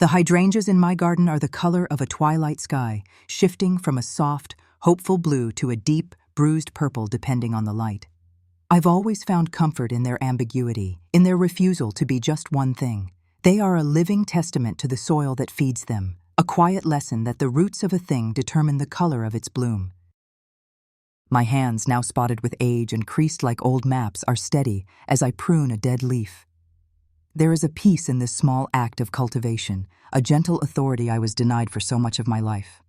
The hydrangeas in my garden are the color of a twilight sky, shifting from a soft, hopeful blue to a deep, bruised purple depending on the light. I've always found comfort in their ambiguity, in their refusal to be just one thing. They are a living testament to the soil that feeds them, a quiet lesson that the roots of a thing determine the color of its bloom. My hands, now spotted with age and creased like old maps, are steady as I prune a dead leaf. There is a peace in this small act of cultivation, a gentle authority I was denied for so much of my life.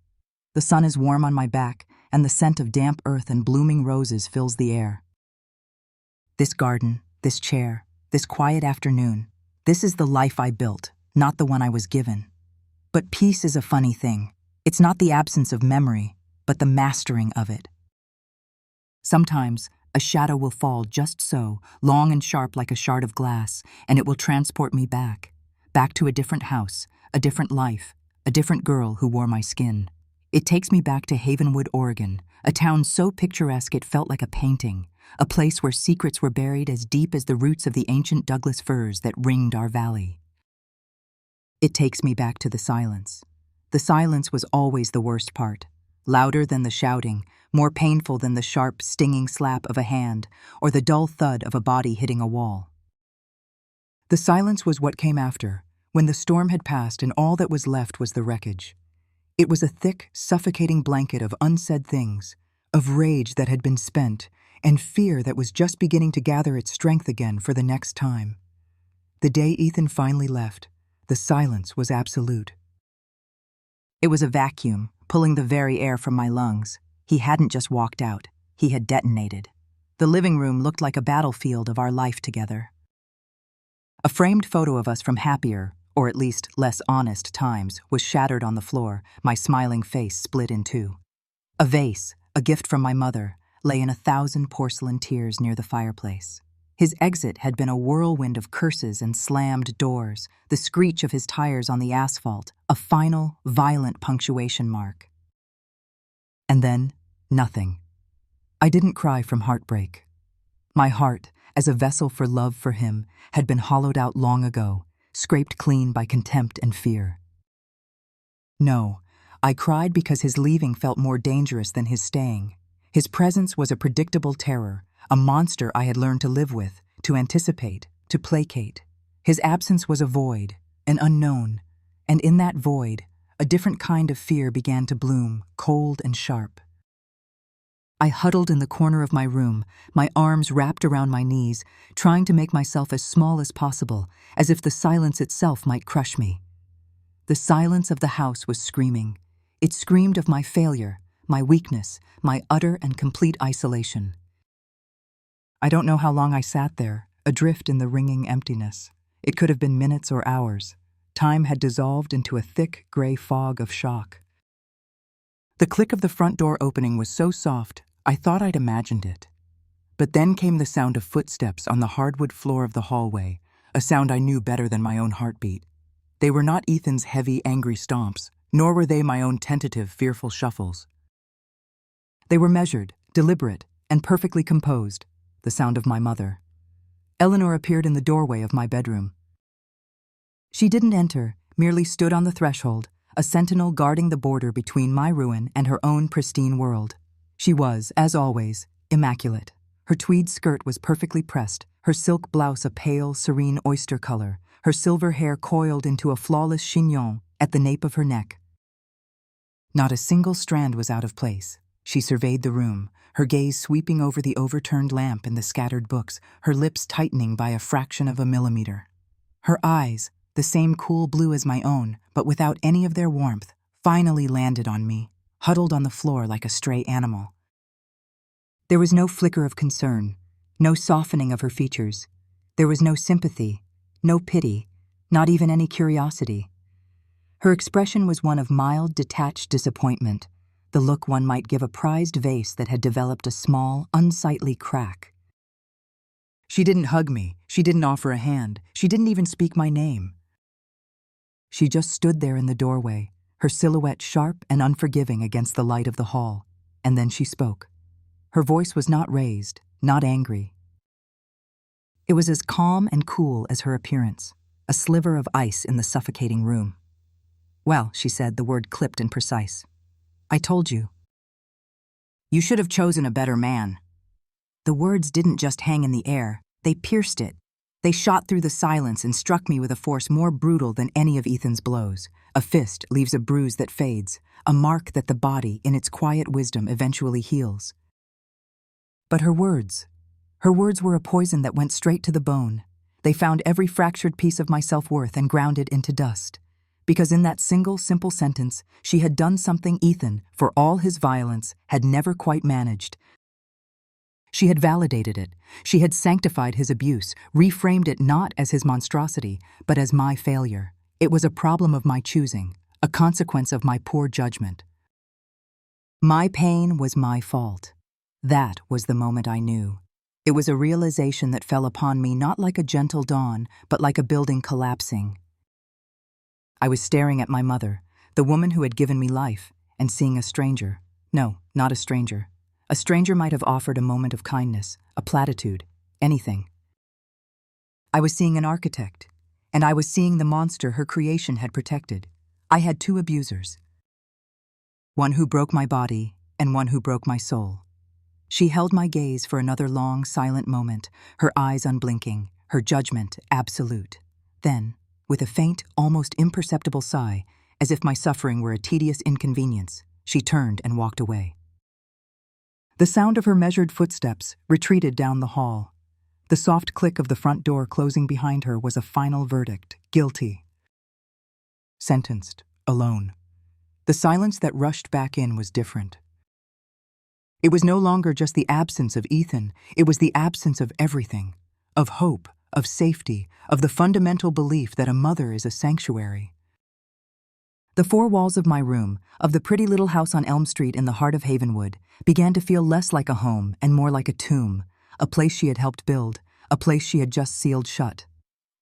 The sun is warm on my back, and the scent of damp earth and blooming roses fills the air. This garden, this chair, this quiet afternoon, this is the life I built, not the one I was given. But peace is a funny thing. It's not the absence of memory, but the mastering of it. Sometimes, a shadow will fall just so, long and sharp like a shard of glass, and it will transport me back to a different house, a different life, a different girl who wore my skin. It takes me back to Havenwood, Oregon, a town so picturesque it felt like a painting, a place where secrets were buried as deep as the roots of the ancient Douglas firs that ringed our valley. It takes me back to the silence. The silence was always the worst part, louder than the shouting, more painful than the sharp, stinging slap of a hand or the dull thud of a body hitting a wall. The silence was what came after, when the storm had passed and all that was left was the wreckage. It was a thick, suffocating blanket of unsaid things, of rage that had been spent, and fear that was just beginning to gather its strength again for the next time. The day Ethan finally left, the silence was absolute. It was a vacuum, pulling the very air from my lungs. He hadn't just walked out, he had detonated. The living room looked like a battlefield of our life together. A framed photo of us from happier, or at least less honest, times was shattered on the floor, my smiling face split in two. A vase, a gift from my mother, lay in 1,000 porcelain tears near the fireplace. His exit had been a whirlwind of curses and slammed doors, the screech of his tires on the asphalt, a final, violent punctuation mark. And then, nothing. I didn't cry from heartbreak. My heart, as a vessel for love for him, had been hollowed out long ago, scraped clean by contempt and fear. No, I cried because his leaving felt more dangerous than his staying. His presence was a predictable terror, a monster I had learned to live with, to anticipate, to placate. His absence was a void, an unknown, and in that void, a different kind of fear began to bloom, cold and sharp. I huddled in the corner of my room, my arms wrapped around my knees, trying to make myself as small as possible, as if the silence itself might crush me. The silence of the house was screaming. It screamed of my failure, my weakness, my utter and complete isolation. I don't know how long I sat there, adrift in the ringing emptiness. It could have been minutes or hours. Time had dissolved into a thick, gray fog of shock. The click of the front door opening was so soft, I thought I'd imagined it. But then came the sound of footsteps on the hardwood floor of the hallway, a sound I knew better than my own heartbeat. They were not Ethan's heavy, angry stomps, nor were they my own tentative, fearful shuffles. They were measured, deliberate, and perfectly composed, the sound of my mother. Eleanor appeared in the doorway of my bedroom. She didn't enter, merely stood on the threshold, a sentinel guarding the border between my ruin and her own pristine world. She was, as always, immaculate. Her tweed skirt was perfectly pressed, her silk blouse a pale, serene oyster color, her silver hair coiled into a flawless chignon at the nape of her neck. Not a single strand was out of place. She surveyed the room, her gaze sweeping over the overturned lamp and the scattered books, her lips tightening by a fraction of a millimeter. Her eyes, the same cool blue as my own, but without any of their warmth, finally landed on me, huddled on the floor like a stray animal. There was no flicker of concern, no softening of her features. There was no sympathy, no pity, not even any curiosity. Her expression was one of mild, detached disappointment, the look one might give a prized vase that had developed a small, unsightly crack. She didn't hug me, she didn't offer a hand, she didn't even speak my name. She just stood there in the doorway, her silhouette sharp and unforgiving against the light of the hall, and then she spoke. Her voice was not raised, not angry. It was as calm and cool as her appearance, a sliver of ice in the suffocating room. "Well," she said, the word clipped and precise. "I told you. You should have chosen a better man." The words didn't just hang in the air, they pierced it. They shot through the silence and struck me with a force more brutal than any of Ethan's blows. A fist leaves a bruise that fades, a mark that the body, in its quiet wisdom, eventually heals. But her words were a poison that went straight to the bone. They found every fractured piece of my self-worth and ground it into dust. Because in that single, simple sentence, she had done something Ethan, for all his violence, had never quite managed. She had validated it. She had sanctified his abuse, reframed it not as his monstrosity, but as my failure. It was a problem of my choosing, a consequence of my poor judgment. My pain was my fault. That was the moment I knew. It was a realization that fell upon me not like a gentle dawn, but like a building collapsing. I was staring at my mother, the woman who had given me life, and seeing a stranger. No, not a stranger. A stranger might have offered a moment of kindness, a platitude, anything. I was seeing an architect, and I was seeing the monster her creation had protected. I had two abusers. One who broke my body, and one who broke my soul. She held my gaze for another long, silent moment, her eyes unblinking, her judgment absolute. Then, with a faint, almost imperceptible sigh, as if my suffering were a tedious inconvenience, she turned and walked away. The sound of her measured footsteps retreated down the hall. The soft click of the front door closing behind her was a final verdict: guilty. Sentenced, alone. The silence that rushed back in was different. It was no longer just the absence of Ethan, it was the absence of everything. Of hope, of safety, of the fundamental belief that a mother is a sanctuary. The four walls of my room, of the pretty little house on Elm Street in the heart of Havenwood, began to feel less like a home and more like a tomb, a place she had helped build, a place she had just sealed shut.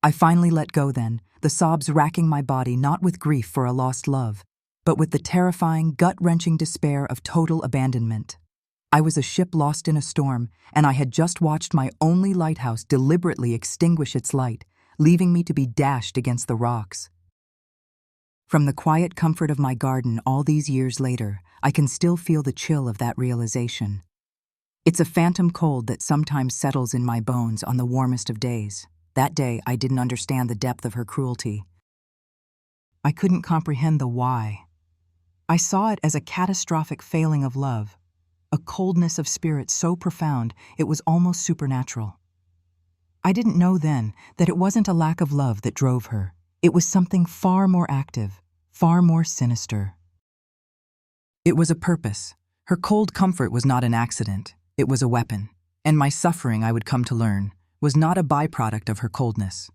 I finally let go then, the sobs racking my body not with grief for a lost love, but with the terrifying, gut-wrenching despair of total abandonment. I was a ship lost in a storm, and I had just watched my only lighthouse deliberately extinguish its light, leaving me to be dashed against the rocks. From the quiet comfort of my garden all these years later, I can still feel the chill of that realization. It's a phantom cold that sometimes settles in my bones on the warmest of days. That day, I didn't understand the depth of her cruelty. I couldn't comprehend the why. I saw it as a catastrophic failing of love, a coldness of spirit so profound it was almost supernatural. I didn't know then that it wasn't a lack of love that drove her. It was something far more active, far more sinister. It was a purpose. Her cold comfort was not an accident. It was a weapon. And my suffering, I would come to learn, was not a byproduct of her coldness.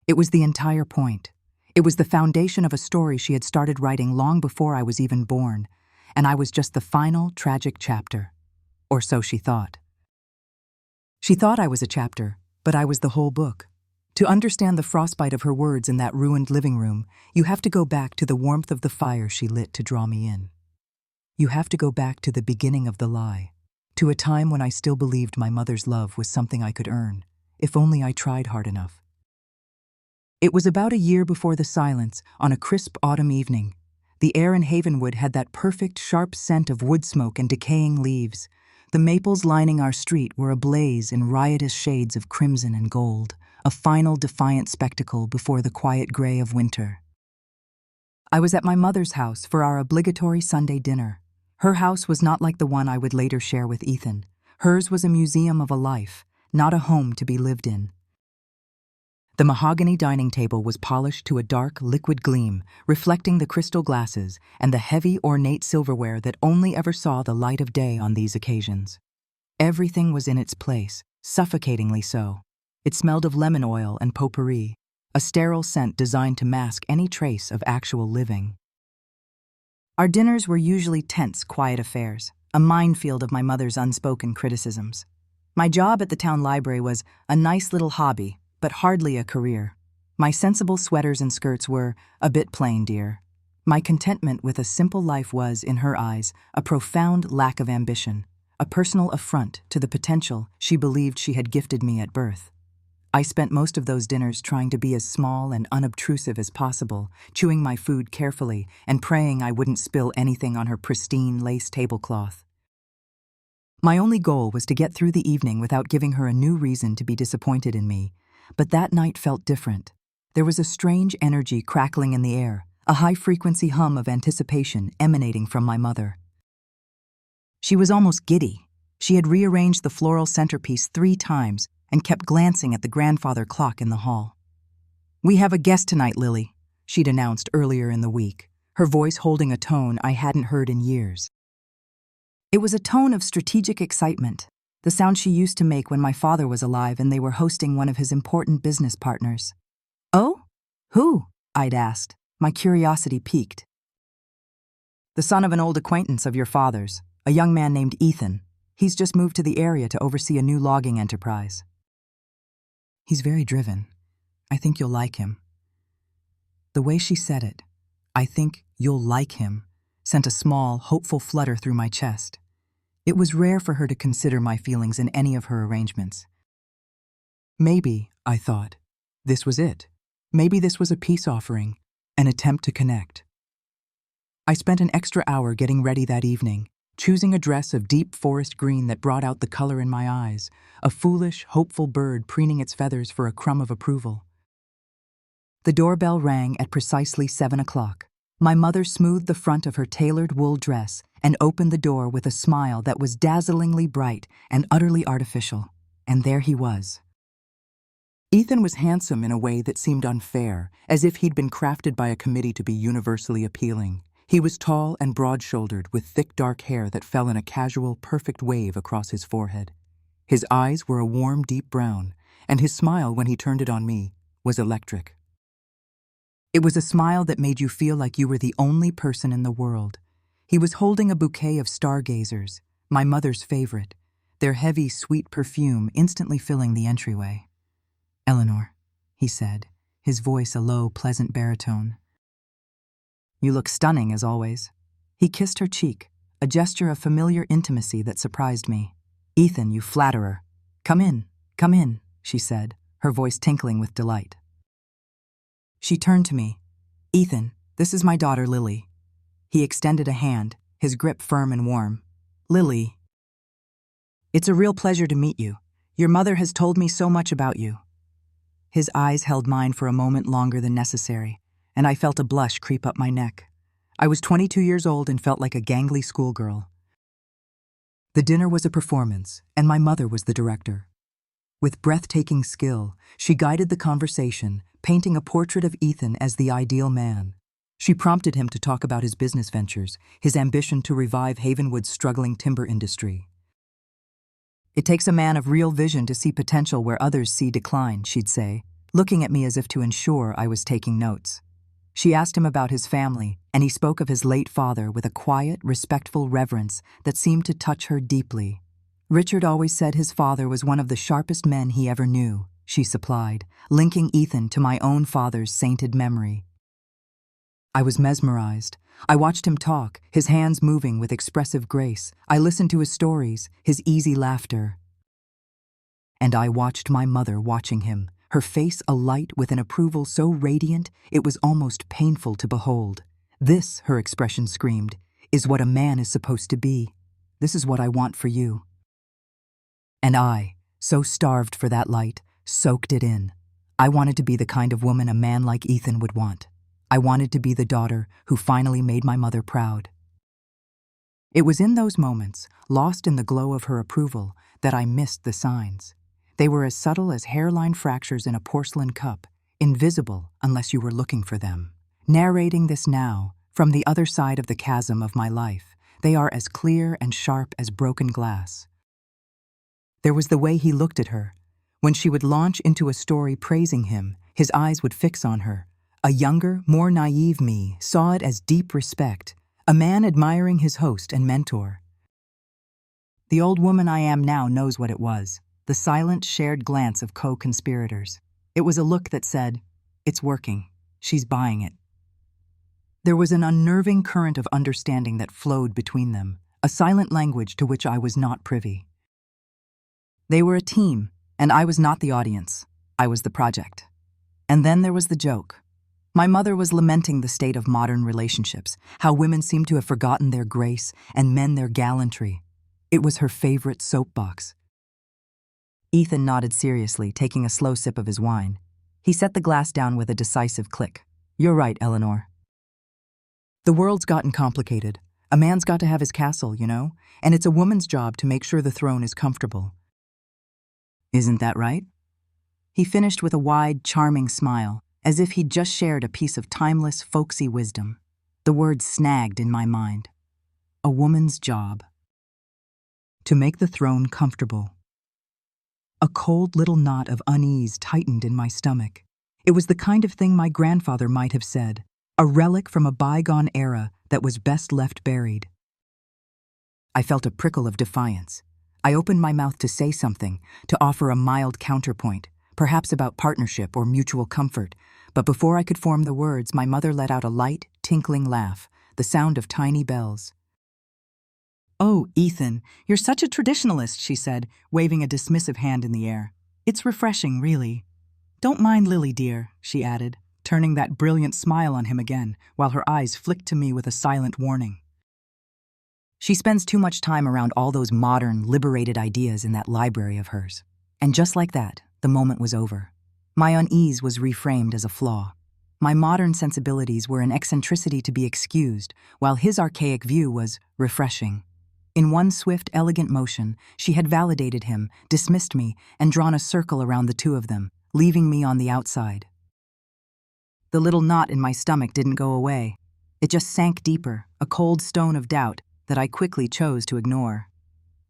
It was the entire point. It was the foundation of a story she had started writing long before I was even born, and I was just the final, tragic chapter. Or so she thought. She thought I was a chapter, but I was the whole book. To understand the frostbite of her words in that ruined living room, you have to go back to the warmth of the fire she lit to draw me in. You have to go back to the beginning of the lie, to a time when I still believed my mother's love was something I could earn, if only I tried hard enough. It was about a year before the silence, on a crisp autumn evening. The air in Havenwood had that perfect, sharp scent of wood smoke and decaying leaves. The maples lining our street were ablaze in riotous shades of crimson and gold, a final defiant spectacle before the quiet gray of winter. I was at my mother's house for our obligatory Sunday dinner. Her house was not like the one I would later share with Ethan. Hers was a museum of a life, not a home to be lived in. The mahogany dining table was polished to a dark, liquid gleam, reflecting the crystal glasses and the heavy, ornate silverware that only ever saw the light of day on these occasions. Everything was in its place, suffocatingly so. It smelled of lemon oil and potpourri, a sterile scent designed to mask any trace of actual living. Our dinners were usually tense, quiet affairs, a minefield of my mother's unspoken criticisms. My job at the town library was a nice little hobby, but hardly a career. My sensible sweaters and skirts were a bit plain, dear. My contentment with a simple life was, in her eyes, a profound lack of ambition, a personal affront to the potential she believed she had gifted me at birth. I spent most of those dinners trying to be as small and unobtrusive as possible, chewing my food carefully and praying I wouldn't spill anything on her pristine lace tablecloth. My only goal was to get through the evening without giving her a new reason to be disappointed in me, but that night felt different. There was a strange energy crackling in the air, a high-frequency hum of anticipation emanating from my mother. She was almost giddy. She had rearranged the floral centerpiece 3 times and kept glancing at the grandfather clock in the hall. "We have a guest tonight, Lily," she'd announced earlier in the week, her voice holding a tone I hadn't heard in years. It was a tone of strategic excitement, the sound she used to make when my father was alive and they were hosting one of his important business partners. "Oh? Who?" I'd asked, my curiosity piqued. "The son of an old acquaintance of your father's, a young man named Ethan. He's just moved to the area to oversee a new logging enterprise. He's very driven. I think you'll like him." The way she said it, "I think you'll like him," sent a small, hopeful flutter through my chest. It was rare for her to consider my feelings in any of her arrangements. Maybe, I thought, this was it. Maybe this was a peace offering, an attempt to connect. I spent an extra hour getting ready that evening, choosing a dress of deep forest green that brought out the color in my eyes, a foolish, hopeful bird preening its feathers for a crumb of approval. The doorbell rang at precisely 7 o'clock. My mother smoothed the front of her tailored wool dress and opened the door with a smile that was dazzlingly bright and utterly artificial. And there he was. Ethan was handsome in a way that seemed unfair, as if he'd been crafted by a committee to be universally appealing. He was tall and broad-shouldered, with thick dark hair that fell in a casual, perfect wave across his forehead. His eyes were a warm, deep brown, and his smile, when he turned it on me, was electric. It was a smile that made you feel like you were the only person in the world. He was holding a bouquet of stargazers, my mother's favorite, their heavy, sweet perfume instantly filling the entryway. "Eleanor," he said, his voice a low, pleasant baritone. "You look stunning, as always." He kissed her cheek, a gesture of familiar intimacy that surprised me. "Ethan, you flatterer." Come in," she said, her voice tinkling with delight. She turned to me. "Ethan, this is my daughter, Lily." He extended a hand, his grip firm and warm. "Lily, it's a real pleasure to meet you. Your mother has told me so much about you." His eyes held mine for a moment longer than necessary, and I felt a blush creep up my neck. I was 22 years old and felt like a gangly schoolgirl. The dinner was a performance, and my mother was the director. With breathtaking skill, she guided the conversation, painting a portrait of Ethan as the ideal man. She prompted him to talk about his business ventures, his ambition to revive Havenwood's struggling timber industry. "It takes a man of real vision to see potential where others see decline," she'd say, looking at me as if to ensure I was taking notes. She asked him about his family, and he spoke of his late father with a quiet, respectful reverence that seemed to touch her deeply. "Richard always said his father was one of the sharpest men he ever knew," she supplied, linking Ethan to my own father's sainted memory. I was mesmerized. I watched him talk, his hands moving with expressive grace. I listened to his stories, his easy laughter. And I watched my mother watching him, her face alight with an approval so radiant it was almost painful to behold. "This," her expression screamed, "is what a man is supposed to be. This is what I want for you." And I, so starved for that light, soaked it in. I wanted to be the kind of woman a man like Ethan would want. I wanted to be the daughter who finally made my mother proud. It was in those moments, lost in the glow of her approval, that I missed the signs. They were as subtle as hairline fractures in a porcelain cup, invisible unless you were looking for them. Narrating this now, from the other side of the chasm of my life, they are as clear and sharp as broken glass. There was the way he looked at her. When she would launch into a story praising him, his eyes would fix on her. A younger, more naive me saw it as deep respect, a man admiring his host and mentor. The old woman I am now knows what it was, the silent, shared glance of co-conspirators. It was a look that said, "It's working. She's buying it." There was an unnerving current of understanding that flowed between them, a silent language to which I was not privy. They were a team, and I was not the audience. I was the project. And then there was the joke. My mother was lamenting the state of modern relationships, how women seem to have forgotten their grace and men their gallantry. It was her favorite soapbox. Ethan nodded seriously, taking a slow sip of his wine. He set the glass down with a decisive click. You're right, Eleanor. The world's gotten complicated. A man's got to have his castle, you know? And it's a woman's job to make sure the throne is comfortable. Isn't that right? He finished with a wide, charming smile, as if he'd just shared a piece of timeless, folksy wisdom. The words snagged in my mind. A woman's job. To make the throne comfortable. A cold little knot of unease tightened in my stomach. It was the kind of thing my grandfather might have said, a relic from a bygone era that was best left buried. I felt a prickle of defiance. I opened my mouth to say something, to offer a mild counterpoint, perhaps about partnership or mutual comfort, but before I could form the words, my mother let out a light, tinkling laugh, the sound of tiny bells. "Oh, Ethan, you're such a traditionalist," she said, waving a dismissive hand in the air. "It's refreshing, really. Don't mind Lily, dear," she added, turning that brilliant smile on him again, while her eyes flicked to me with a silent warning. She spends too much time around all those modern, liberated ideas in that library of hers. And just like that, the moment was over. My unease was reframed as a flaw. My modern sensibilities were an eccentricity to be excused, while his archaic view was refreshing. In one swift, elegant motion, she had validated him, dismissed me, and drawn a circle around the two of them, leaving me on the outside. The little knot in my stomach didn't go away. It just sank deeper, a cold stone of doubt that I quickly chose to ignore.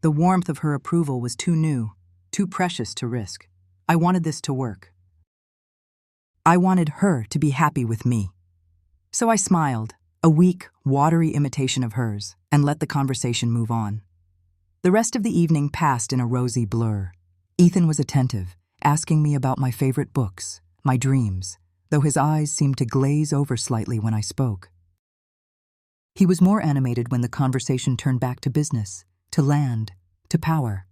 The warmth of her approval was too new, too precious to risk. I wanted this to work. I wanted her to be happy with me. So I smiled, a weak, watery imitation of hers, and let the conversation move on. The rest of the evening passed in a rosy blur. Ethan was attentive, asking me about my favorite books, my dreams, though his eyes seemed to glaze over slightly when I spoke. He was more animated when the conversation turned back to business, to land, to power.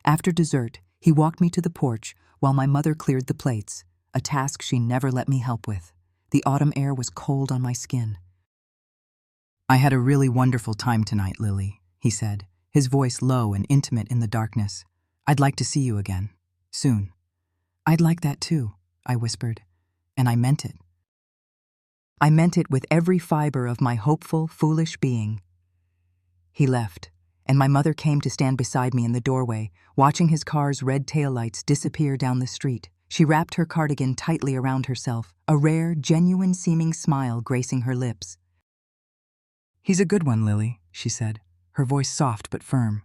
After dessert, he walked me to the porch while my mother cleared the plates, a task she never let me help with. The autumn air was cold on my skin. "I had a really wonderful time tonight, Lily," he said, his voice low and intimate in the darkness. "I'd like to see you again, soon." "I'd like that too," I whispered, and I meant it. I meant it with every fiber of my hopeful, foolish being. He left, and my mother came to stand beside me in the doorway, watching his car's red taillights disappear down the street. She wrapped her cardigan tightly around herself, a rare, genuine-seeming smile gracing her lips. "He's a good one, Lily," she said, her voice soft but firm.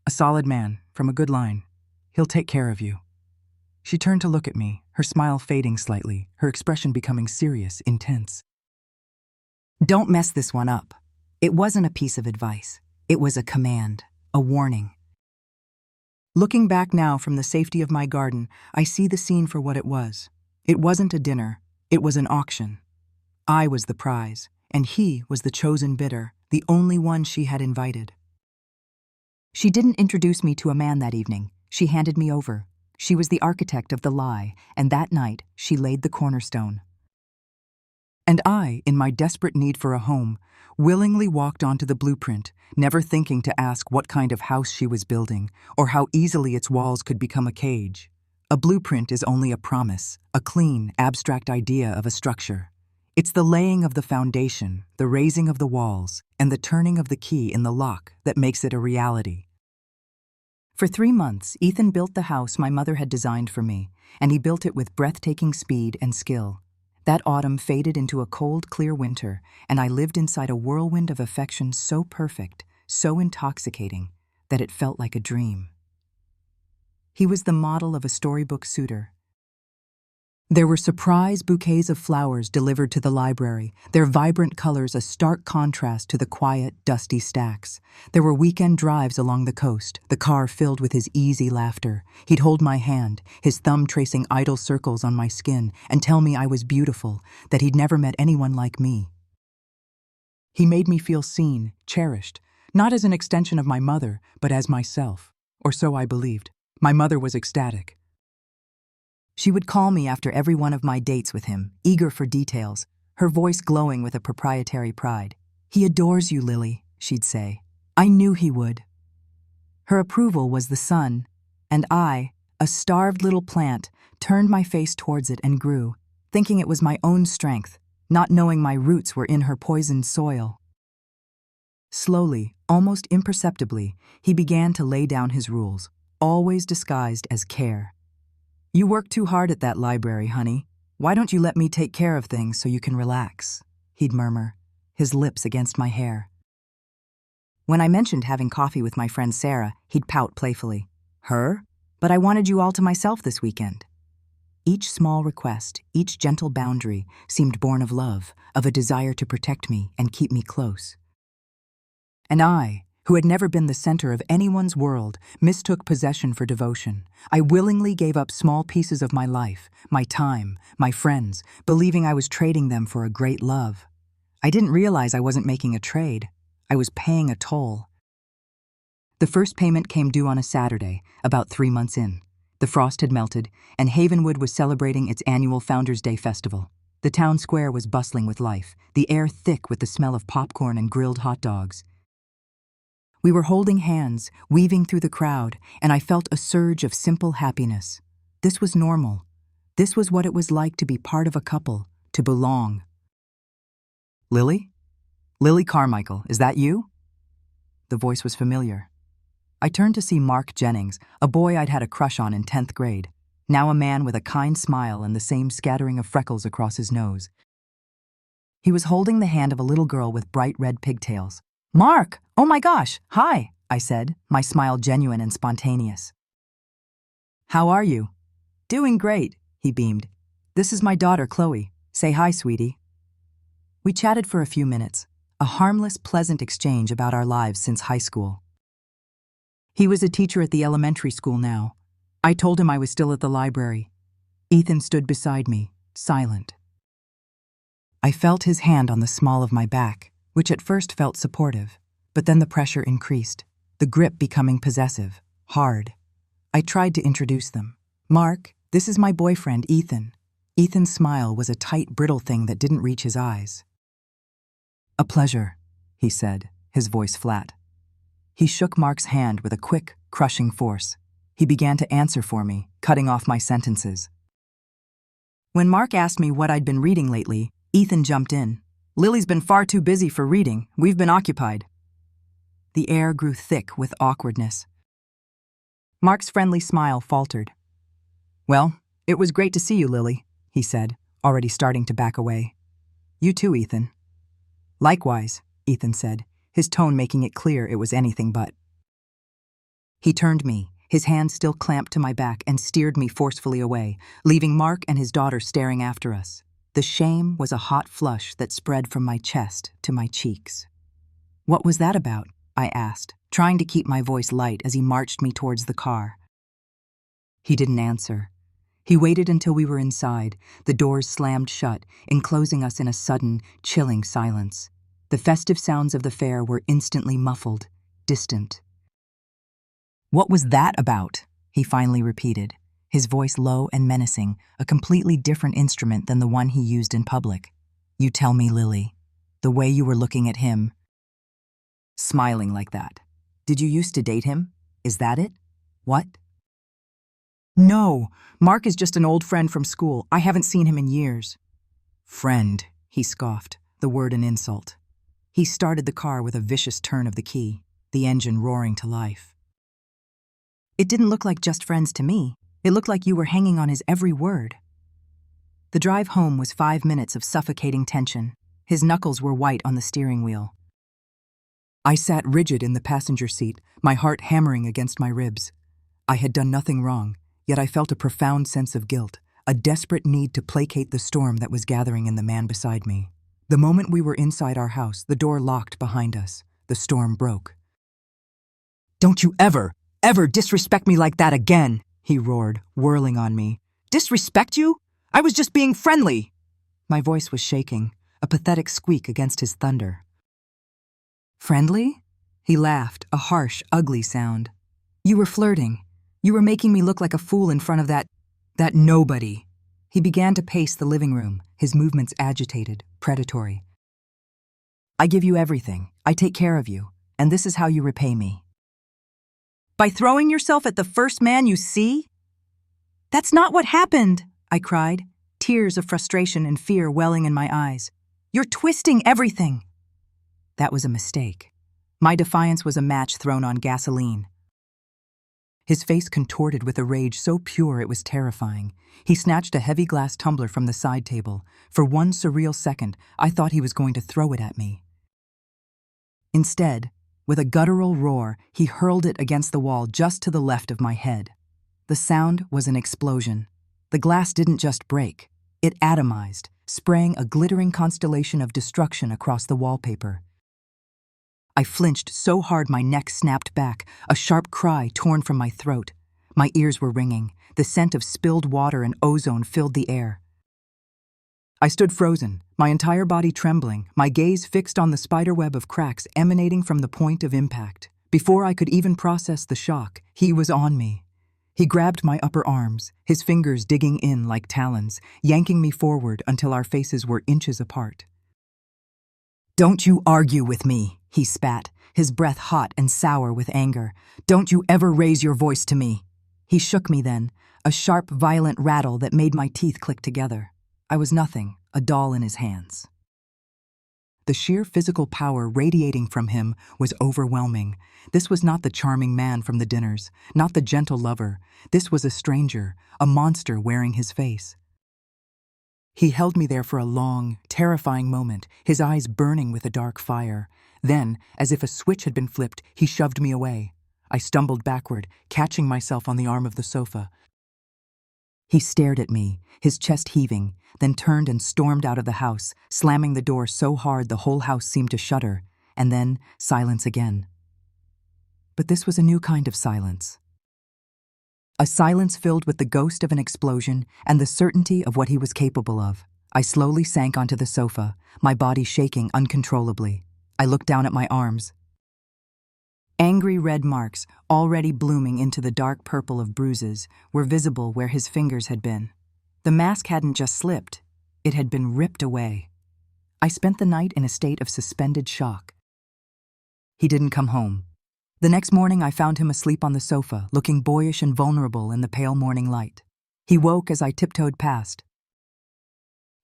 "A solid man, from a good line. He'll take care of you." She turned to look at me, her smile fading slightly, her expression becoming serious, intense. "Don't mess this one up." It wasn't a piece of advice. It was a command, a warning. Looking back now from the safety of my garden, I see the scene for what it was. It wasn't a dinner. It was an auction. I was the prize, and he was the chosen bidder, the only one she had invited. She didn't introduce me to a man that evening. She handed me over. She was the architect of the lie, and that night she laid the cornerstone. And I, in my desperate need for a home, willingly walked onto the blueprint, never thinking to ask what kind of house she was building, or how easily its walls could become a cage. A blueprint is only a promise, a clean, abstract idea of a structure. It's the laying of the foundation, the raising of the walls, and the turning of the key in the lock that makes it a reality. For 3 months, Ethan built the house my mother had designed for me, and he built it with breathtaking speed and skill. That autumn faded into a cold, clear winter, and I lived inside a whirlwind of affection so perfect, so intoxicating, that it felt like a dream. He was the model of a storybook suitor. There were surprise bouquets of flowers delivered to the library, their vibrant colors a stark contrast to the quiet, dusty stacks. There were weekend drives along the coast, the car filled with his easy laughter. He'd hold my hand, his thumb tracing idle circles on my skin, and tell me I was beautiful, that he'd never met anyone like me. He made me feel seen, cherished, not as an extension of my mother, but as myself, or so I believed. My mother was ecstatic. She would call me after every one of my dates with him, eager for details, her voice glowing with a proprietary pride. "He adores you, Lily," she'd say. "I knew he would." Her approval was the sun, and I, a starved little plant, turned my face towards it and grew, thinking it was my own strength, not knowing my roots were in her poisoned soil. Slowly, almost imperceptibly, he began to lay down his rules, always disguised as care. "You work too hard at that library, honey. Why don't you let me take care of things so you can relax?" he'd murmur, his lips against my hair. When I mentioned having coffee with my friend Sarah, he'd pout playfully. "Her? But I wanted you all to myself this weekend." Each small request, each gentle boundary seemed born of love, of a desire to protect me and keep me close. And I, who had never been the center of anyone's world, mistook possession for devotion. I willingly gave up small pieces of my life, my time, my friends, believing I was trading them for a great love. I didn't realize I wasn't making a trade. I was paying a toll. The first payment came due on a Saturday, about 3 months in. The frost had melted, and Havenwood was celebrating its annual Founders' Day festival. The town square was bustling with life, the air thick with the smell of popcorn and grilled hot dogs. We were holding hands, weaving through the crowd, and I felt a surge of simple happiness. This was normal. This was what it was like to be part of a couple, to belong. "Lily? Lily Carmichael, is that you?" The voice was familiar. I turned to see Mark Jennings, a boy I'd had a crush on in 10th grade, now a man with a kind smile and the same scattering of freckles across his nose. He was holding the hand of a little girl with bright red pigtails. "Mark! Oh my gosh! Hi!" I said, my smile genuine and spontaneous. "How are you?" "Doing great," he beamed. "This is my daughter, Chloe. Say hi, sweetie." We chatted for a few minutes, a harmless, pleasant exchange about our lives since high school. He was a teacher at the elementary school now. I told him I was still at the library. Ethan stood beside me, silent. I felt his hand on the small of my back, which at first felt supportive, but then the pressure increased, the grip becoming possessive, hard. I tried to introduce them. "Mark, this is my boyfriend, Ethan." Ethan's smile was a tight, brittle thing that didn't reach his eyes. "A pleasure," he said, his voice flat. He shook Mark's hand with a quick, crushing force. He began to answer for me, cutting off my sentences. When Mark asked me what I'd been reading lately, Ethan jumped in. "Lily's been far too busy for reading. We've been occupied." The air grew thick with awkwardness. Mark's friendly smile faltered. "Well, it was great to see you, Lily," he said, already starting to back away. "You too, Ethan." "Likewise," Ethan said, his tone making it clear it was anything but. He turned me, his hand still clamped to my back, and steered me forcefully away, leaving Mark and his daughter staring after us. The shame was a hot flush that spread from my chest to my cheeks. "What was that about?" I asked, trying to keep my voice light as he marched me towards the car. He didn't answer. He waited until we were inside, the doors slammed shut, enclosing us in a sudden, chilling silence. The festive sounds of the fair were instantly muffled, distant. "What was that about?" he finally repeated, his voice low and menacing, a completely different instrument than the one he used in public. "You tell me, Lily. The way you were looking at him. Smiling like that. Did you used to date him? Is that it? What?" "No, Mark is just an old friend from school. I haven't seen him in years." "Friend," he scoffed, the word an insult. He started the car with a vicious turn of the key, the engine roaring to life. "It didn't look like just friends to me. It looked like you were hanging on his every word." The drive home was 5 minutes of suffocating tension. His knuckles were white on the steering wheel. I sat rigid in the passenger seat, my heart hammering against my ribs. I had done nothing wrong, yet I felt a profound sense of guilt, a desperate need to placate the storm that was gathering in the man beside me. The moment we were inside our house, the door locked behind us. The storm broke. "Don't you ever disrespect me like that again," he roared, whirling on me. "Disrespect you? I was just being friendly." My voice was shaking, a pathetic squeak against his thunder. "Friendly?" He laughed, a harsh, ugly sound. "You were flirting. You were making me look like a fool in front of that That nobody. He began to pace the living room, his movements agitated, predatory. I give you everything. I take care of you. And this is how you repay me. By throwing yourself at the first man you see? That's not what happened, I cried, tears of frustration and fear welling in my eyes. You're twisting everything. That was a mistake. My defiance was a match thrown on gasoline. His face contorted with a rage so pure it was terrifying. He snatched a heavy glass tumbler from the side table. For one surreal second, I thought he was going to throw it at me. Instead, with a guttural roar, he hurled it against the wall just to the left of my head. The sound was an explosion. The glass didn't just break. It atomized, spraying a glittering constellation of destruction across the wallpaper. I flinched so hard my neck snapped back, a sharp cry torn from my throat. My ears were ringing. The scent of spilled water and ozone filled the air. I stood frozen, my entire body trembling, my gaze fixed on the spiderweb of cracks emanating from the point of impact. Before I could even process the shock, he was on me. He grabbed my upper arms, his fingers digging in like talons, yanking me forward until our faces were inches apart. Don't you argue with me, he spat, his breath hot and sour with anger. Don't you ever raise your voice to me. He shook me then, a sharp, violent rattle that made my teeth click together. I was nothing, a doll in his hands. The sheer physical power radiating from him was overwhelming. This was not the charming man from the dinners, not the gentle lover. This was a stranger, a monster wearing his face. He held me there for a long, terrifying moment, his eyes burning with a dark fire. Then, as if a switch had been flipped, he shoved me away. I stumbled backward, catching myself on the arm of the sofa. He stared at me, his chest heaving, then turned and stormed out of the house, slamming the door so hard the whole house seemed to shudder, and then silence again. But this was a new kind of silence. A silence filled with the ghost of an explosion and the certainty of what he was capable of. I slowly sank onto the sofa, my body shaking uncontrollably. I looked down at my arms. Angry red marks, already blooming into the dark purple of bruises, were visible where his fingers had been. The mask hadn't just slipped, it had been ripped away. I spent the night in a state of suspended shock. He didn't come home. The next morning I found him asleep on the sofa, looking boyish and vulnerable in the pale morning light. He woke as I tiptoed past.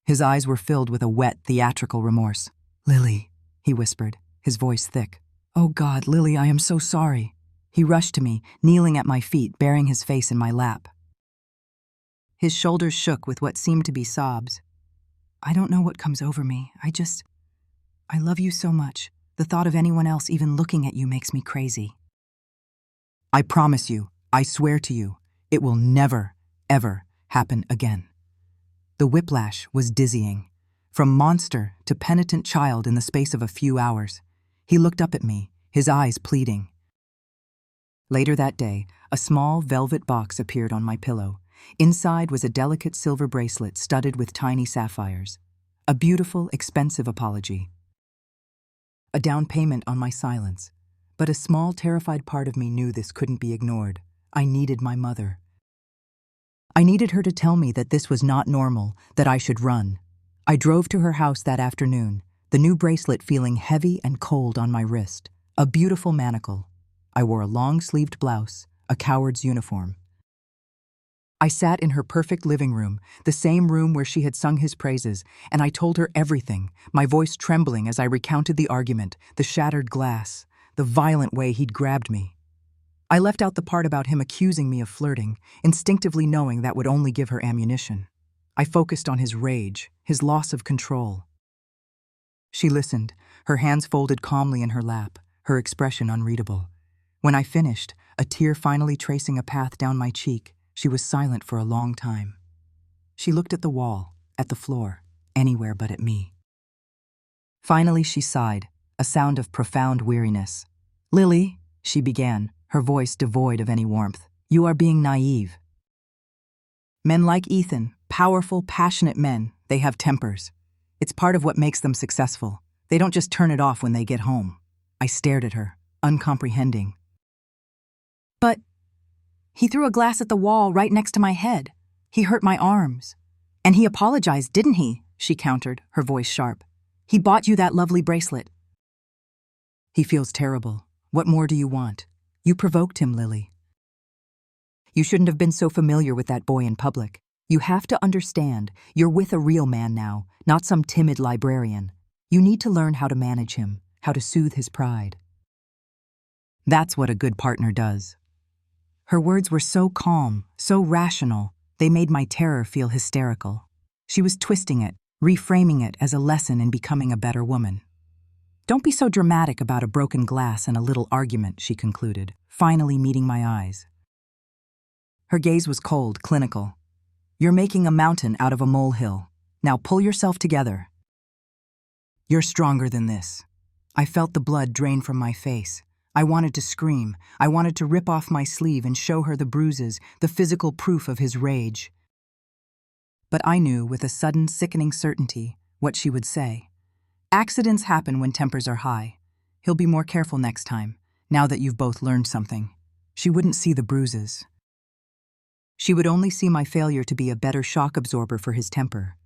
His eyes were filled with a wet, theatrical remorse. "Lily," he whispered, his voice thick. "Oh God, Lily, I am so sorry." He rushed to me, kneeling at my feet, burying his face in my lap. His shoulders shook with what seemed to be sobs. "I don't know what comes over me. I love you so much. The thought of anyone else even looking at you makes me crazy." "I promise you, I swear to you, it will never, ever happen again." The whiplash was dizzying. From monster to penitent child in the space of a few hours. He looked up at me, his eyes pleading. Later that day, a small velvet box appeared on my pillow. Inside was a delicate silver bracelet studded with tiny sapphires. A beautiful, expensive apology. A down payment on my silence. But a small, terrified part of me knew this couldn't be ignored. I needed my mother. I needed her to tell me that this was not normal, that I should run. I drove to her house that afternoon, the new bracelet feeling heavy and cold on my wrist. A beautiful manacle. I wore a long-sleeved blouse, a coward's uniform. I sat in her perfect living room, the same room where she had sung his praises, and I told her everything, my voice trembling as I recounted the argument, the shattered glass, the violent way he'd grabbed me. I left out the part about him accusing me of flirting, instinctively knowing that would only give her ammunition. I focused on his rage, his loss of control. She listened, her hands folded calmly in her lap, her expression unreadable. When I finished, a tear finally tracing a path down my cheek, she was silent for a long time. She looked at the wall, at the floor, anywhere but at me. Finally she sighed, a sound of profound weariness. "Lily," she began, her voice devoid of any warmth, "you are being naive. Men like Ethan, powerful, passionate men, they have tempers. It's part of what makes them successful. They don't just turn it off when they get home." I stared at her, uncomprehending. "But he threw a glass at the wall right next to my head. He hurt my arms. And he apologized, didn't he? She countered, her voice sharp. He bought you that lovely bracelet. He feels terrible. What more do you want? You provoked him, Lily. You shouldn't have been so familiar with that boy in public. You have to understand, you're with a real man now, not some timid librarian. You need to learn how to manage him, how to soothe his pride. That's what a good partner does. Her words were so calm, so rational, they made my terror feel hysterical. She was twisting it, reframing it as a lesson in becoming a better woman. Don't be so dramatic about a broken glass and a little argument, she concluded, finally meeting my eyes. Her gaze was cold, clinical. You're making a mountain out of a molehill. Now pull yourself together. You're stronger than this. I felt the blood drain from my face. I wanted to scream. I wanted to rip off my sleeve and show her the bruises, the physical proof of his rage. But I knew with a sudden, sickening certainty what she would say. Accidents happen when tempers are high. He'll be more careful next time, now that you've both learned something. She wouldn't see the bruises. She would only see my failure to be a better shock absorber for his temper.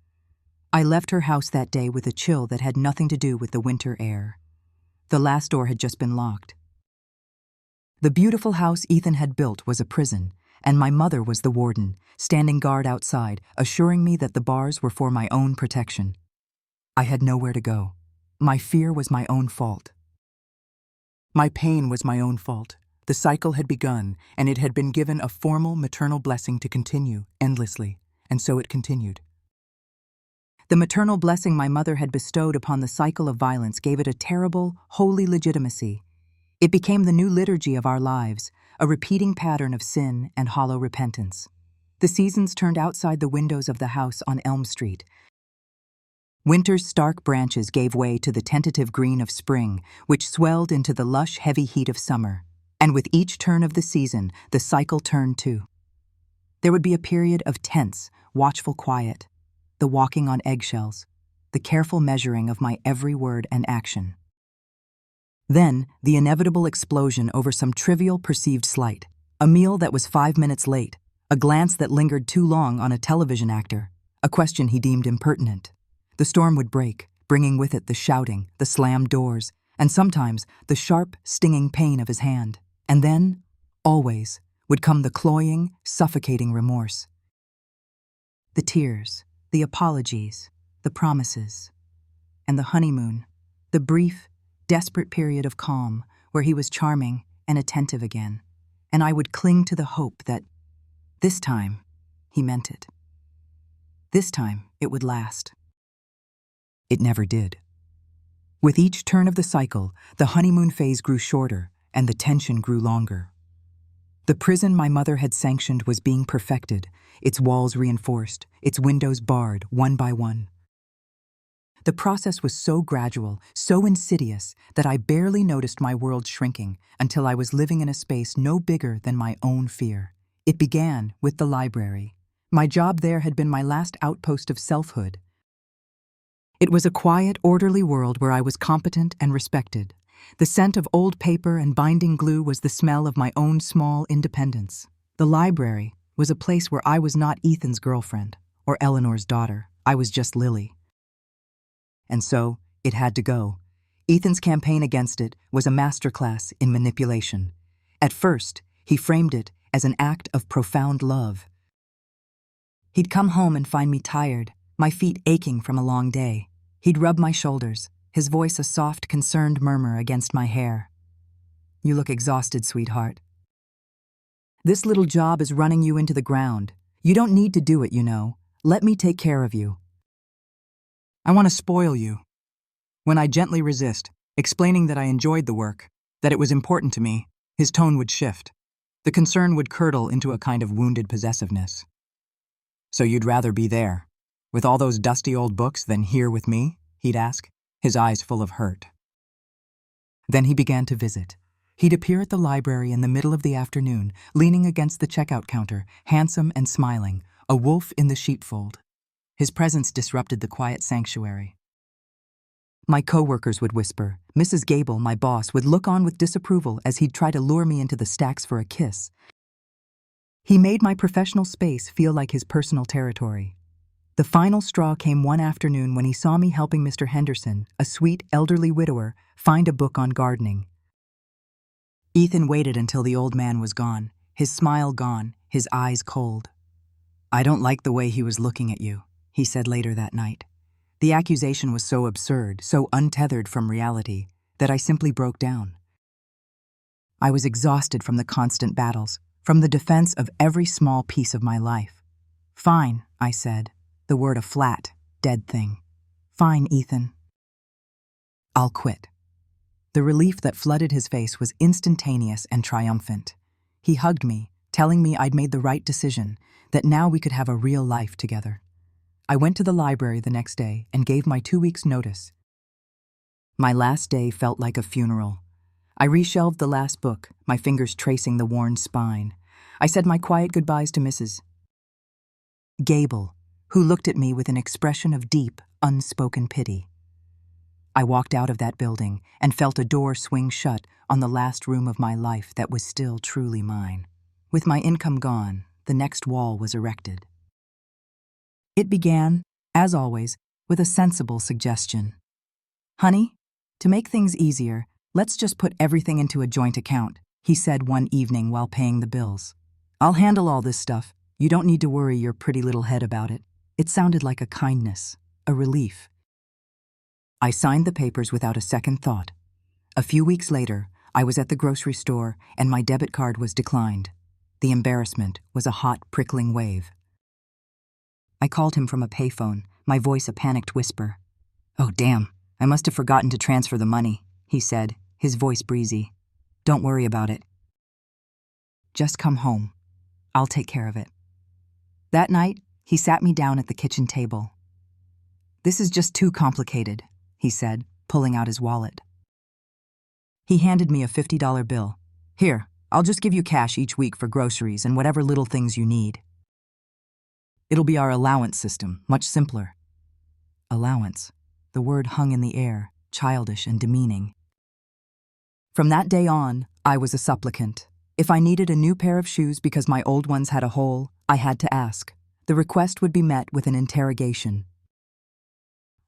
I left her house that day with a chill that had nothing to do with the winter air. The last door had just been locked. The beautiful house Ethan had built was a prison, and my mother was the warden, standing guard outside, assuring me that the bars were for my own protection. I had nowhere to go. My fear was my own fault. My pain was my own fault. The cycle had begun, and it had been given a formal maternal blessing to continue, endlessly, and so it continued. The maternal blessing my mother had bestowed upon the cycle of violence gave it a terrible, holy legitimacy. It became the new liturgy of our lives, a repeating pattern of sin and hollow repentance. The seasons turned outside the windows of the house on Elm Street. Winter's stark branches gave way to the tentative green of spring, which swelled into the lush, heavy heat of summer. And with each turn of the season, the cycle turned too. There would be a period of tense, watchful quiet, the walking on eggshells, the careful measuring of my every word and action. Then, the inevitable explosion over some trivial perceived slight, a meal that was 5 minutes late, a glance that lingered too long on a television actor, a question he deemed impertinent. The storm would break, bringing with it the shouting, the slammed doors, and sometimes the sharp, stinging pain of his hand. And then, always, would come the cloying, suffocating remorse. The tears, the apologies, the promises, and the honeymoon, the brief, desperate period of calm where he was charming and attentive again, and I would cling to the hope that this time he meant it. This time it would last. It never did. With each turn of the cycle, the honeymoon phase grew shorter, and the tension grew longer. The prison my mother had sanctioned was being perfected, its walls reinforced, its windows barred, one by one. The process was so gradual, so insidious, that I barely noticed my world shrinking until I was living in a space no bigger than my own fear. It began with the library. My job there had been my last outpost of selfhood. It was a quiet, orderly world where I was competent and respected. The scent of old paper and binding glue was the smell of my own small independence. The library was a place where I was not Ethan's girlfriend or Eleanor's daughter. I was just Lily. And so, it had to go. Ethan's campaign against it was a masterclass in manipulation. At first, he framed it as an act of profound love. He'd come home and find me tired, my feet aching from a long day. He'd rub my shoulders, his voice a soft, concerned murmur against my hair. You look exhausted, sweetheart. This little job is running you into the ground. You don't need to do it, you know. Let me take care of you. I want to spoil you. When I gently resist, explaining that I enjoyed the work, that it was important to me, his tone would shift. The concern would curdle into a kind of wounded possessiveness. So you'd rather be there, with all those dusty old books, than here with me? He'd ask, his eyes full of hurt. Then he began to visit. He'd appear at the library in the middle of the afternoon, leaning against the checkout counter, handsome and smiling, a wolf in the sheepfold. His presence disrupted the quiet sanctuary. My co-workers would whisper. Mrs. Gable, my boss, would look on with disapproval as he'd try to lure me into the stacks for a kiss. He made my professional space feel like his personal territory. The final straw came one afternoon when he saw me helping Mr. Henderson, a sweet, elderly widower, find a book on gardening. Ethan waited until the old man was gone, his smile gone, his eyes cold. "I don't like the way he was looking at you," he said later that night. The accusation was so absurd, so untethered from reality, that I simply broke down. I was exhausted from the constant battles, from the defense of every small piece of my life. "Fine," I said, the word a flat, dead thing. "Fine, Ethan. I'll quit." The relief that flooded his face was instantaneous and triumphant. He hugged me, telling me I'd made the right decision, that now we could have a real life together. I went to the library the next day and gave my 2 weeks' notice. My last day felt like a funeral. I reshelved the last book, my fingers tracing the worn spine. I said my quiet goodbyes to Mrs. Gable, who looked at me with an expression of deep, unspoken pity. I walked out of that building and felt a door swing shut on the last room of my life that was still truly mine. With my income gone, the next wall was erected. It began, as always, with a sensible suggestion. "Honey, to make things easier, let's just put everything into a joint account," he said one evening while paying the bills. "I'll handle all this stuff. You don't need to worry your pretty little head about it." It sounded like a kindness, a relief. I signed the papers without a second thought. A few weeks later, I was at the grocery store and my debit card was declined. The embarrassment was a hot, prickling wave. I called him from a payphone, my voice a panicked whisper. "Oh, damn, I must have forgotten to transfer the money," he said, his voice breezy. "Don't worry about it. Just come home. I'll take care of it." That night, he sat me down at the kitchen table. "This is just too complicated," he said, pulling out his wallet. He handed me a $50 bill. "Here, I'll just give you cash each week for groceries and whatever little things you need. It'll be our allowance system, much simpler." Allowance. The word hung in the air, childish and demeaning. From that day on, I was a supplicant. If I needed a new pair of shoes because my old ones had a hole, I had to ask. The request would be met with an interrogation.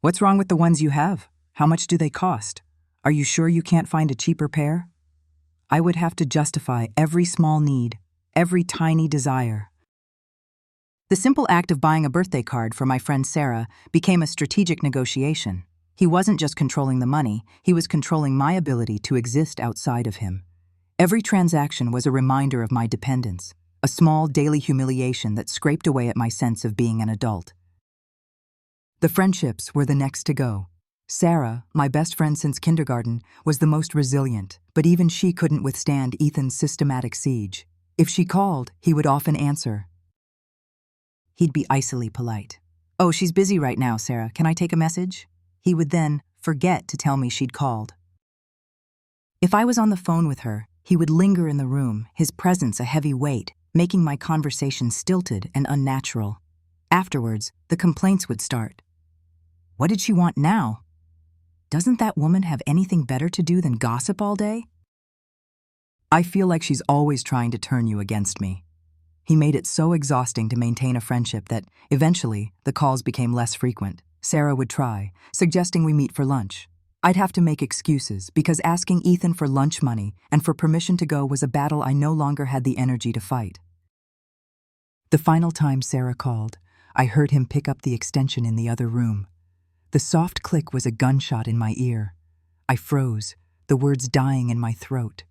"What's wrong with the ones you have? How much do they cost? Are you sure you can't find a cheaper pair?" I would have to justify every small need, every tiny desire. The simple act of buying a birthday card for my friend Sarah became a strategic negotiation. He wasn't just controlling the money, he was controlling my ability to exist outside of him. Every transaction was a reminder of my dependence, a small daily humiliation that scraped away at my sense of being an adult. The friendships were the next to go. Sarah, my best friend since kindergarten, was the most resilient, but even she couldn't withstand Ethan's systematic siege. If she called, he would often answer. He'd be icily polite. "Oh, she's busy right now, Sarah. Can I take a message?" He would then forget to tell me she'd called. If I was on the phone with her, he would linger in the room, his presence a heavy weight, making my conversation stilted and unnatural. Afterwards, the complaints would start. What did she want now? Doesn't that woman have anything better to do than gossip all day? I feel like she's always trying to turn you against me. He made it so exhausting to maintain a friendship that, eventually, the calls became less frequent. Sarah would try, suggesting we meet for lunch. I'd have to make excuses because asking Ethan for lunch money and for permission to go was a battle I no longer had the energy to fight. The final time Sarah called, I heard him pick up the extension in the other room. The soft click was a gunshot in my ear. I froze, the words dying in my throat.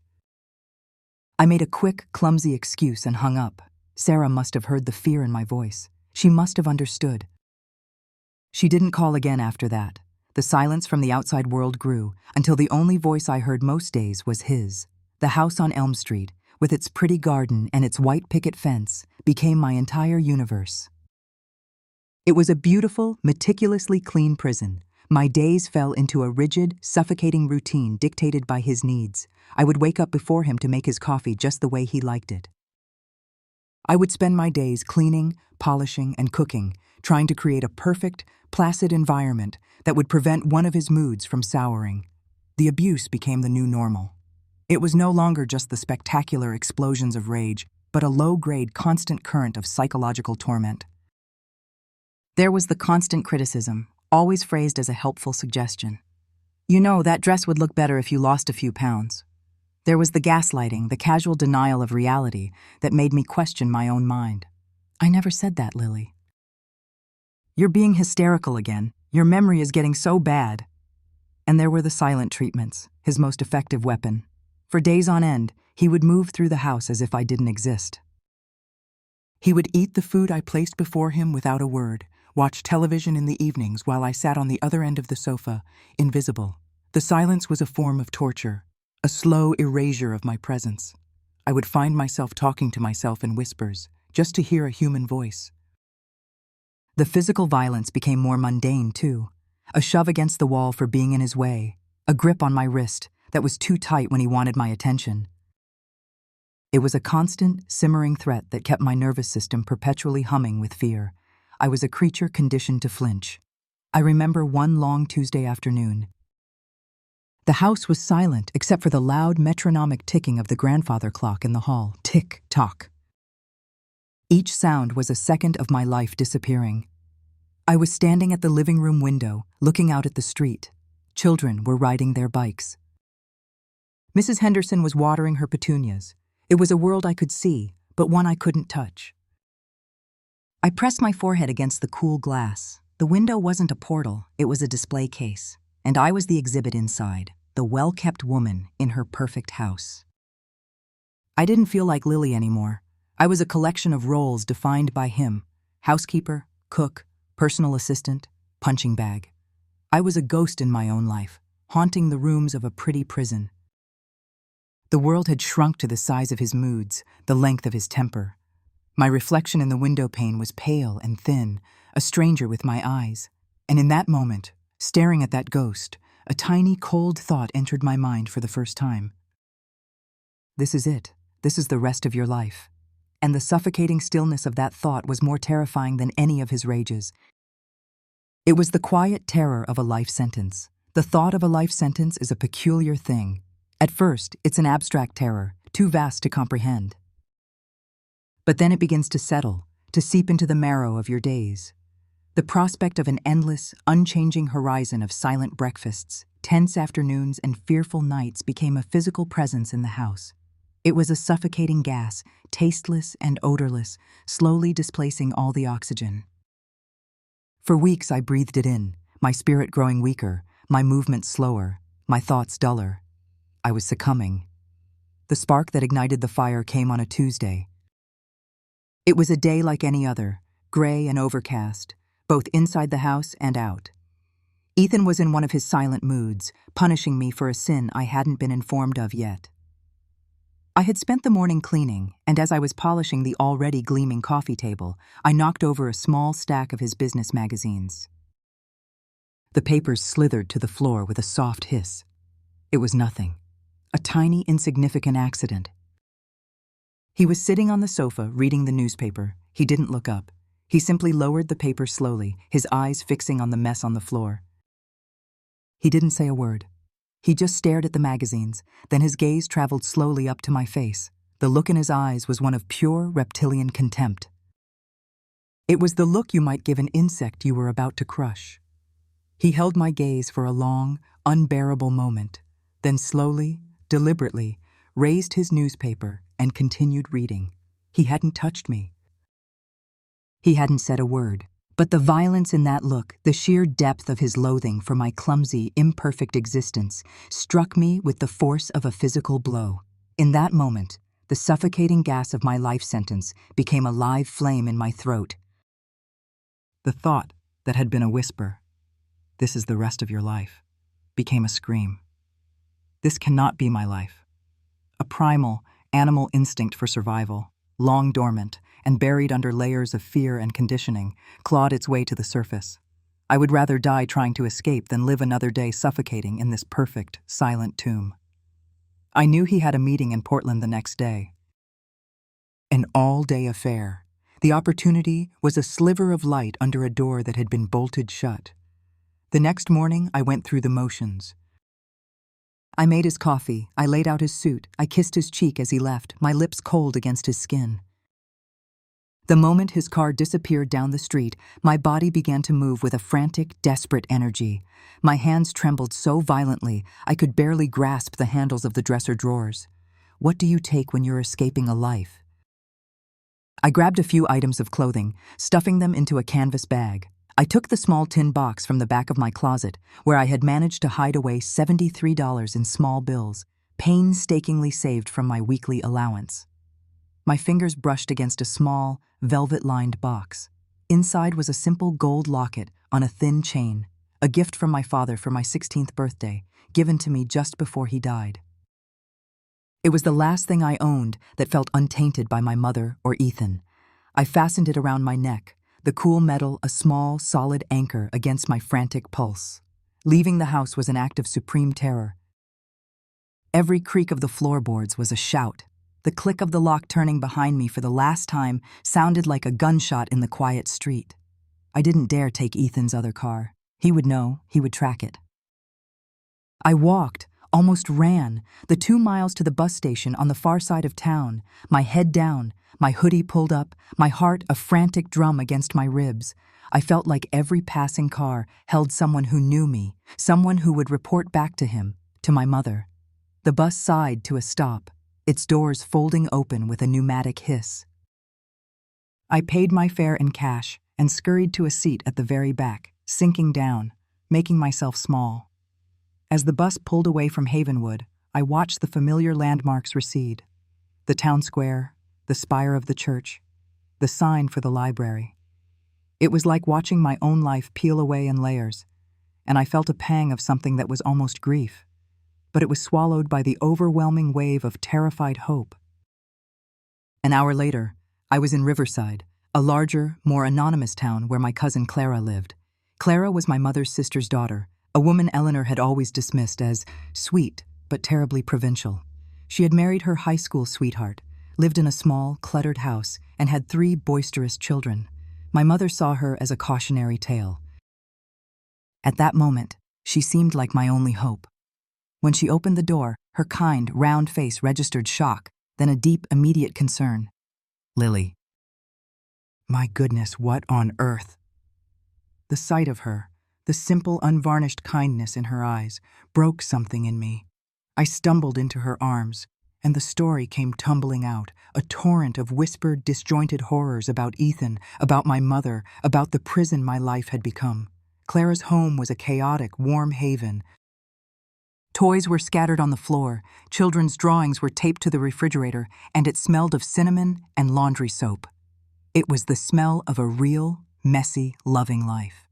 I made a quick, clumsy excuse and hung up. Sarah must have heard the fear in my voice. She must have understood. She didn't call again after that. The silence from the outside world grew until the only voice I heard most days was his. The house on Elm Street, with its pretty garden and its white picket fence, became my entire universe. It was a beautiful, meticulously clean prison. My days fell into a rigid, suffocating routine dictated by his needs. I would wake up before him to make his coffee just the way he liked it. I would spend my days cleaning, polishing, and cooking, trying to create a perfect, placid environment that would prevent one of his moods from souring. The abuse became the new normal. It was no longer just the spectacular explosions of rage. but a low-grade, constant current of psychological torment. There was the constant criticism, always phrased as a helpful suggestion. You know, that dress would look better if you lost a few pounds. There was the gaslighting, the casual denial of reality that made me question my own mind. I never said that, Lily. You're being hysterical again. Your memory is getting so bad. And there were the silent treatments, his most effective weapon. For days on end, he would move through the house as if I didn't exist. He would eat the food I placed before him without a word, watch television in the evenings while I sat on the other end of the sofa, invisible. The silence was a form of torture, a slow erasure of my presence. I would find myself talking to myself in whispers, just to hear a human voice. The physical violence became more mundane, too. A shove against the wall for being in his way, a grip on my wrist that was too tight when he wanted my attention. It was a constant, simmering threat that kept my nervous system perpetually humming with fear. I was a creature conditioned to flinch. I remember one long Tuesday afternoon. The house was silent except for the loud metronomic ticking of the grandfather clock in the hall. Tick-tock. Each sound was a second of my life disappearing. I was standing at the living room window, looking out at the street. Children were riding their bikes. Mrs. Henderson was watering her petunias. It was a world I could see, but one I couldn't touch. I pressed my forehead against the cool glass. The window wasn't a portal, it was a display case. And I was the exhibit inside, the well-kept woman in her perfect house. I didn't feel like Lily anymore. I was a collection of roles defined by him: housekeeper, cook, personal assistant, punching bag. I was a ghost in my own life, haunting the rooms of a pretty prison. The world had shrunk to the size of his moods, the length of his temper. My reflection in the window pane was pale and thin, a stranger with my eyes. And in that moment, staring at that ghost, a tiny, cold thought entered my mind for the first time. This is it. This is the rest of your life. And the suffocating stillness of that thought was more terrifying than any of his rages. It was the quiet terror of a life sentence. The thought of a life sentence is a peculiar thing. At first, it's an abstract terror, too vast to comprehend. But then it begins to settle, to seep into the marrow of your days. The prospect of an endless, unchanging horizon of silent breakfasts, tense afternoons, and fearful nights became a physical presence in the house. It was a suffocating gas, tasteless and odorless, slowly displacing all the oxygen. For weeks I breathed it in, my spirit growing weaker, my movements slower, my thoughts duller. I was succumbing. The spark that ignited the fire came on a Tuesday. It was a day like any other, gray and overcast, both inside the house and out. Ethan was in one of his silent moods, punishing me for a sin I hadn't been informed of yet. I had spent the morning cleaning, and as I was polishing the already gleaming coffee table, I knocked over a small stack of his business magazines. The papers slithered to the floor with a soft hiss. It was nothing. A tiny, insignificant accident. He was sitting on the sofa, reading the newspaper. He didn't look up. He simply lowered the paper slowly, his eyes fixing on the mess on the floor. He didn't say a word. He just stared at the magazines, then his gaze traveled slowly up to my face. The look in his eyes was one of pure reptilian contempt. It was the look you might give an insect you were about to crush. He held my gaze for a long, unbearable moment, then slowly, deliberately, raised his newspaper and continued reading. He hadn't touched me. He hadn't said a word. But the violence in that look, the sheer depth of his loathing for my clumsy, imperfect existence, struck me with the force of a physical blow. In that moment, the suffocating gas of my life sentence became a live flame in my throat. The thought that had been a whisper, "This is the rest of your life," became a scream. This cannot be my life. A primal, animal instinct for survival, long dormant, and buried under layers of fear and conditioning, clawed its way to the surface. I would rather die trying to escape than live another day suffocating in this perfect, silent tomb. I knew he had a meeting in Portland the next day. An all-day affair. The opportunity was a sliver of light under a door that had been bolted shut. The next morning, I went through the motions. I made his coffee, I laid out his suit, I kissed his cheek as he left, my lips cold against his skin. The moment his car disappeared down the street, my body began to move with a frantic, desperate energy. My hands trembled so violently, I could barely grasp the handles of the dresser drawers. What do you take when you're escaping a life? I grabbed a few items of clothing, stuffing them into a canvas bag. I took the small tin box from the back of my closet, where I had managed to hide away $73 in small bills, painstakingly saved from my weekly allowance. My fingers brushed against a small, velvet-lined box. Inside was a simple gold locket on a thin chain, a gift from my father for my 16th birthday, given to me just before he died. It was the last thing I owned that felt untainted by my mother or Ethan. I fastened it around my neck, the cool metal a small, solid anchor against my frantic pulse. Leaving the house was an act of supreme terror. Every creak of the floorboards was a shout. The click of the lock turning behind me for the last time sounded like a gunshot in the quiet street. I didn't dare take Ethan's other car. He would know, he would track it. I walked, almost ran, the 2 miles to the bus station on the far side of town, my head down, my hoodie pulled up, my heart a frantic drum against my ribs. I felt like every passing car held someone who knew me, someone who would report back to him, to my mother. The bus sighed to a stop, its doors folding open with a pneumatic hiss. I paid my fare in cash and scurried to a seat at the very back, sinking down, making myself small. As the bus pulled away from Havenwood, I watched the familiar landmarks recede. The town square, the spire of the church, the sign for the library. It was like watching my own life peel away in layers, and I felt a pang of something that was almost grief. But it was swallowed by the overwhelming wave of terrified hope. An hour later, I was in Riverside, a larger, more anonymous town where my cousin Clara lived. Clara was my mother's sister's daughter, a woman Eleanor had always dismissed as sweet but terribly provincial. She had married her high school sweetheart, lived in a small, cluttered house, and had 3 boisterous children. My mother saw her as a cautionary tale. At that moment, she seemed like my only hope. When she opened the door, her kind, round face registered shock, then a deep, immediate concern. Lily. My goodness, what on earth? The sight of her, the simple, unvarnished kindness in her eyes, broke something in me. I stumbled into her arms, and the story came tumbling out, a torrent of whispered, disjointed horrors about Ethan, about my mother, about the prison my life had become. Clara's home was a chaotic, warm haven. Toys were scattered on the floor, children's drawings were taped to the refrigerator, and it smelled of cinnamon and laundry soap. It was the smell of a real, messy, loving life.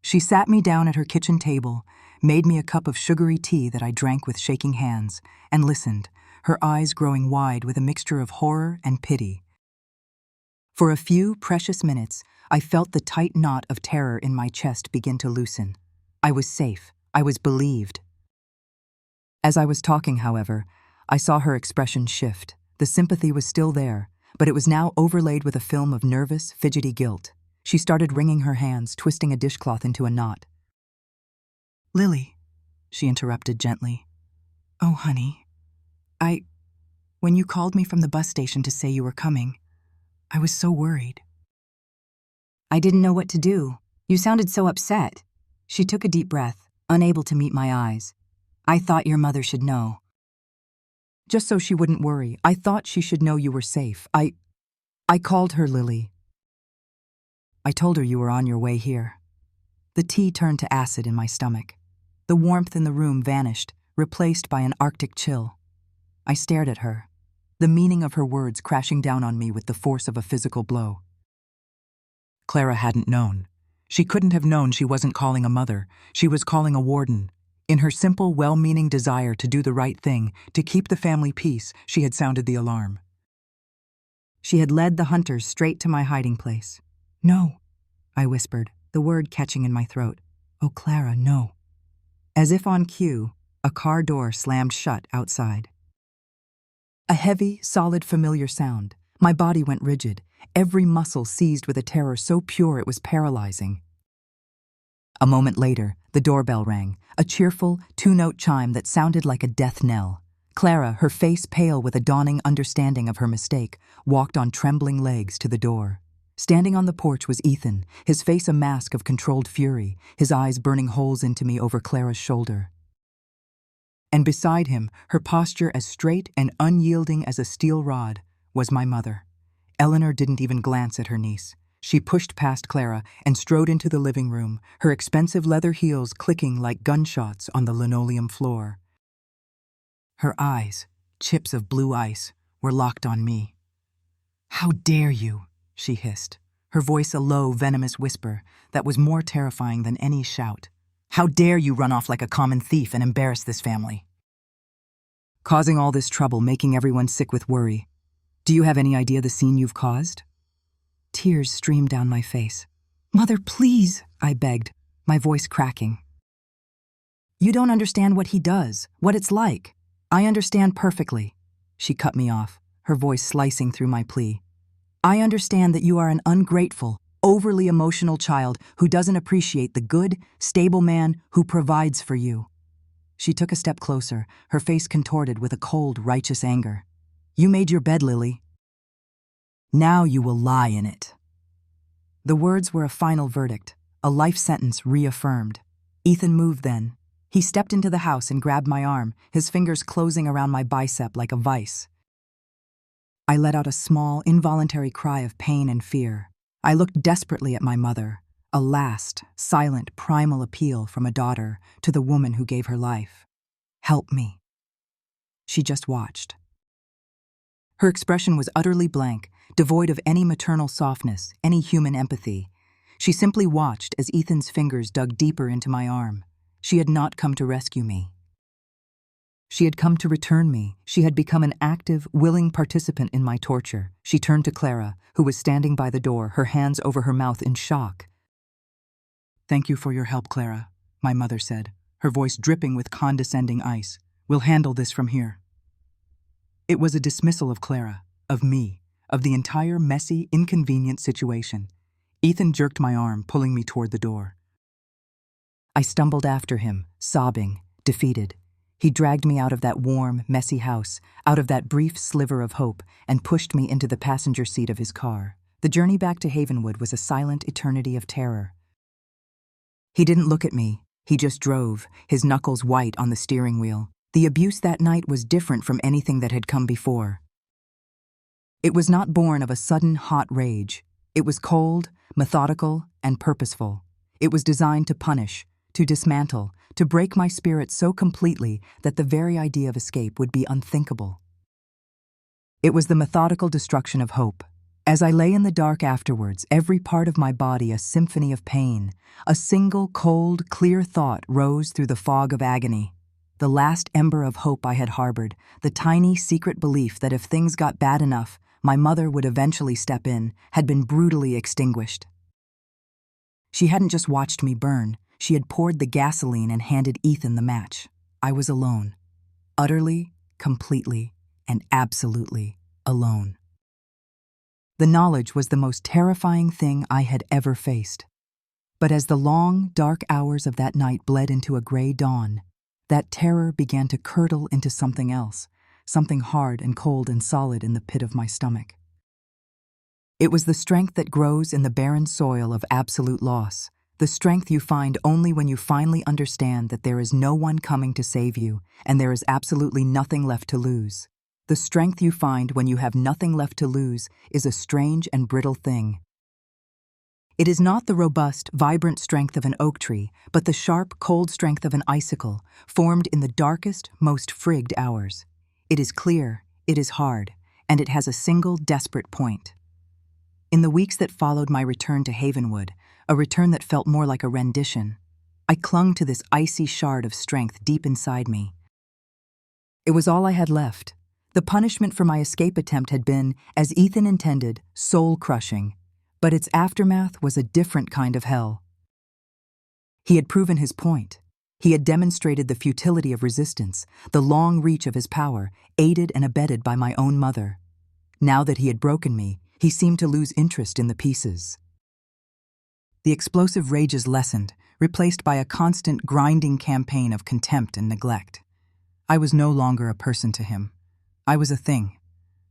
She sat me down at her kitchen table, made me a cup of sugary tea that I drank with shaking hands, and listened, her eyes growing wide with a mixture of horror and pity. For a few precious minutes, I felt the tight knot of terror in my chest begin to loosen. I was safe. I was believed. As I was talking, however, I saw her expression shift. The sympathy was still there, but it was now overlaid with a film of nervous, fidgety guilt. She started wringing her hands, twisting a dishcloth into a knot. Lily, she interrupted gently. Oh, honey. When you called me from the bus station to say you were coming, I was so worried. I didn't know what to do. You sounded so upset. She took a deep breath, unable to meet my eyes. I thought your mother should know. Just so she wouldn't worry, I thought she should know you were safe. I called her Lily. I told her you were on your way here. The tea turned to acid in my stomach. The warmth in the room vanished, replaced by an arctic chill. I stared at her, the meaning of her words crashing down on me with the force of a physical blow. Clara hadn't known. She couldn't have known she wasn't calling a mother. She was calling a warden. In her simple, well-meaning desire to do the right thing, to keep the family peace, she had sounded the alarm. She had led the hunters straight to my hiding place. No, I whispered, the word catching in my throat. Oh, Clara, no. As if on cue, a car door slammed shut outside. A heavy, solid, familiar sound. My body went rigid, every muscle seized with a terror so pure it was paralyzing. A moment later, the doorbell rang, a cheerful, two-note chime that sounded like a death knell. Clara, her face pale with a dawning understanding of her mistake, walked on trembling legs to the door. Standing on the porch was Ethan, his face a mask of controlled fury, his eyes burning holes into me over Clara's shoulder. And beside him, her posture as straight and unyielding as a steel rod, was my mother. Eleanor didn't even glance at her niece. She pushed past Clara and strode into the living room, her expensive leather heels clicking like gunshots on the linoleum floor. Her eyes, chips of blue ice, were locked on me. "How dare you?" she hissed, her voice a low, venomous whisper that was more terrifying than any shout. "How dare you run off like a common thief and embarrass this family? Causing all this trouble, making everyone sick with worry. Do you have any idea the scene you've caused?" Tears streamed down my face. "Mother, please," I begged, my voice cracking. "You don't understand what he does, what it's like. I understand perfectly." She cut me off, her voice slicing through my plea. "I understand that you are an ungrateful, overly emotional child who doesn't appreciate the good, stable man who provides for you." She took a step closer, her face contorted with a cold, righteous anger. "You made your bed, Lily. Now you will lie in it." The words were a final verdict, a life sentence reaffirmed. Ethan moved then. He stepped into the house and grabbed my arm, his fingers closing around my bicep like a vice. I let out a small, involuntary cry of pain and fear. I looked desperately at my mother, a last, silent, primal appeal from a daughter to the woman who gave her life. "Help me." She just watched. Her expression was utterly blank, devoid of any maternal softness, any human empathy. She simply watched as Ethan's fingers dug deeper into my arm. She had not come to rescue me. She had come to return me. She had become an active, willing participant in my torture. She turned to Clara, who was standing by the door, her hands over her mouth in shock. "Thank you for your help, Clara," my mother said, her voice dripping with condescending ice. "We'll handle this from here." It was a dismissal of Clara, of me, of the entire messy, inconvenient situation. Ethan jerked my arm, pulling me toward the door. I stumbled after him, sobbing, defeated. He dragged me out of that warm, messy house, out of that brief sliver of hope, and pushed me into the passenger seat of his car. The journey back to Havenwood was a silent eternity of terror. He didn't look at me. He just drove, his knuckles white on the steering wheel. The abuse that night was different from anything that had come before. It was not born of a sudden hot rage. It was cold, methodical, and purposeful. It was designed to punish, to dismantle, to break my spirit so completely that the very idea of escape would be unthinkable. It was the methodical destruction of hope. As I lay in the dark afterwards, every part of my body a symphony of pain, a single cold, clear thought rose through the fog of agony. The last ember of hope I had harbored, the tiny secret belief that if things got bad enough, my mother would eventually step in, had been brutally extinguished. She hadn't just watched me burn, she had poured the gasoline and handed Ethan the match. I was alone. Utterly, completely, and absolutely alone. The knowledge was the most terrifying thing I had ever faced. But as the long, dark hours of that night bled into a gray dawn, that terror began to curdle into something else, something hard and cold and solid in the pit of my stomach. It was the strength that grows in the barren soil of absolute loss, the strength you find only when you finally understand that there is no one coming to save you and there is absolutely nothing left to lose. The strength you find when you have nothing left to lose is a strange and brittle thing. It is not the robust, vibrant strength of an oak tree, but the sharp, cold strength of an icicle, formed in the darkest, most frigged hours. It is clear, it is hard, and it has a single desperate point. In the weeks that followed my return to Havenwood, a return that felt more like a rendition, I clung to this icy shard of strength deep inside me. It was all I had left. The punishment for my escape attempt had been, as Ethan intended, soul-crushing, but its aftermath was a different kind of hell. He had proven his point. He had demonstrated the futility of resistance, the long reach of his power, aided and abetted by my own mother. Now that he had broken me, he seemed to lose interest in the pieces. The explosive rages lessened, replaced by a constant grinding campaign of contempt and neglect. I was no longer a person to him. I was a thing,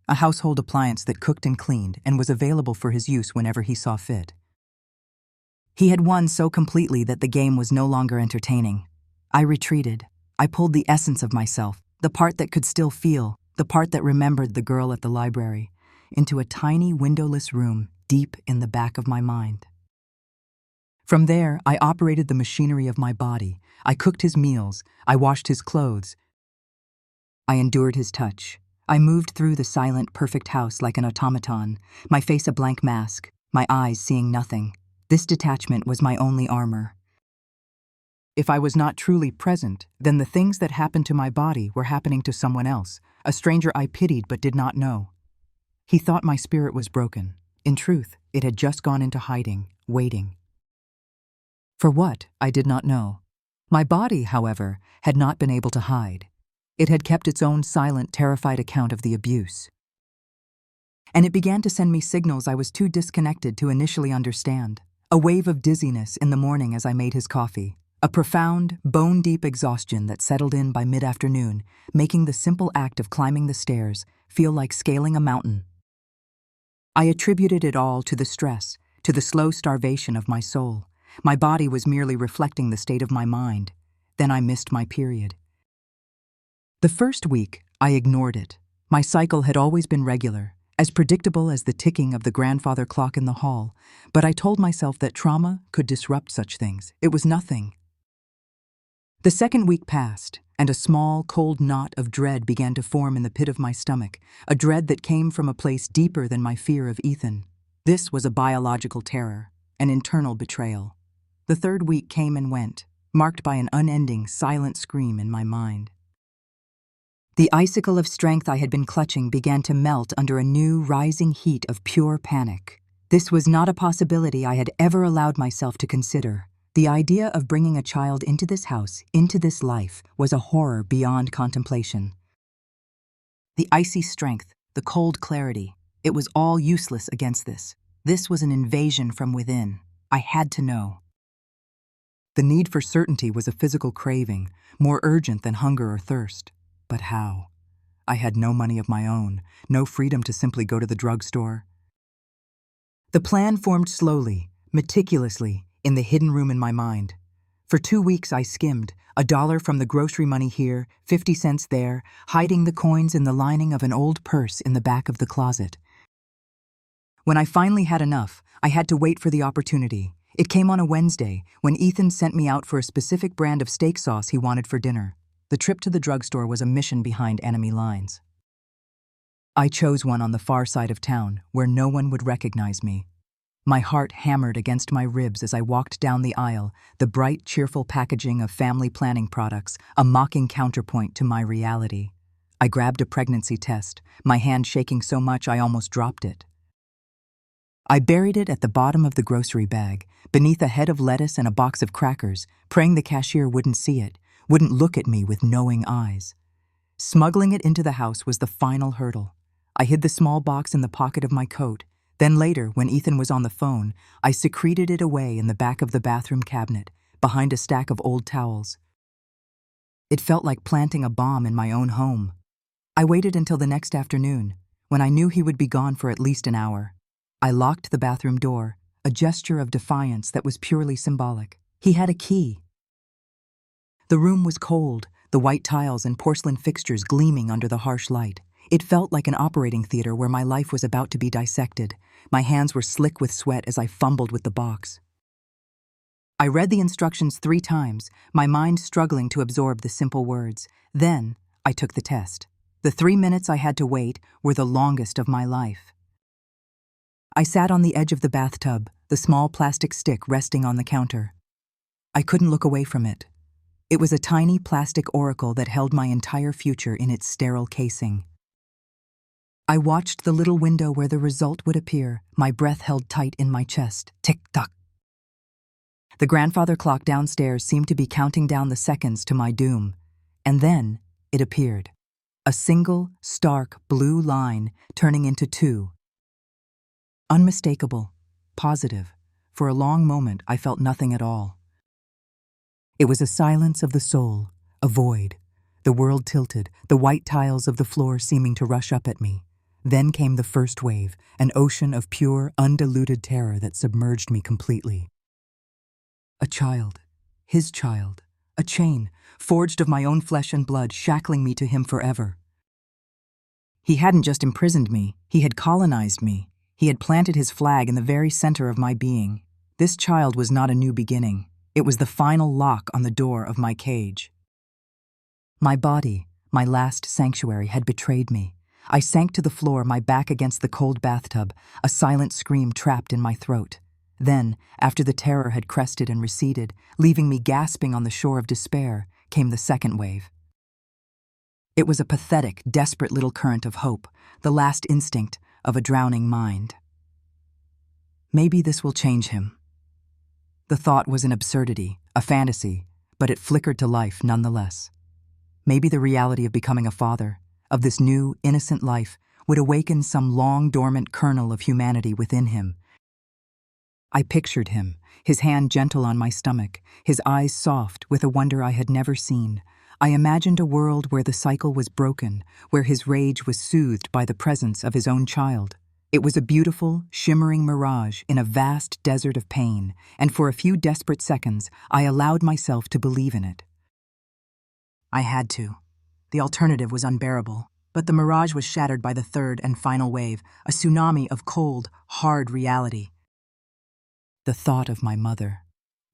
a household appliance that cooked and cleaned and was available for his use whenever he saw fit. He had won so completely that the game was no longer entertaining. I retreated. I pulled the essence of myself, the part that could still feel, the part that remembered the girl at the library, into a tiny windowless room deep in the back of my mind. From there, I operated the machinery of my body. I cooked his meals. I washed his clothes. I endured his touch. I moved through the silent, perfect house like an automaton, my face a blank mask, my eyes seeing nothing. This detachment was my only armor. If I was not truly present, then the things that happened to my body were happening to someone else, a stranger I pitied but did not know. He thought my spirit was broken. In truth, it had just gone into hiding, waiting. For what, I did not know. My body, however, had not been able to hide. It had kept its own silent, terrified account of the abuse. And it began to send me signals I was too disconnected to initially understand. A wave of dizziness in the morning as I made his coffee. A profound, bone-deep exhaustion that settled in by mid-afternoon, making the simple act of climbing the stairs feel like scaling a mountain. I attributed it all to the stress, to the slow starvation of my soul. My body was merely reflecting the state of my mind. Then I missed my period. The first week, I ignored it. My cycle had always been regular, as predictable as the ticking of the grandfather clock in the hall, but I told myself that trauma could disrupt such things. It was nothing. The second week passed, and a small, cold knot of dread began to form in the pit of my stomach, a dread that came from a place deeper than my fear of Ethan. This was a biological terror, an internal betrayal. The third week came and went, marked by an unending, silent scream in my mind. The icicle of strength I had been clutching began to melt under a new, rising heat of pure panic. This was not a possibility I had ever allowed myself to consider. The idea of bringing a child into this house, into this life, was a horror beyond contemplation. The icy strength, the cold clarity, it was all useless against this. This was an invasion from within. I had to know. The need for certainty was a physical craving, more urgent than hunger or thirst. But how? I had no money of my own, no freedom to simply go to the drugstore. The plan formed slowly, meticulously, in the hidden room in my mind. For 2 weeks I skimmed, $1 from the grocery money here, 50 cents there, hiding the coins in the lining of an old purse in the back of the closet. When I finally had enough, I had to wait for the opportunity. It came on a Wednesday, when Ethan sent me out for a specific brand of steak sauce he wanted for dinner. The trip to the drugstore was a mission behind enemy lines. I chose one on the far side of town, where no one would recognize me. My heart hammered against my ribs as I walked down the aisle, the bright, cheerful packaging of family planning products, a mocking counterpoint to my reality. I grabbed a pregnancy test, my hand shaking so much I almost dropped it. I buried it at the bottom of the grocery bag, beneath a head of lettuce and a box of crackers, praying the cashier wouldn't see it, wouldn't look at me with knowing eyes. Smuggling it into the house was the final hurdle. I hid the small box in the pocket of my coat. Then later, when Ethan was on the phone, I secreted it away in the back of the bathroom cabinet, behind a stack of old towels. It felt like planting a bomb in my own home. I waited until the next afternoon, when I knew he would be gone for at least an hour. I locked the bathroom door, a gesture of defiance that was purely symbolic. He had a key. The room was cold, the white tiles and porcelain fixtures gleaming under the harsh light. It felt like an operating theater where my life was about to be dissected. My hands were slick with sweat as I fumbled with the box. I read the instructions 3 times, my mind struggling to absorb the simple words. Then, I took the test. The 3 minutes I had to wait were the longest of my life. I sat on the edge of the bathtub, the small plastic stick resting on the counter. I couldn't look away from it. It was a tiny plastic oracle that held my entire future in its sterile casing. I watched the little window where the result would appear, my breath held tight in my chest. Tick-tock. The grandfather clock downstairs seemed to be counting down the seconds to my doom. And then it appeared. A single, stark, blue line turning into 2. Unmistakable, positive. For a long moment, I felt nothing at all. It was a silence of the soul, a void. The world tilted, the white tiles of the floor seeming to rush up at me. Then came the first wave, an ocean of pure, undiluted terror that submerged me completely. A child, his child, a chain, forged of my own flesh and blood, shackling me to him forever. He hadn't just imprisoned me, he had colonized me. He had planted his flag in the very center of my being. This child was not a new beginning. It was the final lock on the door of my cage. My body, my last sanctuary, had betrayed me. I sank to the floor, my back against the cold bathtub, a silent scream trapped in my throat. Then, after the terror had crested and receded, leaving me gasping on the shore of despair, came the second wave. It was a pathetic, desperate little current of hope, the last instinct of a drowning mind. Maybe this will change him. The thought was an absurdity, a fantasy, but it flickered to life nonetheless. Maybe the reality of becoming a father, of this new, innocent life, would awaken some long-dormant kernel of humanity within him. I pictured him, his hand gentle on my stomach, his eyes soft with a wonder I had never seen. I imagined a world where the cycle was broken, where his rage was soothed by the presence of his own child. It was a beautiful, shimmering mirage in a vast desert of pain, and for a few desperate seconds, I allowed myself to believe in it. I had to. The alternative was unbearable, but the mirage was shattered by the third and final wave, a tsunami of cold, hard reality. The thought of my mother.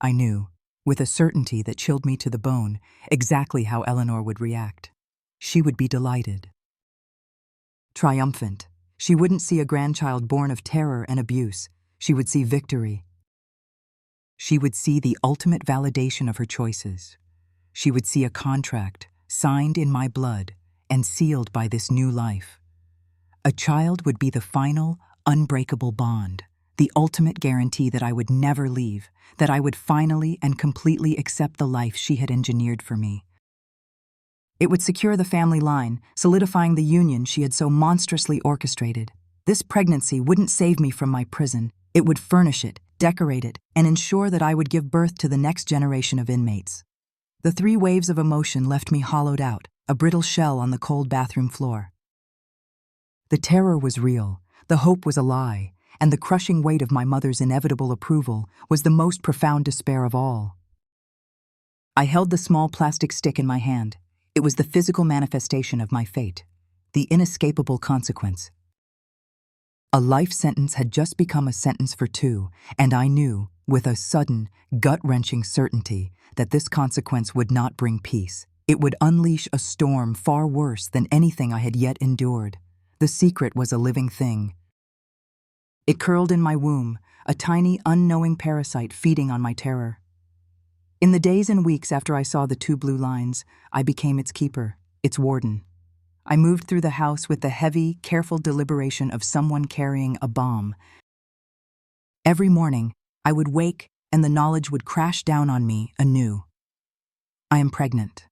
I knew, with a certainty that chilled me to the bone, exactly how Eleanor would react. She would be delighted. Triumphant. She wouldn't see a grandchild born of terror and abuse. She would see victory. She would see the ultimate validation of her choices. She would see a contract signed in my blood and sealed by this new life. A child would be the final, unbreakable bond, the ultimate guarantee that I would never leave, that I would finally and completely accept the life she had engineered for me. It would secure the family line, solidifying the union she had so monstrously orchestrated. This pregnancy wouldn't save me from my prison. It would furnish it, decorate it, and ensure that I would give birth to the next generation of inmates. The three waves of emotion left me hollowed out, a brittle shell on the cold bathroom floor. The terror was real, the hope was a lie, and the crushing weight of my mother's inevitable approval was the most profound despair of all. I held the small plastic stick in my hand. It was the physical manifestation of my fate, the inescapable consequence. A life sentence had just become a sentence for two, and I knew, with a sudden, gut-wrenching certainty, that this consequence would not bring peace. It would unleash a storm far worse than anything I had yet endured. The secret was a living thing. It curled in my womb, a tiny, unknowing parasite feeding on my terror. In the days and weeks after I saw the two blue lines, I became its keeper, its warden. I moved through the house with the heavy, careful deliberation of someone carrying a bomb. Every morning, I would wake and the knowledge would crash down on me anew. I am pregnant.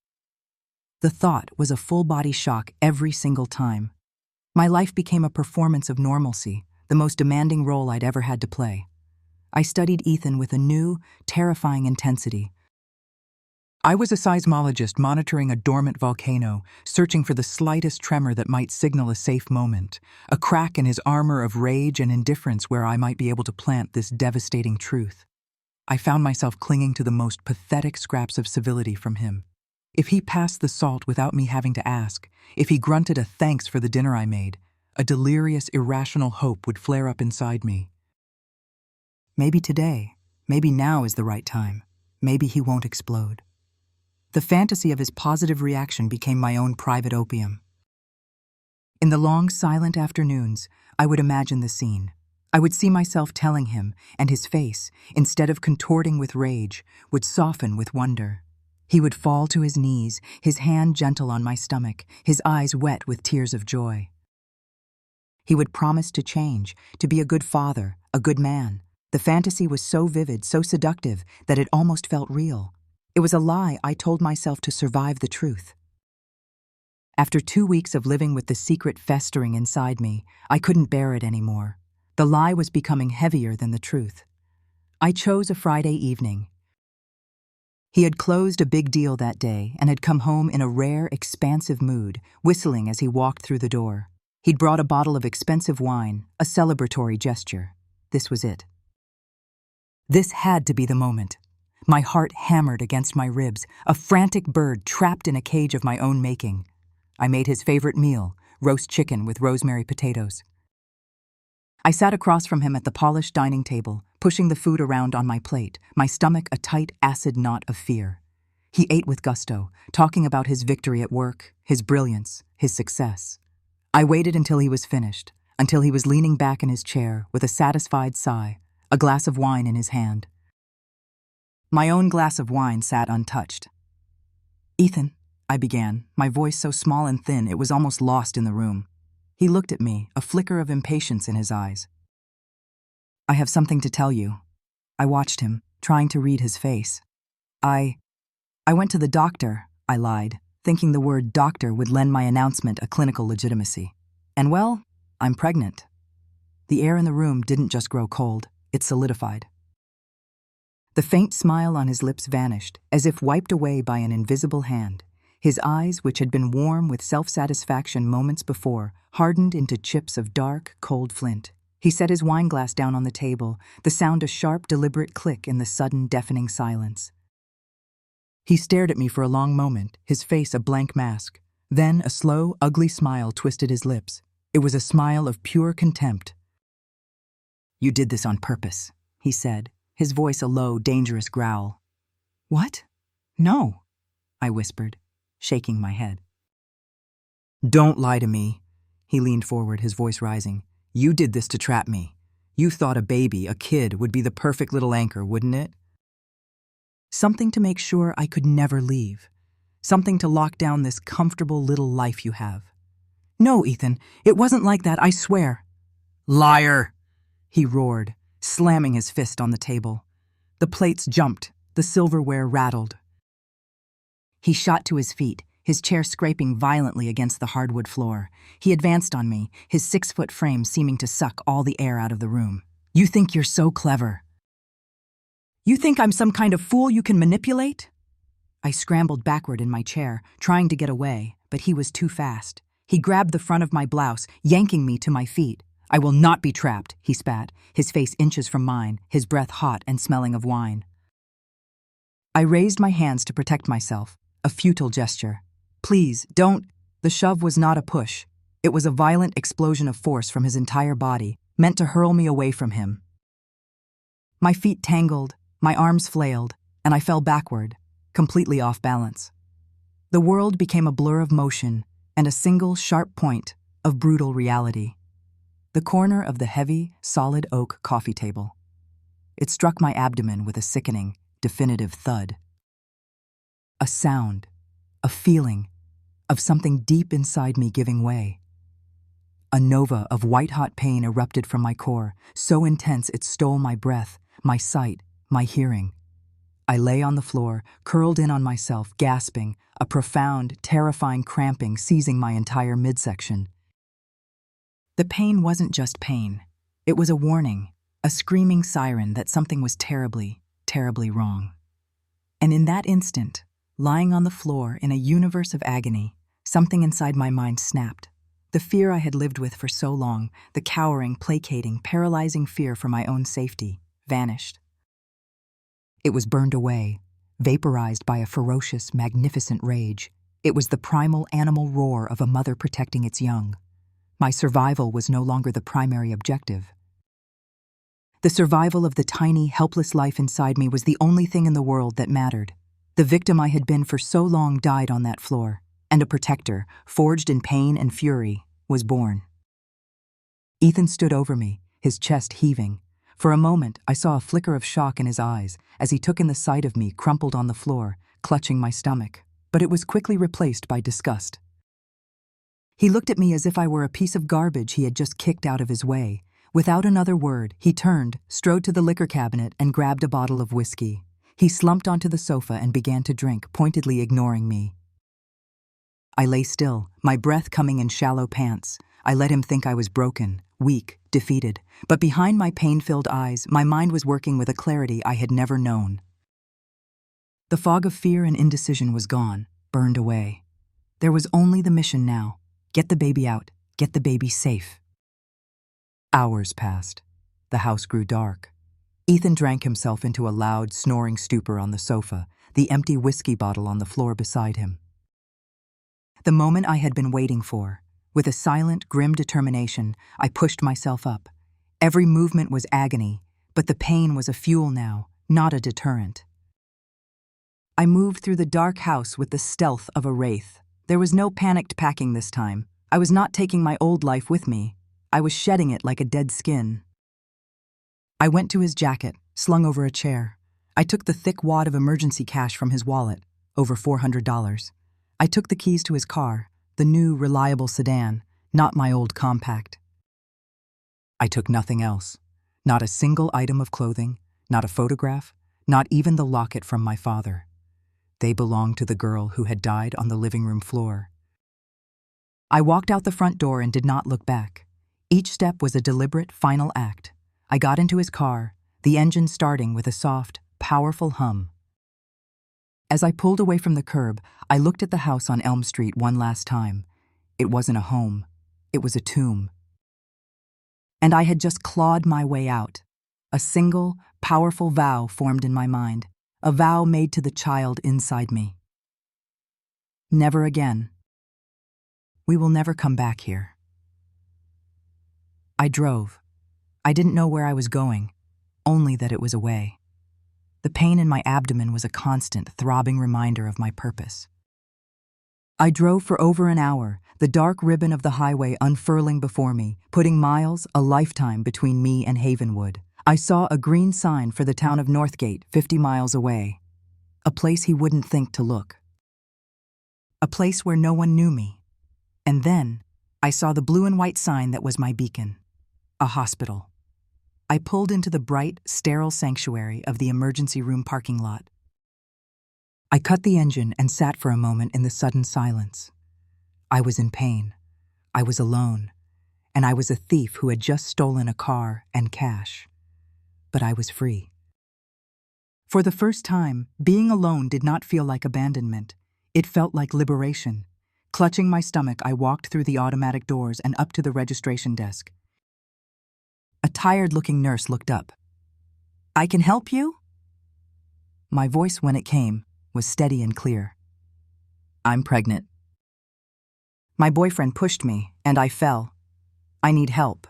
The thought was a full-body shock every single time. My life became a performance of normalcy, the most demanding role I'd ever had to play. I studied Ethan with a new, terrifying intensity. I was a seismologist monitoring a dormant volcano, searching for the slightest tremor that might signal a safe moment, a crack in his armor of rage and indifference where I might be able to plant this devastating truth. I found myself clinging to the most pathetic scraps of civility from him. If he passed the salt without me having to ask, if he grunted a thanks for the dinner I made, a delirious, irrational hope would flare up inside me. Maybe today, maybe now is the right time. Maybe he won't explode. The fantasy of his positive reaction became my own private opium. In the long, silent afternoons, I would imagine the scene. I would see myself telling him, and his face, instead of contorting with rage, would soften with wonder. He would fall to his knees, his hand gentle on my stomach, his eyes wet with tears of joy. He would promise to change, to be a good father, a good man. The fantasy was so vivid, so seductive, that it almost felt real. It was a lie I told myself to survive the truth. After 2 weeks of living with the secret festering inside me, I couldn't bear it anymore. The lie was becoming heavier than the truth. I chose a Friday evening. He had closed a big deal that day and had come home in a rare, expansive mood, whistling as he walked through the door. He'd brought a bottle of expensive wine, a celebratory gesture. This was it. This had to be the moment. My heart hammered against my ribs, a frantic bird trapped in a cage of my own making. I made his favorite meal, roast chicken with rosemary potatoes. I sat across from him at the polished dining table, pushing the food around on my plate, my stomach a tight, acid knot of fear. He ate with gusto, talking about his victory at work, his brilliance, his success. I waited until he was finished, until he was leaning back in his chair with a satisfied sigh, a glass of wine in his hand. My own glass of wine sat untouched. "Ethan," I began, my voice so small and thin it was almost lost in the room. He looked at me, a flicker of impatience in his eyes. "I have something to tell you." I watched him, trying to read his face. I went to the doctor," I lied, thinking the word doctor would lend my announcement a clinical legitimacy. "And well, I'm pregnant." The air in the room didn't just grow cold, it solidified. The faint smile on his lips vanished, as if wiped away by an invisible hand. His eyes, which had been warm with self-satisfaction moments before, hardened into chips of dark, cold flint. He set his wine glass down on the table, the sound a sharp, deliberate click in the sudden, deafening silence. He stared at me for a long moment, his face a blank mask. Then a slow, ugly smile twisted his lips. It was a smile of pure contempt. "You did this on purpose," he said, his voice a low, dangerous growl. "What? No," I whispered, shaking my head. "Don't lie to me." He leaned forward, his voice rising. "You did this to trap me. You thought a baby, a kid, would be the perfect little anchor, wouldn't it? Something to make sure I could never leave. Something to lock down this comfortable little life you have." "No, Ethan, it wasn't like that, I swear." "Liar!" he roared, slamming his fist on the table. The plates jumped, the silverware rattled. He shot to his feet, his chair scraping violently against the hardwood floor. He advanced on me, his 6-foot frame seeming to suck all the air out of the room. "You think you're so clever. You think I'm some kind of fool you can manipulate?" I scrambled backward in my chair, trying to get away, but he was too fast. He grabbed the front of my blouse, yanking me to my feet. "I will not be trapped," he spat, his face inches from mine, his breath hot and smelling of wine. I raised my hands to protect myself, a futile gesture. "Please, don't." The shove was not a push. It was a violent explosion of force from his entire body, meant to hurl me away from him. My feet tangled, my arms flailed, and I fell backward, completely off balance. The world became a blur of motion and a single sharp point of brutal reality. The corner of the heavy, solid oak coffee table. It struck my abdomen with a sickening, definitive thud. A sound, a feeling, of something deep inside me giving way. A nova of white-hot pain erupted from my core, so intense it stole my breath, my sight, my hearing. I lay on the floor, curled in on myself, gasping, a profound, terrifying cramping seizing my entire midsection. The pain wasn't just pain. It was a warning, a screaming siren that something was terribly, terribly wrong. And in that instant, lying on the floor in a universe of agony, something inside my mind snapped. The fear I had lived with for so long, the cowering, placating, paralyzing fear for my own safety, vanished. It was burned away, vaporized by a ferocious, magnificent rage. It was the primal animal roar of a mother protecting its young. My survival was no longer the primary objective. The survival of the tiny, helpless life inside me was the only thing in the world that mattered. The victim I had been for so long died on that floor, and a protector, forged in pain and fury, was born. Ethan stood over me, his chest heaving. For a moment, I saw a flicker of shock in his eyes as he took in the sight of me crumpled on the floor, clutching my stomach, but it was quickly replaced by disgust. He looked at me as if I were a piece of garbage he had just kicked out of his way. Without another word, he turned, strode to the liquor cabinet, and grabbed a bottle of whiskey. He slumped onto the sofa and began to drink, pointedly ignoring me. I lay still, my breath coming in shallow pants. I let him think I was broken, weak, defeated. But behind my pain-filled eyes, my mind was working with a clarity I had never known. The fog of fear and indecision was gone, burned away. There was only the mission now. Get the baby out, get the baby safe. Hours passed. The house grew dark. Ethan drank himself into a loud, snoring stupor on the sofa, the empty whiskey bottle on the floor beside him. The moment I had been waiting for. With a silent, grim determination, I pushed myself up. Every movement was agony, but the pain was a fuel now, not a deterrent. I moved through the dark house with the stealth of a wraith. There was no panicked packing this time. I was not taking my old life with me. I was shedding it like a dead skin. I went to his jacket, slung over a chair. I took the thick wad of emergency cash from his wallet, over $400. I took the keys to his car, the new, reliable sedan, not my old compact. I took nothing else. Not a single item of clothing, not a photograph, not even the locket from my father. They belonged to the girl who had died on the living room floor. I walked out the front door and did not look back. Each step was a deliberate, final act. I got into his car, the engine starting with a soft, powerful hum. As I pulled away from the curb, I looked at the house on Elm Street one last time. It wasn't a home. It was a tomb. And I had just clawed my way out. A single, powerful vow formed in my mind, a vow made to the child inside me. Never again. We will never come back here. I drove. I didn't know where I was going, only that it was away. The pain in my abdomen was a constant, throbbing reminder of my purpose. I drove for over an hour, the dark ribbon of the highway unfurling before me, putting miles, a lifetime, between me and Havenwood. I saw a green sign for the town of Northgate, 50 miles away. A place he wouldn't think to look. A place where no one knew me. And then, I saw the blue and white sign that was my beacon. A hospital. I pulled into the bright, sterile sanctuary of the emergency room parking lot. I cut the engine and sat for a moment in the sudden silence. I was in pain. I was alone. And I was a thief who had just stolen a car and cash. But I was free. For the first time, being alone did not feel like abandonment. It felt like liberation. Clutching my stomach, I walked through the automatic doors and up to the registration desk. A tired-looking nurse looked up. "I can help you?" My voice, when it came, was steady and clear. "I'm pregnant." My boyfriend pushed me, and I fell. "I need help."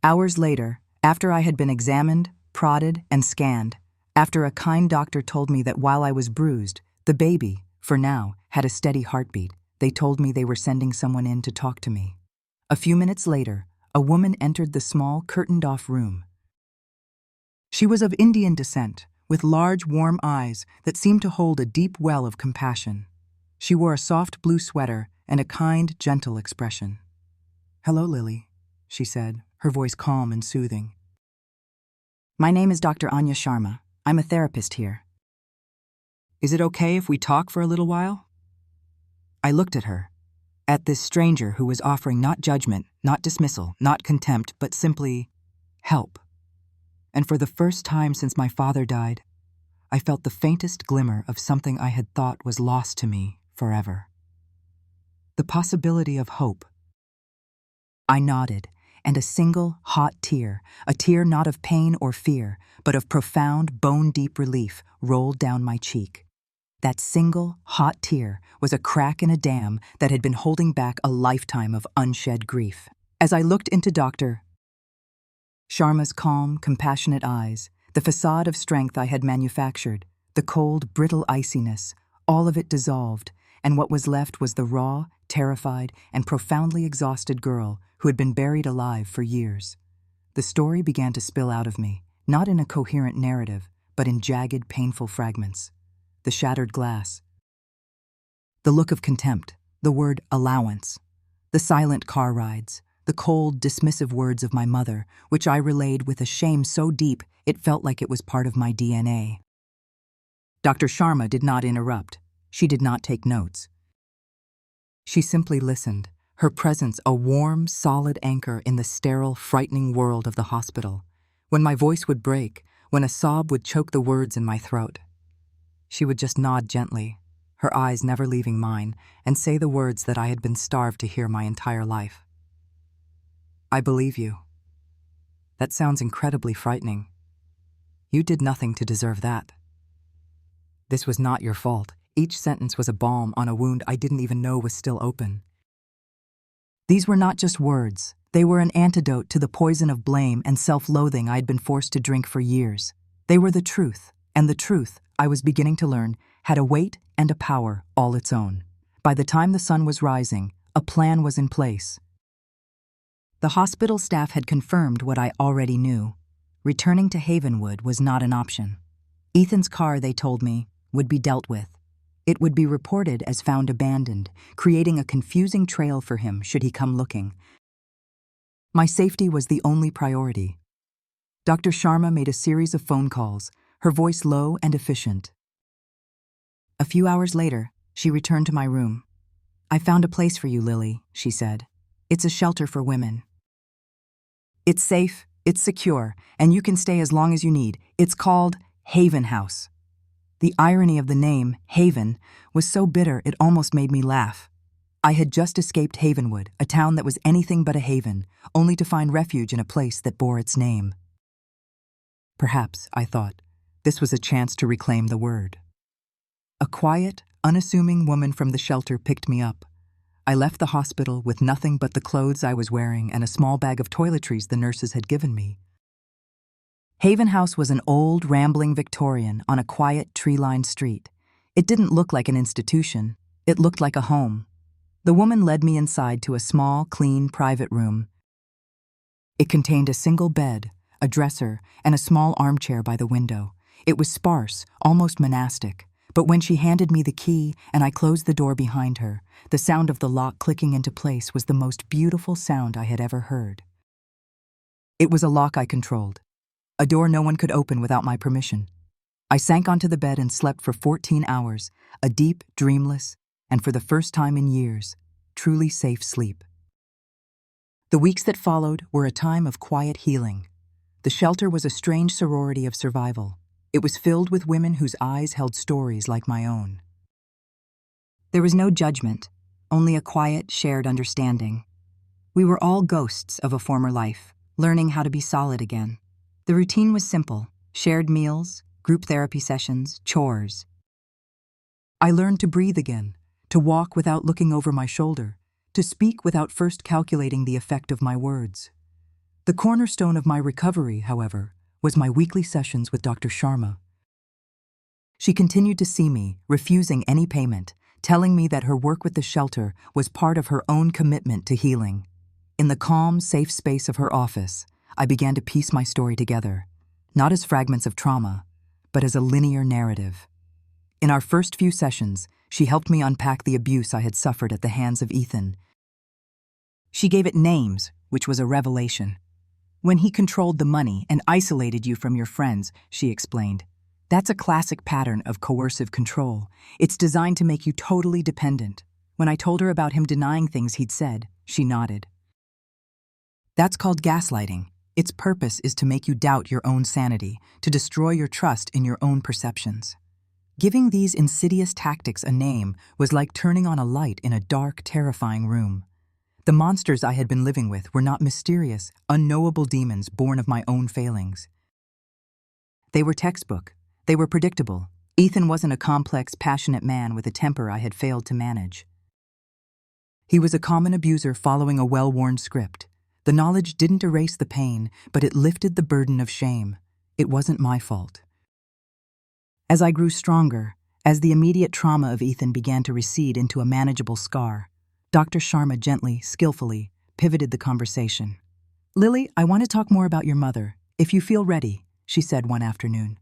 Hours later, after I had been examined, prodded, and scanned, after a kind doctor told me that while I was bruised, the baby, for now, had a steady heartbeat, they told me they were sending someone in to talk to me. A few minutes later, a woman entered the small, curtained-off room. She was of Indian descent, with large, warm eyes that seemed to hold a deep well of compassion. She wore a soft blue sweater and a kind, gentle expression. "Hello, Lily," she said, her voice calm and soothing. "My name is Dr. Anya Sharma. I'm a therapist here." "Is it okay if we talk for a little while?" I looked at her. At this stranger who was offering not judgment, not dismissal, not contempt, but simply help. And for the first time since my father died, I felt the faintest glimmer of something I had thought was lost to me forever. The possibility of hope. I nodded, and a single, hot tear, a tear not of pain or fear, but of profound, bone-deep relief, rolled down my cheek. That single, hot tear was a crack in a dam that had been holding back a lifetime of unshed grief. As I looked into Dr. Sharma's calm, compassionate eyes, the facade of strength I had manufactured, the cold, brittle iciness, all of it dissolved, and what was left was the raw, terrified, and profoundly exhausted girl who had been buried alive for years. The story began to spill out of me, not in a coherent narrative, but in jagged, painful fragments. The shattered glass. The look of contempt, the word allowance. The silent car rides, the cold, dismissive words of my mother, which I relayed with a shame so deep it felt like it was part of my DNA. Dr. Sharma did not interrupt. She did not take notes. She simply listened, her presence a warm, solid anchor in the sterile, frightening world of the hospital. When my voice would break, when a sob would choke the words in my throat. She would just nod gently, her eyes never leaving mine, and say the words that I had been starved to hear my entire life. I believe you. That sounds incredibly frightening. You did nothing to deserve that. This was not your fault. Each sentence was a balm on a wound I didn't even know was still open. These were not just words. They were an antidote to the poison of blame and self-loathing I had been forced to drink for years. They were the truth, and the truth, I was beginning to learn, had a weight and a power all its own. By the time the sun was rising, a plan was in place. The hospital staff had confirmed what I already knew. Returning to Havenwood was not an option. Ethan's car, they told me, would be dealt with. It would be reported as found abandoned, creating a confusing trail for him should he come looking. My safety was the only priority. Dr. Sharma made a series of phone calls, her voice low and efficient. A few hours later, she returned to my room. "I found a place for you, Lily," she said. "It's a shelter for women. It's safe, it's secure, and you can stay as long as you need. It's called Haven House." The irony of the name, Haven, was so bitter it almost made me laugh. I had just escaped Havenwood, a town that was anything but a haven, only to find refuge in a place that bore its name. Perhaps, I thought, this was a chance to reclaim the word. A quiet, unassuming woman from the shelter picked me up. I left the hospital with nothing but the clothes I was wearing and a small bag of toiletries the nurses had given me. Haven House was an old, rambling Victorian on a quiet, tree-lined street. It didn't look like an institution. It looked like a home. The woman led me inside to a small, clean, private room. It contained a single bed, a dresser, and a small armchair by the window. It was sparse, almost monastic, but when she handed me the key and I closed the door behind her, the sound of the lock clicking into place was the most beautiful sound I had ever heard. It was a lock I controlled, a door no one could open without my permission. I sank onto the bed and slept for 14 hours, a deep, dreamless, and for the first time in years, truly safe sleep. The weeks that followed were a time of quiet healing. The shelter was a strange sorority of survival. It was filled with women whose eyes held stories like my own. There was no judgment, only a quiet, shared understanding. We were all ghosts of a former life, learning how to be solid again. The routine was simple: shared meals, group therapy sessions, chores. I learned to breathe again, to walk without looking over my shoulder, to speak without first calculating the effect of my words. The cornerstone of my recovery, however, was my weekly sessions with Dr. Sharma. She continued to see me, refusing any payment, telling me that her work with the shelter was part of her own commitment to healing. In the calm, safe space of her office, I began to piece my story together, not as fragments of trauma, but as a linear narrative. In our first few sessions, she helped me unpack the abuse I had suffered at the hands of Ethan. She gave it names, which was a revelation. "When he controlled the money and isolated you from your friends," she explained. "That's a classic pattern of coercive control. It's designed to make you totally dependent." When I told her about him denying things he'd said, she nodded. "That's called gaslighting. Its purpose is to make you doubt your own sanity, to destroy your trust in your own perceptions." Giving these insidious tactics a name was like turning on a light in a dark, terrifying room. The monsters I had been living with were not mysterious, unknowable demons born of my own failings. They were textbook. They were predictable. Ethan wasn't a complex, passionate man with a temper I had failed to manage. He was a common abuser following a well-worn script. The knowledge didn't erase the pain, but it lifted the burden of shame. It wasn't my fault. As I grew stronger, as the immediate trauma of Ethan began to recede into a manageable scar, Dr. Sharma gently, skillfully, pivoted the conversation. "Lily, I want to talk more about your mother, if you feel ready," she said one afternoon.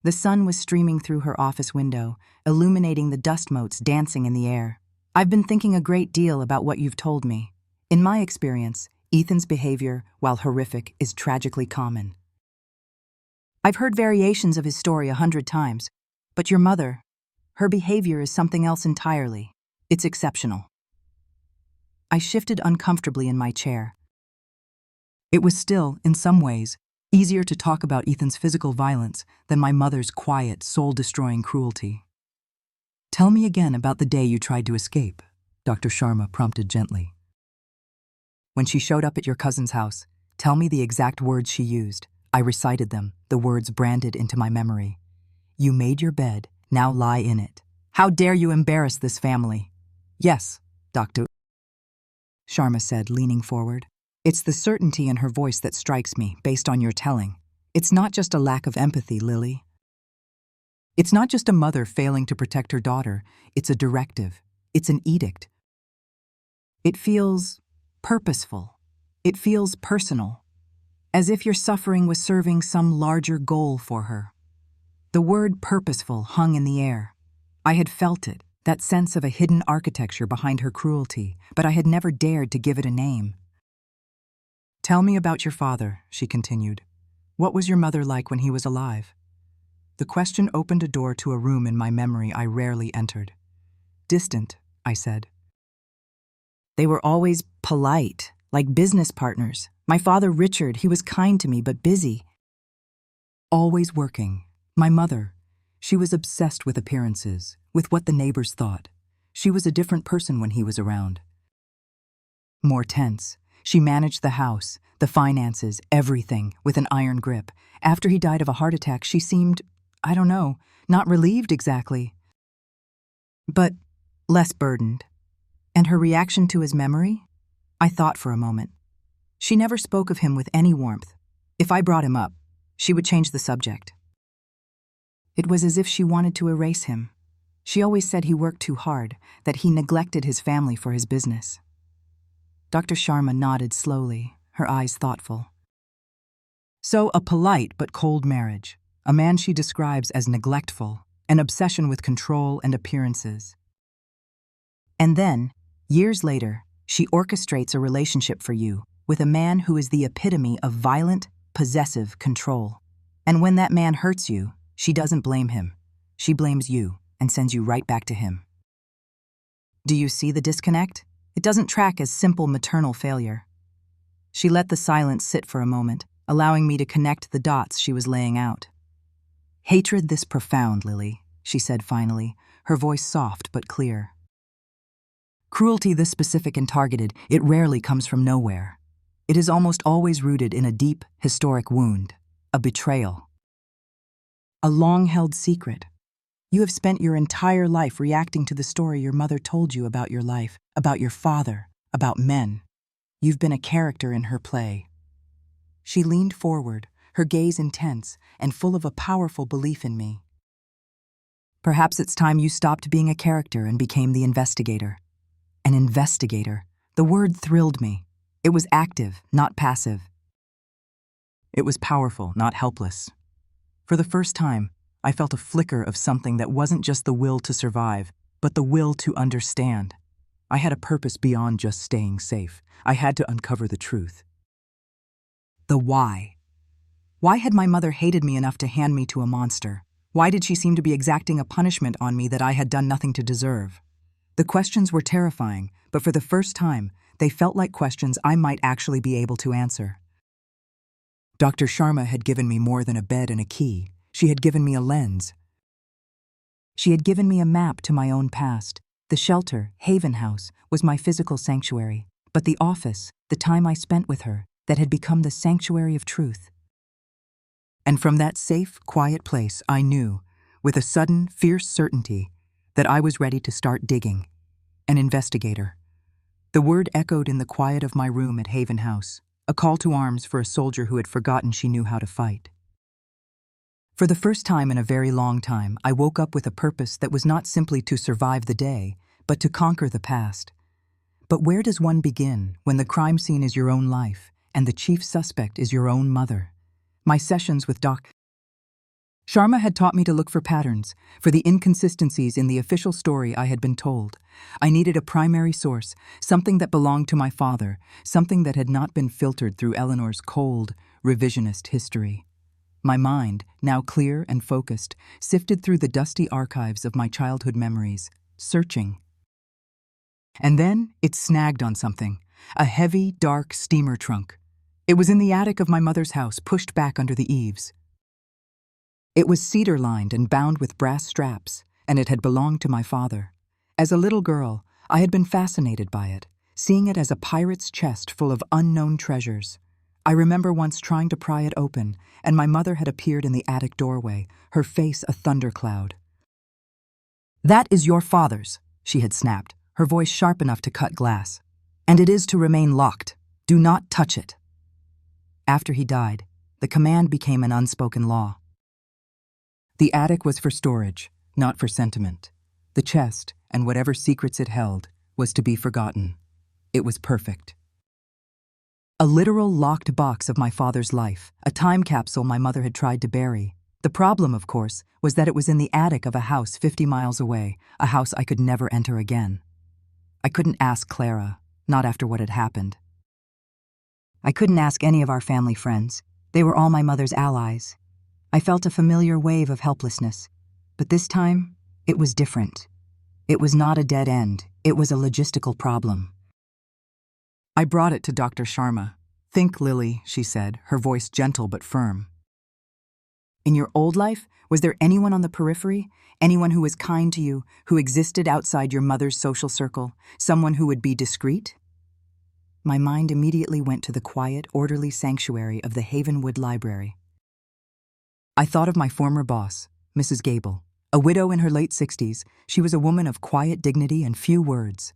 The sun was streaming through her office window, illuminating the dust motes dancing in the air. "I've been thinking a great deal about what you've told me. In my experience, Ethan's behavior, while horrific, is tragically common. I've heard variations of his story 100 times, but your mother, her behavior is something else entirely. It's exceptional." I shifted uncomfortably in my chair. It was still, in some ways, Easier to talk about Ethan's physical violence than my mother's quiet, soul-destroying cruelty. "Tell me again about the day you tried to escape," Dr. Sharma prompted gently. "When she showed up at your cousin's house, tell me the exact words she used." I recited them, the words branded into my memory. "You made your bed, now lie in it. How dare you embarrass this family?" "Yes, Dr. Sharma said, leaning forward. "It's the certainty in her voice that strikes me, based on your telling. It's not just a lack of empathy, Lily. It's not just a mother failing to protect her daughter. It's a directive. It's an edict. It feels purposeful. It feels personal. As if your suffering was serving some larger goal for her." The word purposeful hung in the air. I had felt it, that sense of a hidden architecture behind her cruelty, but I had never dared to give it a name. "Tell me about your father," she continued. "What was your mother like when he was alive?" The question opened a door to a room in my memory I rarely entered. "Distant," I said. "They were always polite, like business partners. My father, Richard, he was kind to me but busy. Always working. My mother, she was obsessed with appearances, with what the neighbors thought. She was a different person when he was around. More tense. She managed the house, the finances, everything, with an iron grip. After he died of a heart attack, she seemed, I don't know, not relieved exactly, but less burdened. And her reaction to his memory? I thought for a moment. She never spoke of him with any warmth. If I brought him up, she would change the subject. It was as if she wanted to erase him. She always said he worked too hard, that he neglected his family for his business. Dr. Sharma nodded slowly, her eyes thoughtful. "So a polite but cold marriage, a man she describes as neglectful, an obsession with control and appearances. And then, years later, she orchestrates a relationship for you with a man who is the epitome of violent, possessive control. And when that man hurts you, she doesn't blame him. She blames you and sends you right back to him. Do you see the disconnect? It doesn't track as simple maternal failure." She let the silence sit for a moment, allowing me to connect the dots she was laying out. "Hatred this profound, Lily," she said finally, her voice soft but clear. "Cruelty this specific and targeted, it rarely comes from nowhere. It is almost always rooted in a deep, historic wound, a betrayal. A long-held secret. You have spent your entire life reacting to the story your mother told you about your life, about your father, about men. You've been a character in her play." She leaned forward, her gaze intense and full of a powerful belief in me. "Perhaps it's time you stopped being a character and became the investigator." An investigator. The word thrilled me. It was active, not passive. It was powerful, not helpless. For the first time, I felt a flicker of something that wasn't just the will to survive, but the will to understand. I had a purpose beyond just staying safe. I had to uncover the truth. The why. Why had my mother hated me enough to hand me to a monster? Why did she seem to be exacting a punishment on me that I had done nothing to deserve? The questions were terrifying, but for the first time, they felt like questions I might actually be able to answer. Dr. Sharma had given me more than a bed and a key. She had given me a lens. She had given me a map to my own past. The shelter, Haven House, was my physical sanctuary, but the office, the time I spent with her, that had become the sanctuary of truth. And from that safe, quiet place, I knew, with a sudden, fierce certainty, that I was ready to start digging. An investigator. The word echoed in the quiet of my room at Haven House, a call to arms for a soldier who had forgotten she knew how to fight. For the first time in a very long time, I woke up with a purpose that was not simply to survive the day, but to conquer the past. But where does one begin when the crime scene is your own life and the chief suspect is your own mother? My sessions with Dr. Sharma had taught me to look for patterns, for the inconsistencies in the official story I had been told. I needed a primary source, something that belonged to my father, something that had not been filtered through Eleanor's cold, revisionist history. My mind, now clear and focused, sifted through the dusty archives of my childhood memories, searching. And then it snagged on something, a heavy, dark steamer trunk. It was in the attic of my mother's house, pushed back under the eaves. It was cedar-lined and bound with brass straps, and it had belonged to my father. As a little girl, I had been fascinated by it, seeing it as a pirate's chest full of unknown treasures. I remember once trying to pry it open, and my mother had appeared in the attic doorway, her face a thundercloud. "That is your father's," she had snapped, her voice sharp enough to cut glass. "And it is to remain locked. Do not touch it." After he died, the command became an unspoken law. The attic was for storage, not for sentiment. The chest, and whatever secrets it held, was to be forgotten. It was perfect. A literal locked box of my father's life, a time capsule my mother had tried to bury. The problem, of course, was that it was in the attic of a house 50 miles away, a house I could never enter again. I couldn't ask Clara, not after what had happened. I couldn't ask any of our family friends. They were all my mother's allies. I felt a familiar wave of helplessness, but this time, it was different. It was not a dead end, it was a logistical problem. I brought it to Dr. Sharma. "Think, Lily," she said, her voice gentle but firm. "In your old life, was there anyone on the periphery? Anyone who was kind to you, who existed outside your mother's social circle? Someone who would be discreet?" My mind immediately went to the quiet, orderly sanctuary of the Havenwood Library. I thought of my former boss, Mrs. Gable. A widow in her late 60s, she was a woman of quiet dignity and few words.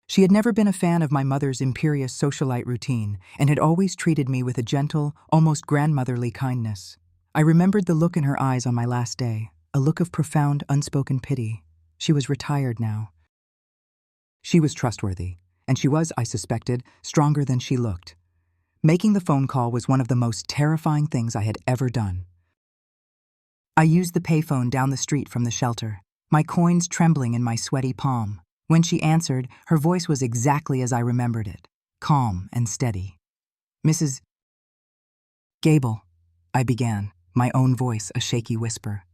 She had never been a fan of my mother's imperious socialite routine and had always treated me with a gentle, almost grandmotherly kindness. I remembered the look in her eyes on my last day, a look of profound, unspoken pity. She was retired now. She was trustworthy, and she was, I suspected, stronger than she looked. Making the phone call was one of the most terrifying things I had ever done. I used the payphone down the street from the shelter, my coins trembling in my sweaty palm. When she answered, her voice was exactly as I remembered it, calm and steady. "Mrs. Gable," I began, my own voice a shaky whisper.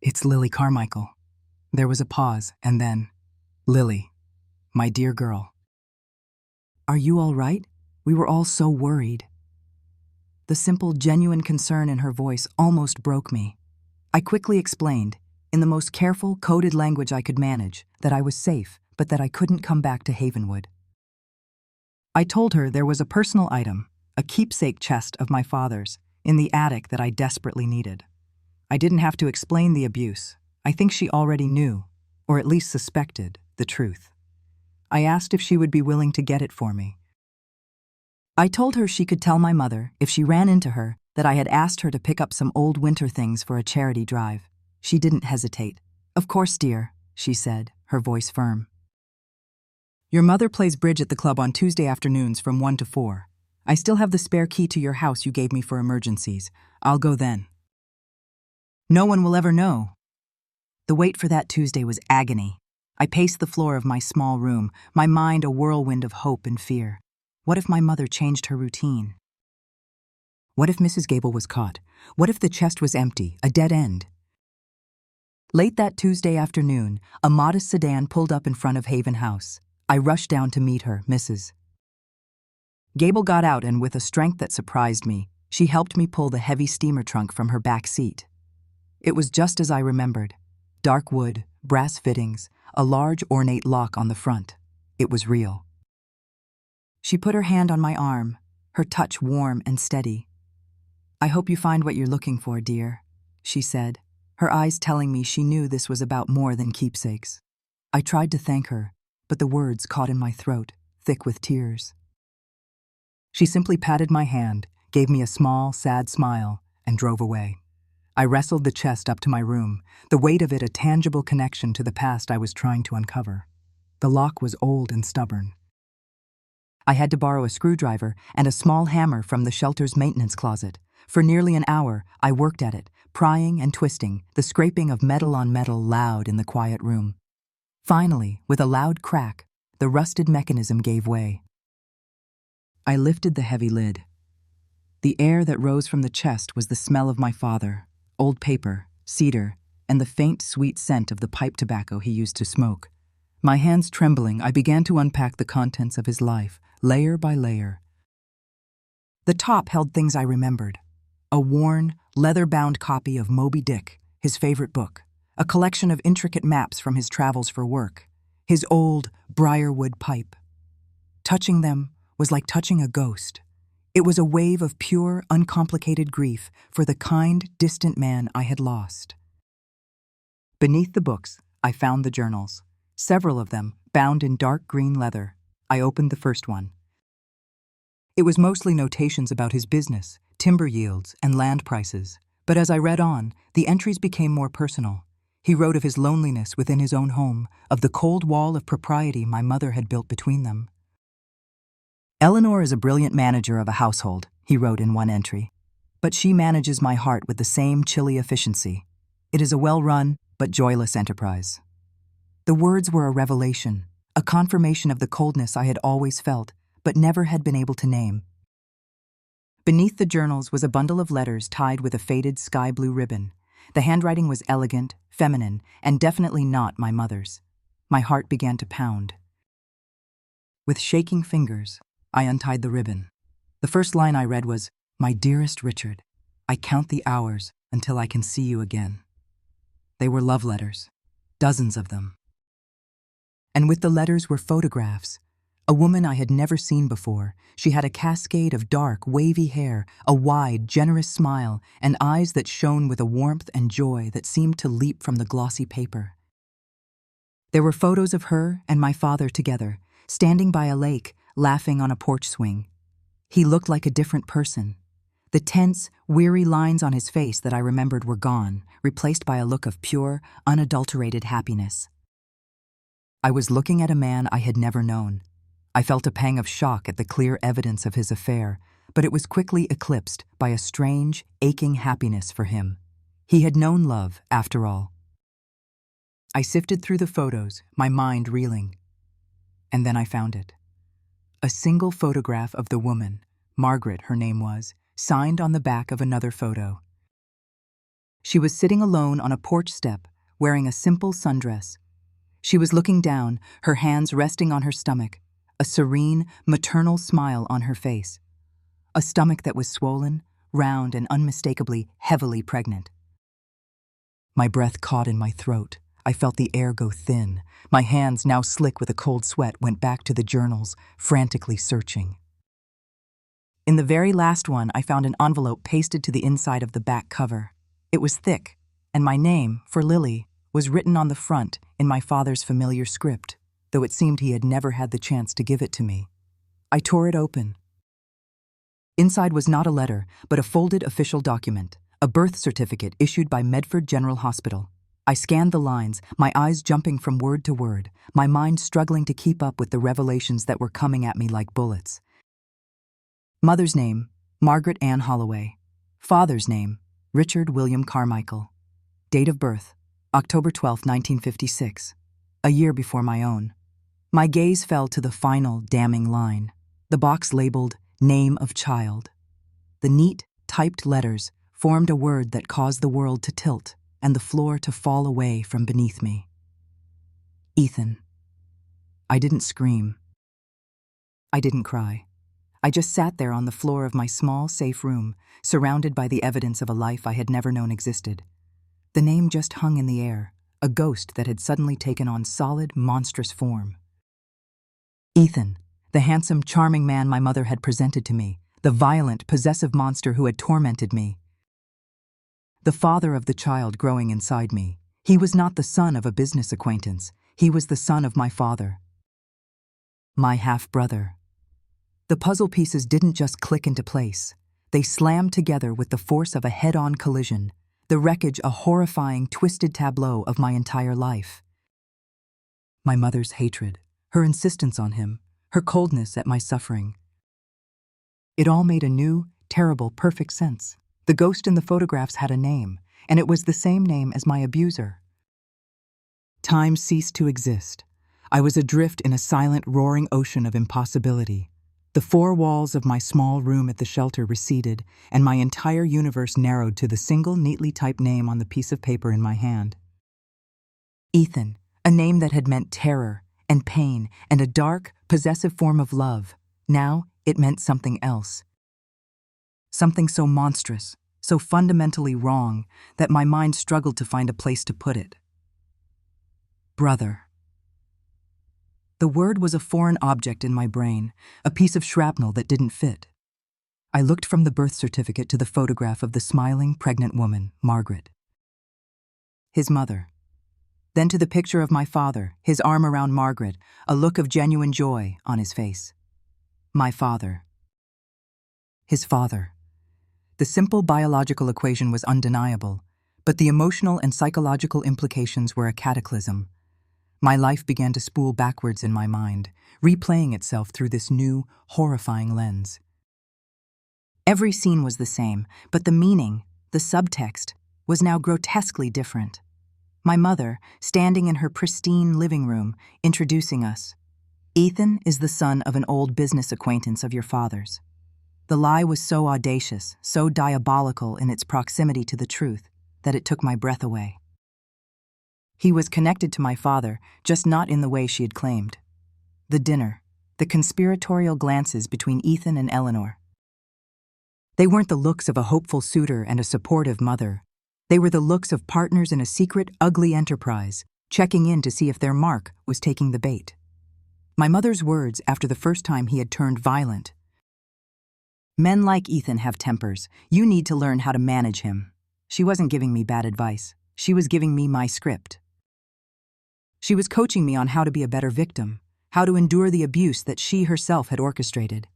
"It's Lily Carmichael." There was a pause, and then, "Lily, my dear girl. Are you all right? We were all so worried." The simple, genuine concern in her voice almost broke me. I quickly explained, in the most careful, coded language I could manage, that I was safe, but that I couldn't come back to Havenwood. I told her there was a personal item, a keepsake chest of my father's, in the attic that I desperately needed. I didn't have to explain the abuse. I think she already knew, or at least suspected, the truth. I asked if she would be willing to get it for me. I told her she could tell my mother, if she ran into her, that I had asked her to pick up some old winter things for a charity drive. She didn't hesitate. "Of course, dear," she said, her voice firm. "Your mother plays bridge at the club on Tuesday afternoons from 1 to 4. I still have the spare key to your house you gave me for emergencies. I'll go then." No one will ever know. The wait for that Tuesday was agony. I paced the floor of my small room, my mind a whirlwind of hope and fear. What if my mother changed her routine? What if Mrs. Gable was caught? What if the chest was empty, a dead end? Late that Tuesday afternoon, a modest sedan pulled up in front of Haven House. I rushed down to meet her, Mrs. Gable got out, and with a strength that surprised me, she helped me pull the heavy steamer trunk from her back seat. It was just as I remembered. Dark wood, brass fittings, a large ornate lock on the front. It was real. She put her hand on my arm, her touch warm and steady. "I hope you find what you're looking for, dear," she said, her eyes telling me she knew this was about more than keepsakes. I tried to thank her, but the words caught in my throat, thick with tears. She simply patted my hand, gave me a small, sad smile, and drove away. I wrestled the chest up to my room, the weight of it a tangible connection to the past I was trying to uncover. The lock was old and stubborn. I had to borrow a screwdriver and a small hammer from the shelter's maintenance closet. For nearly an hour, I worked at it, prying and twisting, the scraping of metal on metal loud in the quiet room. Finally, with a loud crack, the rusted mechanism gave way. I lifted the heavy lid. The air that rose from the chest was the smell of my father, old paper, cedar, and the faint, sweet scent of the pipe tobacco he used to smoke. My hands trembling, I began to unpack the contents of his life, layer by layer. The top held things I remembered. A worn, leather-bound copy of Moby Dick, his favorite book, a collection of intricate maps from his travels for work, his old briarwood pipe. Touching them was like touching a ghost. It was a wave of pure, uncomplicated grief for the kind, distant man I had lost. Beneath the books, I found the journals, several of them bound in dark green leather. I opened the first one. It was mostly notations about his business, timber yields, and land prices. But as I read on, the entries became more personal. He wrote of his loneliness within his own home, of the cold wall of propriety my mother had built between them. "Eleanor is a brilliant manager of a household," he wrote in one entry. "But she manages my heart with the same chilly efficiency. It is a well-run but joyless enterprise." The words were a revelation, a confirmation of the coldness I had always felt, but never had been able to name. Beneath the journals was a bundle of letters tied with a faded sky-blue ribbon. The handwriting was elegant, feminine, and definitely not my mother's. My heart began to pound. With shaking fingers, I untied the ribbon. The first line I read was, "My dearest Richard, I count the hours until I can see you again." They were love letters, dozens of them. And with the letters were photographs. A woman I had never seen before. She had a cascade of dark, wavy hair, a wide, generous smile, and eyes that shone with a warmth and joy that seemed to leap from the glossy paper. There were photos of her and my father together, standing by a lake, laughing on a porch swing. He looked like a different person. The tense, weary lines on his face that I remembered were gone, replaced by a look of pure, unadulterated happiness. I was looking at a man I had never known. I felt a pang of shock at the clear evidence of his affair, but it was quickly eclipsed by a strange, aching happiness for him. He had known love, after all. I sifted through the photos, my mind reeling. And then I found it. A single photograph of the woman, Margaret her name was, signed on the back of another photo. She was sitting alone on a porch step, wearing a simple sundress. She was looking down, her hands resting on her stomach, a serene, maternal smile on her face. A stomach that was swollen, round, and unmistakably heavily pregnant. My breath caught in my throat. I felt the air go thin. My hands, now slick with a cold sweat, went back to the journals, frantically searching. In the very last one, I found an envelope pasted to the inside of the back cover. It was thick, and my name, for Lily, was written on the front in my father's familiar script, though it seemed he had never had the chance to give it to me. I tore it open. Inside was not a letter, but a folded official document, a birth certificate issued by Medford General Hospital. I scanned the lines, my eyes jumping from word to word, my mind struggling to keep up with the revelations that were coming at me like bullets. Mother's name, Margaret Ann Holloway. Father's name, Richard William Carmichael. Date of birth, October 12, 1956, a year before my own. My gaze fell to the final, damning line, the box labeled Name of Child. The neat, typed letters formed a word that caused the world to tilt and the floor to fall away from beneath me. Ethan. I didn't scream. I didn't cry. I just sat there on the floor of my small, safe room, surrounded by the evidence of a life I had never known existed. The name just hung in the air, a ghost that had suddenly taken on solid, monstrous form. Ethan, the handsome, charming man my mother had presented to me, the violent, possessive monster who had tormented me. The father of the child growing inside me. He was not the son of a business acquaintance. He was the son of my father. My half-brother. The puzzle pieces didn't just click into place. They slammed together with the force of a head-on collision, the wreckage a horrifying, twisted tableau of my entire life. My mother's hatred, her insistence on him, her coldness at my suffering. It all made a new, terrible, perfect sense. The ghost in the photographs had a name, and it was the same name as my abuser. Time ceased to exist. I was adrift in a silent, roaring ocean of impossibility. The four walls of my small room at the shelter receded, and my entire universe narrowed to the single, neatly typed name on the piece of paper in my hand. Ethan, a name that had meant terror and pain and a dark, possessive form of love. Now it meant something else. something so monstrous, so fundamentally wrong, that my mind struggled to find a place to put it. Brother. The word was a foreign object in my brain, a piece of shrapnel that didn't fit. I looked from the birth certificate to the photograph of the smiling, pregnant woman, Margaret. His mother. Then to the picture of my father, his arm around Margaret, a look of genuine joy on his face. My father. His father. The simple biological equation was undeniable, but the emotional and psychological implications were a cataclysm. My life began to spool backwards in my mind, replaying itself through this new, horrifying lens. Every scene was the same, but the meaning, the subtext, was now grotesquely different. My mother, standing in her pristine living room, introducing us. Ethan is the son of an old business acquaintance of your father's. The lie was so audacious, so diabolical in its proximity to the truth, that it took my breath away. He was connected to my father, just not in the way she had claimed. The dinner, the conspiratorial glances between Ethan and Eleanor. They weren't the looks of a hopeful suitor and a supportive mother. They were the looks of partners in a secret, ugly enterprise, checking in to see if their Mark was taking the bait. My mother's words after the first time he had turned violent. Men like Ethan have tempers. You need to learn how to manage him. She wasn't giving me bad advice. She was giving me my script. She was coaching me on how to be a better victim, how to endure the abuse that she herself had orchestrated.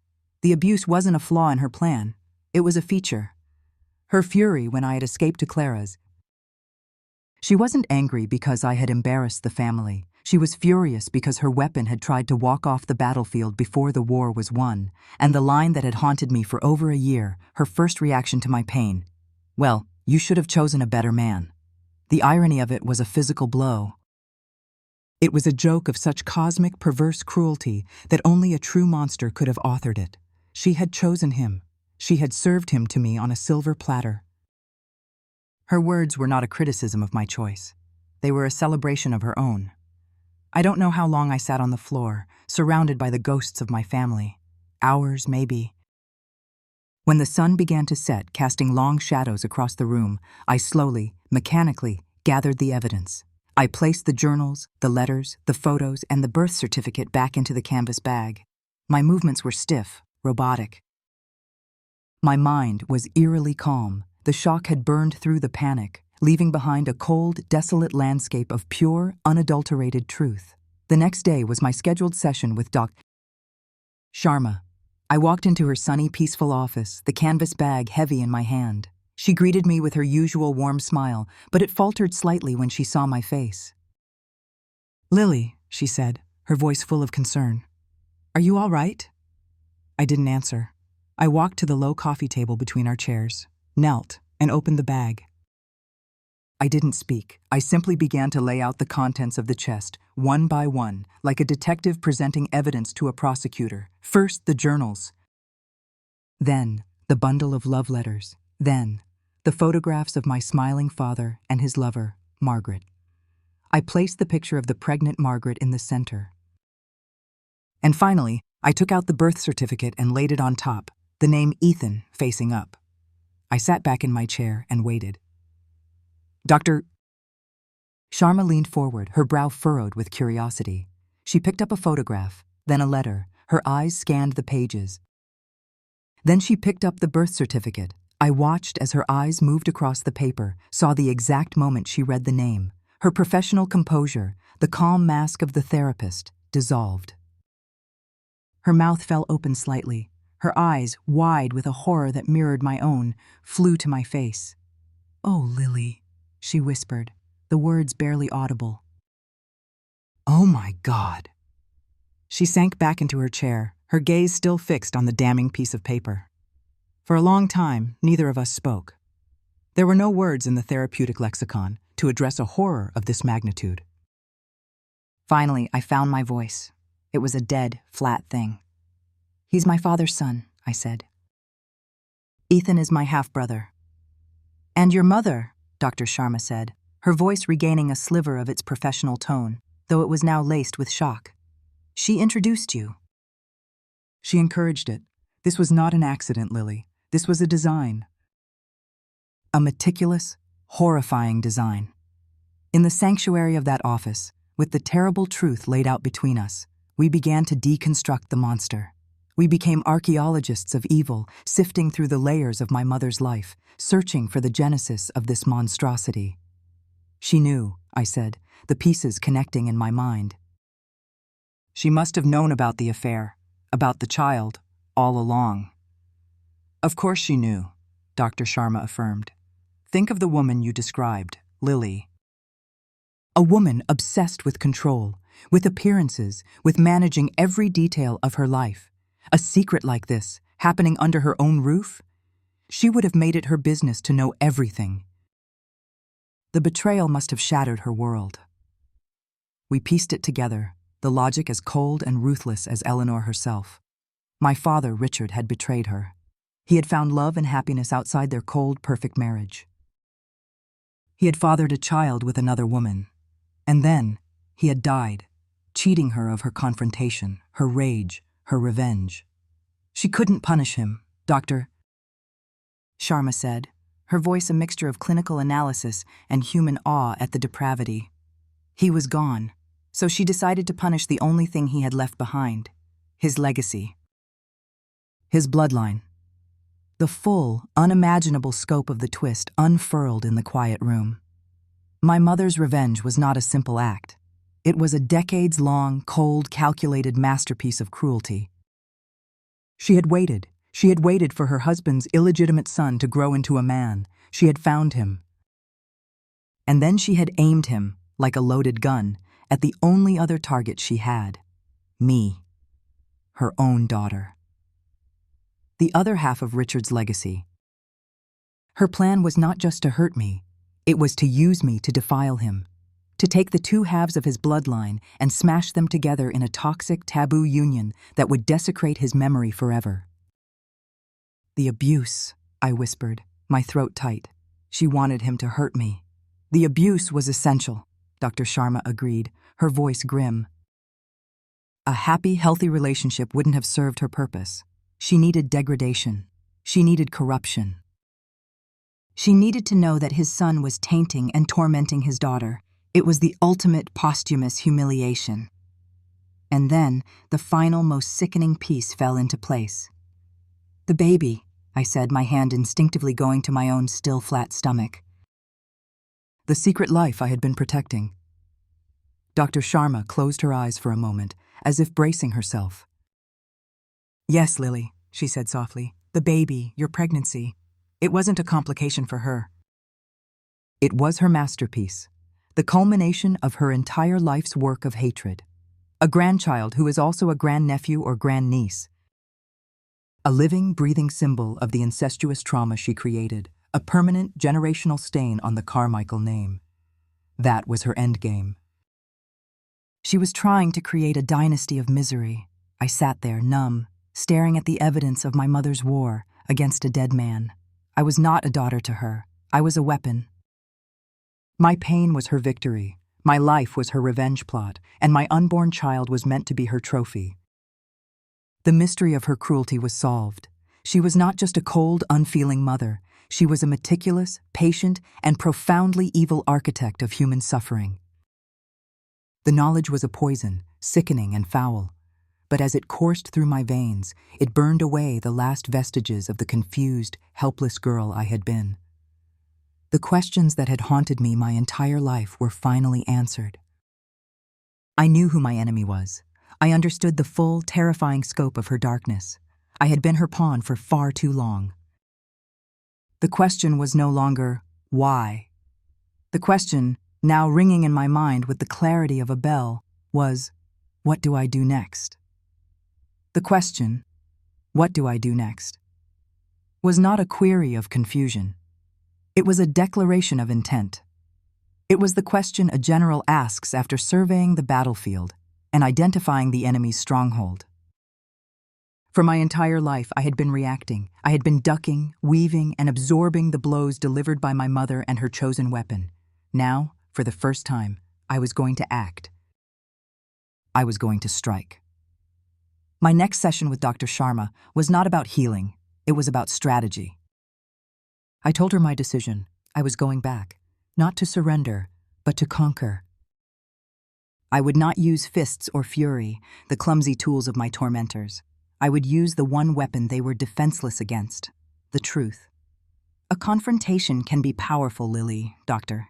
The abuse wasn't a flaw in her plan. It was a feature. Her fury when I had escaped to Clara's. She wasn't angry because I had embarrassed the family. She was furious because her weapon had tried to walk off the battlefield before the war was won, and the line that had haunted me for over a year, her first reaction to my pain. Well, you should have chosen a better man. The irony of it was a physical blow. It was a joke of such cosmic, perverse cruelty that only a true monster could have authored it. She had chosen him. She had served him to me on a silver platter. Her words were not a criticism of my choice. They were a celebration of her own. I don't know how long I sat on the floor, surrounded by the ghosts of my family. Hours, maybe. When the sun began to set, casting long shadows across the room, I slowly, mechanically, gathered the evidence. I placed the journals, the letters, the photos, and the birth certificate back into the canvas bag. My movements were stiff, robotic. My mind was eerily calm. The shock had burned through the panic, leaving behind a cold, desolate landscape of pure, unadulterated truth. The next day was my scheduled session with Dr. Sharma. I walked into her sunny, peaceful office, the canvas bag heavy in my hand. She greeted me with her usual warm smile, but it faltered slightly when she saw my face. "Lily," she said, her voice full of concern. "Are you all right?" I didn't answer. I walked to the low coffee table between our chairs, knelt, and opened the bag. I didn't speak. I simply began to lay out the contents of the chest, one by one, like a detective presenting evidence to a prosecutor. First, the journals. Then, the bundle of love letters. Then, the photographs of my smiling father and his lover, Margaret. I placed the picture of the pregnant Margaret in the center. And finally, I took out the birth certificate and laid it on top, the name Ethan facing up. I sat back in my chair and waited. Dr. Sharma leaned forward, her brow furrowed with curiosity. She picked up a photograph, then a letter. Her eyes scanned the pages. Then she picked up the birth certificate. I watched as her eyes moved across the paper, saw the exact moment she read the name. Her professional composure, the calm mask of the therapist, dissolved. Her mouth fell open slightly. Her eyes, wide with a horror that mirrored my own, flew to my face. "Oh, Lily," she whispered, the words barely audible. "Oh my God." She sank back into her chair, her gaze still fixed on the damning piece of paper. For a long time, neither of us spoke. There were no words in the therapeutic lexicon to address a horror of this magnitude. Finally, I found my voice. It was a dead, flat thing. "He's my father's son," I said. "Ethan is my half-brother." "And your mother," Dr. Sharma said, her voice regaining a sliver of its professional tone, though it was now laced with shock. "She introduced you." "She encouraged it. This was not an accident, Lily. This was a design. A meticulous, horrifying design. In the sanctuary of that office, with the terrible truth laid out between us, we began to deconstruct the monster. We became archaeologists of evil, sifting through the layers of my mother's life, searching for the genesis of this monstrosity. She knew, I said, the pieces connecting in my mind. She must have known about the affair, about the child, all along. Of course she knew, Dr. Sharma affirmed. Think of the woman you described, Lily. A woman obsessed with control, with appearances, with managing every detail of her life. A secret like this, happening under her own roof? She would have made it her business to know everything. The betrayal must have shattered her world. We pieced it together, the logic as cold and ruthless as Eleanor herself. My father, Richard, had betrayed her. He had found love and happiness outside their cold, perfect marriage. He had fathered a child with another woman. And then, he had died, cheating her of her confrontation, her rage, her revenge. She couldn't punish him, Dr. Sharma said, her voice a mixture of clinical analysis and human awe at the depravity. He was gone, so she decided to punish the only thing he had left behind, his legacy. His bloodline. The full, unimaginable scope of the twist unfurled in the quiet room. My mother's revenge was not a simple act. It was a decades-long, cold, calculated masterpiece of cruelty. She had waited for her husband's illegitimate son to grow into a man. She had found him. And then she had aimed him, like a loaded gun, at the only other target she had. Me. Her own daughter. The other half of Richard's legacy. Her plan was not just to hurt me, it was to use me to defile him, to take the two halves of his bloodline and smash them together in a toxic, taboo union that would desecrate his memory forever. The abuse, I whispered, my throat tight. She wanted him to hurt me. The abuse was essential, Dr. Sharma agreed, her voice grim. A happy, healthy relationship wouldn't have served her purpose. She needed degradation. She needed corruption. She needed to know that his son was tainting and tormenting his daughter. It was the ultimate posthumous humiliation. And then, the final, most sickening piece fell into place. The baby, I said, my hand instinctively going to my own still flat stomach. The secret life I had been protecting. Dr. Sharma closed her eyes for a moment, as if bracing herself. Yes, Lily, she said softly. The baby, your pregnancy. It wasn't a complication for her. It was her masterpiece, the culmination of her entire life's work of hatred. A grandchild who is also a grandnephew or grandniece. A living, breathing symbol of the incestuous trauma she created, a permanent generational stain on the Carmichael name. That was her endgame. She was trying to create a dynasty of misery. I sat there, numb, staring at the evidence of my mother's war against a dead man. I was not a daughter to her. I was a weapon. My pain was her victory. My life was her revenge plot, and my unborn child was meant to be her trophy. The mystery of her cruelty was solved. She was not just a cold, unfeeling mother. She was a meticulous, patient, and profoundly evil architect of human suffering. The knowledge was a poison, sickening and foul. But as it coursed through my veins, it burned away the last vestiges of the confused, helpless girl I had been. The questions that had haunted me my entire life were finally answered. I knew who my enemy was. I understood the full, terrifying scope of her darkness. I had been her pawn for far too long. The question was no longer, why? The question, now ringing in my mind with the clarity of a bell, was, what do I do next? The question, what do I do next, was not a query of confusion. It was a declaration of intent. It was the question a general asks after surveying the battlefield and identifying the enemy's stronghold. For my entire life, I had been reacting. I had been ducking, weaving, and absorbing the blows delivered by my mother and her chosen weapon. Now, for the first time, I was going to act. I was going to strike. My next session with Dr. Sharma was not about healing. It was about strategy. I told her my decision. I was going back, not to surrender, but to conquer. I would not use fists or fury, the clumsy tools of my tormentors. I would use the one weapon they were defenseless against, the truth. A confrontation can be powerful, Lily, Doctor,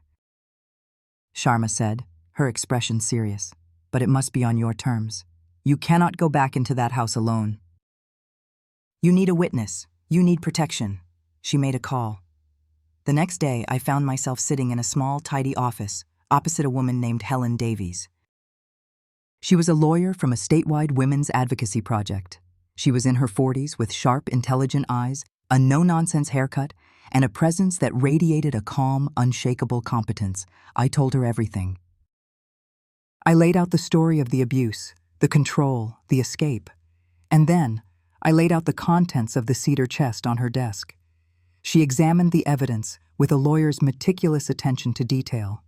Sharma said, her expression serious. But it must be on your terms. You cannot go back into that house alone. You need a witness. You need protection. She made a call. The next day, I found myself sitting in a small, tidy office, opposite a woman named Helen Davies. She was a lawyer from a statewide women's advocacy project. She was in her 40s with sharp, intelligent eyes, a no-nonsense haircut, and a presence that radiated a calm, unshakable competence. I told her everything. I laid out the story of the abuse, the control, the escape. And then, I laid out the contents of the cedar chest on her desk. She examined the evidence with a lawyer's meticulous attention to detail.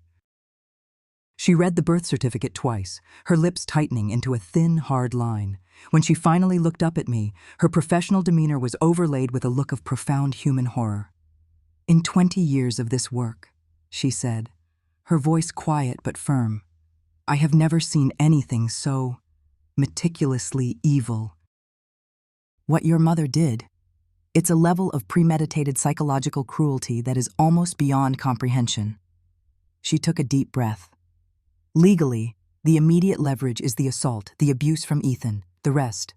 She read the birth certificate twice, her lips tightening into a thin, hard line. When she finally looked up at me, her professional demeanor was overlaid with a look of profound human horror. In 20 years of this work, she said, her voice quiet but firm, I have never seen anything so meticulously evil. What your mother did, it's a level of premeditated psychological cruelty that is almost beyond comprehension. She took a deep breath. Legally, the immediate leverage is the assault, the abuse from Ethan. The rest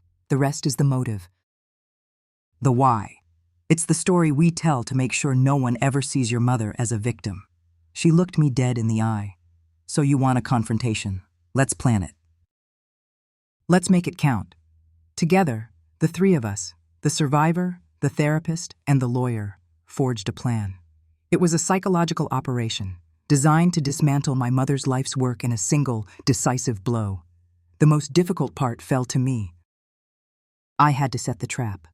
is the motive. The why. It's the story we tell to make sure no one ever sees your mother as a victim. She looked me dead in the eye. So you want a confrontation. Let's plan it. Let's make it count. Together, the three of us, the survivor, the therapist, and the lawyer, forged a plan. It was a psychological operation, designed to dismantle my mother's life's work in a single, decisive blow. The most difficult part fell to me. I had to set the trap.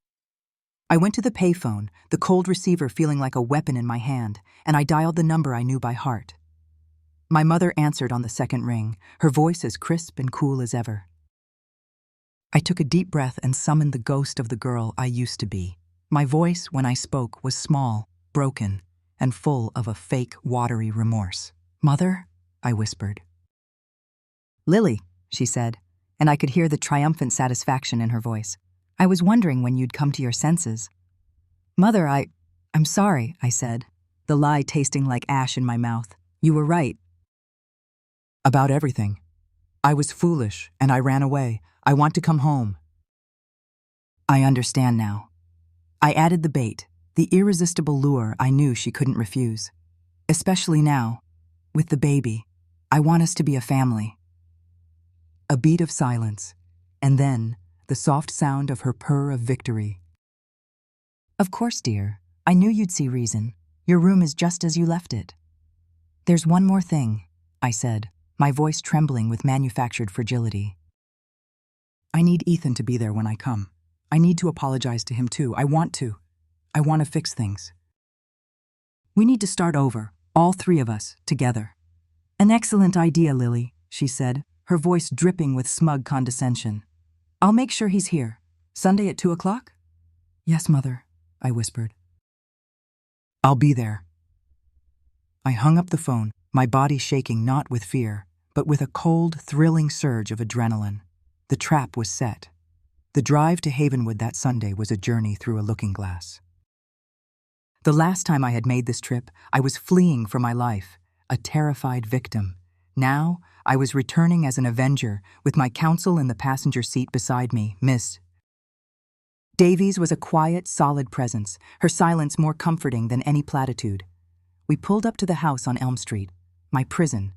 I went to the payphone, the cold receiver feeling like a weapon in my hand, and I dialed the number I knew by heart. My mother answered on the second ring, her voice as crisp and cool as ever. I took a deep breath and summoned the ghost of the girl I used to be. My voice, when I spoke, was small, broken, and full of a fake, watery remorse. Mother? I whispered. Lily, she said, and I could hear the triumphant satisfaction in her voice. I was wondering when you'd come to your senses. Mother, I'm sorry, I said, the lie tasting like ash in my mouth. You were right. About everything. I was foolish, and I ran away. I want to come home. I understand now. I added the bait, the irresistible lure I knew she couldn't refuse. Especially now, with the baby. I want us to be a family. A beat of silence, and then the soft sound of her purr of victory. Of course, dear. I knew you'd see reason. Your room is just as you left it. There's one more thing, I said, my voice trembling with manufactured fragility. I need Ethan to be there when I come. I need to apologize to him too. I want to fix things. We need to start over, all three of us, together. An excellent idea, Lily, she said, her voice dripping with smug condescension. I'll make sure he's here. Sunday at 2 o'clock? Yes, Mother, I whispered. I'll be there. I hung up the phone, my body shaking not with fear, but with a cold, thrilling surge of adrenaline. The trap was set. The drive to Havenwood that Sunday was a journey through a looking glass. The last time I had made this trip, I was fleeing for my life, a terrified victim. Now, I was returning as an avenger, with my counsel in the passenger seat beside me, Miss Davies was a quiet, solid presence, her silence more comforting than any platitude. We pulled up to the house on Elm Street, my prison.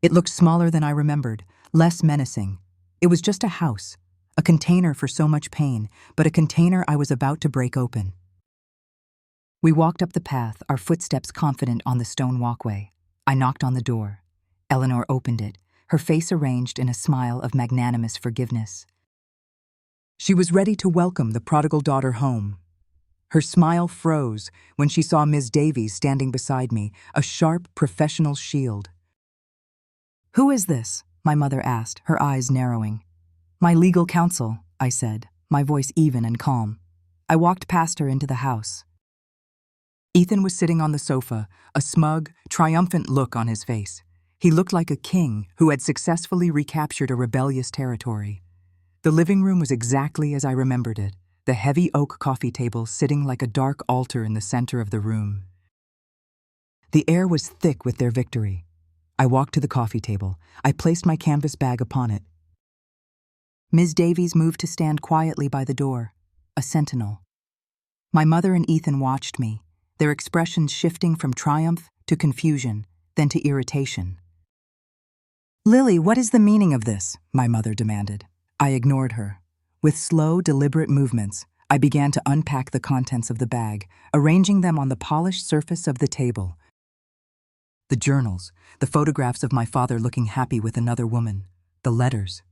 It looked smaller than I remembered, less menacing. It was just a house, a container for so much pain, but a container I was about to break open. We walked up the path, our footsteps confident on the stone walkway. I knocked on the door. Eleanor opened it, her face arranged in a smile of magnanimous forgiveness. She was ready to welcome the prodigal daughter home. Her smile froze when she saw Ms. Davies standing beside me, a sharp, professional shield. Who is this? My mother asked, her eyes narrowing. My legal counsel, I said, my voice even and calm. I walked past her into the house. Ethan was sitting on the sofa, a smug, triumphant look on his face. He looked like a king who had successfully recaptured a rebellious territory. The living room was exactly as I remembered it, the heavy oak coffee table sitting like a dark altar in the center of the room. The air was thick with their victory. I walked to the coffee table. I placed my canvas bag upon it. Ms. Davies moved to stand quietly by the door, a sentinel. My mother and Ethan watched me, their expressions shifting from triumph to confusion, then to irritation. "Lily, what is the meaning of this?" my mother demanded. I ignored her. With slow, deliberate movements, I began to unpack the contents of the bag, arranging them on the polished surface of the table. The journals, the photographs of my father looking happy with another woman, the letters.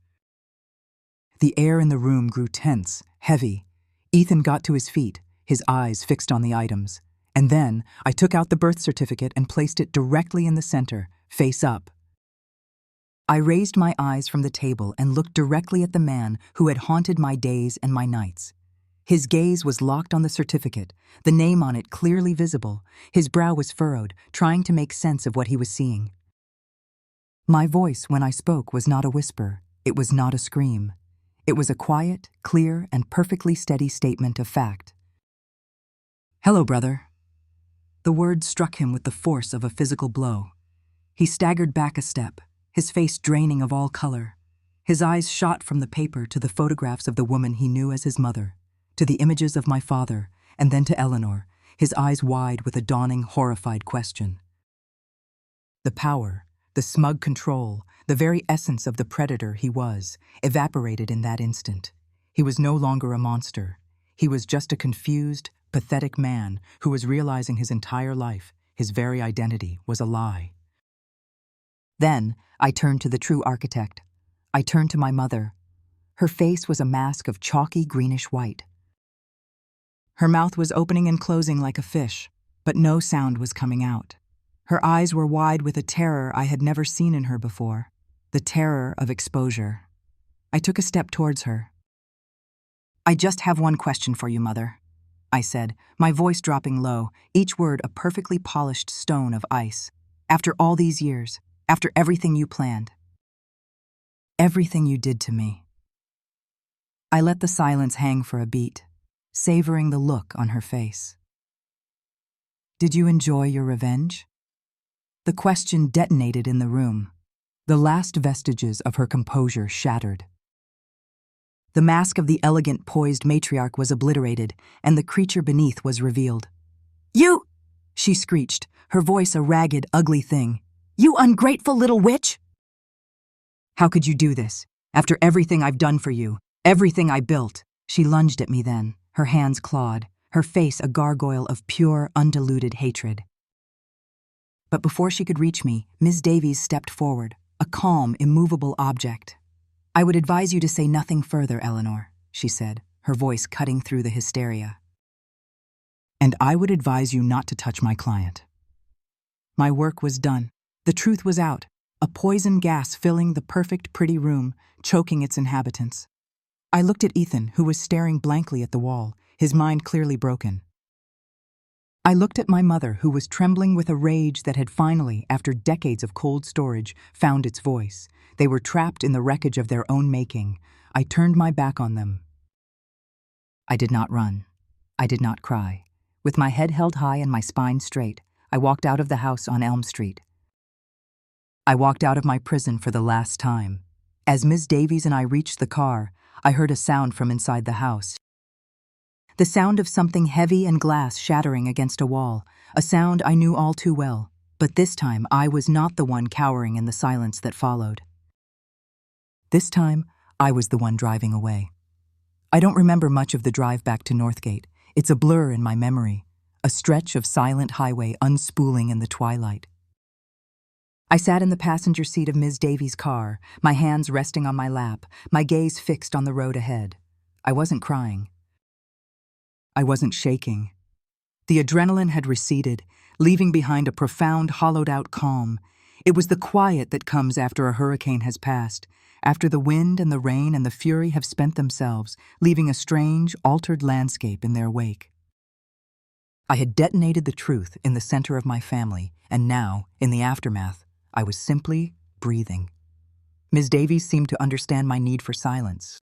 The air in the room grew tense, heavy. Ethan got to his feet, his eyes fixed on the items. And then I took out the birth certificate and placed it directly in the center, face up. I raised my eyes from the table and looked directly at the man who had haunted my days and my nights. His gaze was locked on the certificate, the name on it clearly visible. His brow was furrowed, trying to make sense of what he was seeing. My voice, when I spoke, was not a whisper. It was not a scream. It was a quiet, clear, and perfectly steady statement of fact. "Hello, brother." The word struck him with the force of a physical blow. He staggered back a step, his face draining of all color. His eyes shot from the paper to the photographs of the woman he knew as his mother, to the images of my father, and then to Eleanor, his eyes wide with a dawning, horrified question. The power, the smug control, the very essence of the predator he was, evaporated in that instant. He was no longer a monster. He was just a confused, pathetic man who was realizing his entire life, his very identity, was a lie. Then I turned to the true architect. I turned to my mother. Her face was a mask of chalky greenish white. Her mouth was opening and closing like a fish, but no sound was coming out. Her eyes were wide with a terror I had never seen in her before, the terror of exposure. I took a step towards her. "I just have one question for you, Mother," I said, my voice dropping low, each word a perfectly polished stone of ice. "After all these years, after everything you planned, everything you did to me." I let the silence hang for a beat, savoring the look on her face. "Did you enjoy your revenge?" The question detonated in the room. The last vestiges of her composure shattered. The mask of the elegant, poised matriarch was obliterated, and the creature beneath was revealed. "You!" she screeched, her voice a ragged, ugly thing. "You ungrateful little witch! How could you do this? After everything I've done for you, everything I built." She lunged at me then, her hands clawed, her face a gargoyle of pure, undiluted hatred. But before she could reach me, Ms. Davies stepped forward, a calm, immovable object. "I would advise you to say nothing further, Eleanor," she said, her voice cutting through the hysteria. "And I would advise you not to touch my client." My work was done. The truth was out, a poison gas filling the perfect, pretty room, choking its inhabitants. I looked at Ethan, who was staring blankly at the wall, his mind clearly broken. I looked at my mother, who was trembling with a rage that had finally, after decades of cold storage, found its voice. They were trapped in the wreckage of their own making. I turned my back on them. I did not run. I did not cry. With my head held high and my spine straight, I walked out of the house on Elm Street. I walked out of my prison for the last time. As Ms. Davies and I reached the car, I heard a sound from inside the house. The sound of something heavy and glass shattering against a wall, a sound I knew all too well, but this time I was not the one cowering in the silence that followed. This time, I was the one driving away. I don't remember much of the drive back to Northgate. It's a blur in my memory, a stretch of silent highway unspooling in the twilight. I sat in the passenger seat of Ms. Davies' car, my hands resting on my lap, my gaze fixed on the road ahead. I wasn't crying. I wasn't shaking. The adrenaline had receded, leaving behind a profound, hollowed-out calm. It was the quiet that comes after a hurricane has passed, after the wind and the rain and the fury have spent themselves, leaving a strange, altered landscape in their wake. I had detonated the truth in the center of my family, and now, in the aftermath, I was simply breathing. Ms. Davies seemed to understand my need for silence.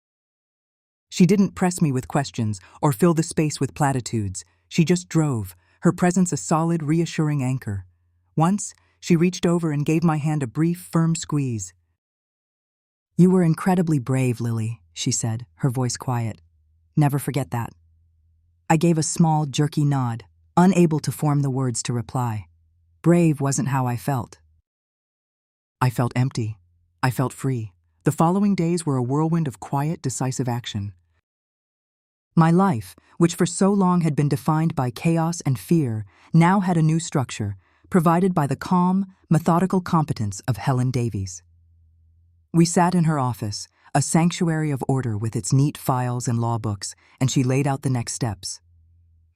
She didn't press me with questions or fill the space with platitudes. She just drove, her presence a solid, reassuring anchor. Once, she reached over and gave my hand a brief, firm squeeze. "You were incredibly brave, Lily," she said, her voice quiet. "Never forget that." I gave a small, jerky nod, unable to form the words to reply. Brave wasn't how I felt. I felt empty. I felt free. The following days were a whirlwind of quiet, decisive action. My life, which for so long had been defined by chaos and fear, now had a new structure, provided by the calm, methodical competence of Helen Davies. We sat in her office, a sanctuary of order with its neat files and law books, and she laid out the next steps.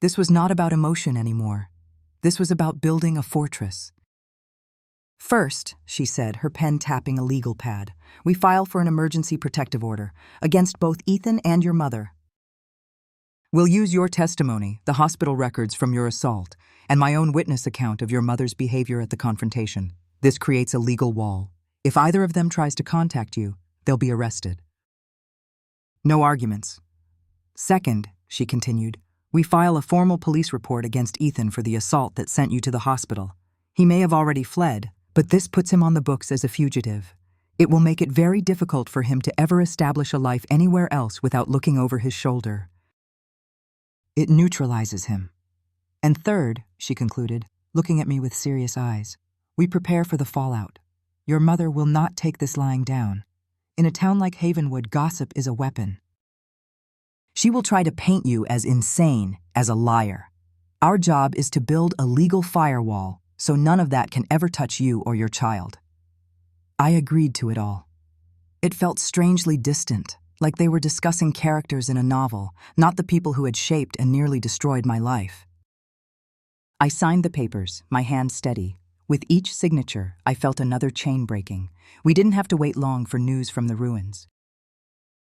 This was not about emotion anymore. This was about building a fortress. "First," she said, her pen tapping a legal pad, "we file for an emergency protective order against both Ethan and your mother. We'll use your testimony, the hospital records from your assault, and my own witness account of your mother's behavior at the confrontation. This creates a legal wall. If either of them tries to contact you, they'll be arrested. No arguments. Second," she continued, "we file a formal police report against Ethan for the assault that sent you to the hospital. He may have already fled, but this puts him on the books as a fugitive. It will make it very difficult for him to ever establish a life anywhere else without looking over his shoulder. It neutralizes him. And third," she concluded, looking at me with serious eyes, "we prepare for the fallout. Your mother will not take this lying down. In a town like Havenwood, gossip is a weapon. She will try to paint you as insane, as a liar. Our job is to build a legal firewall so none of that can ever touch you or your child." I agreed to it all. It felt strangely distant, like they were discussing characters in a novel, not the people who had shaped and nearly destroyed my life. I signed the papers, my hand steady. With each signature, I felt another chain breaking. We didn't have to wait long for news from the ruins.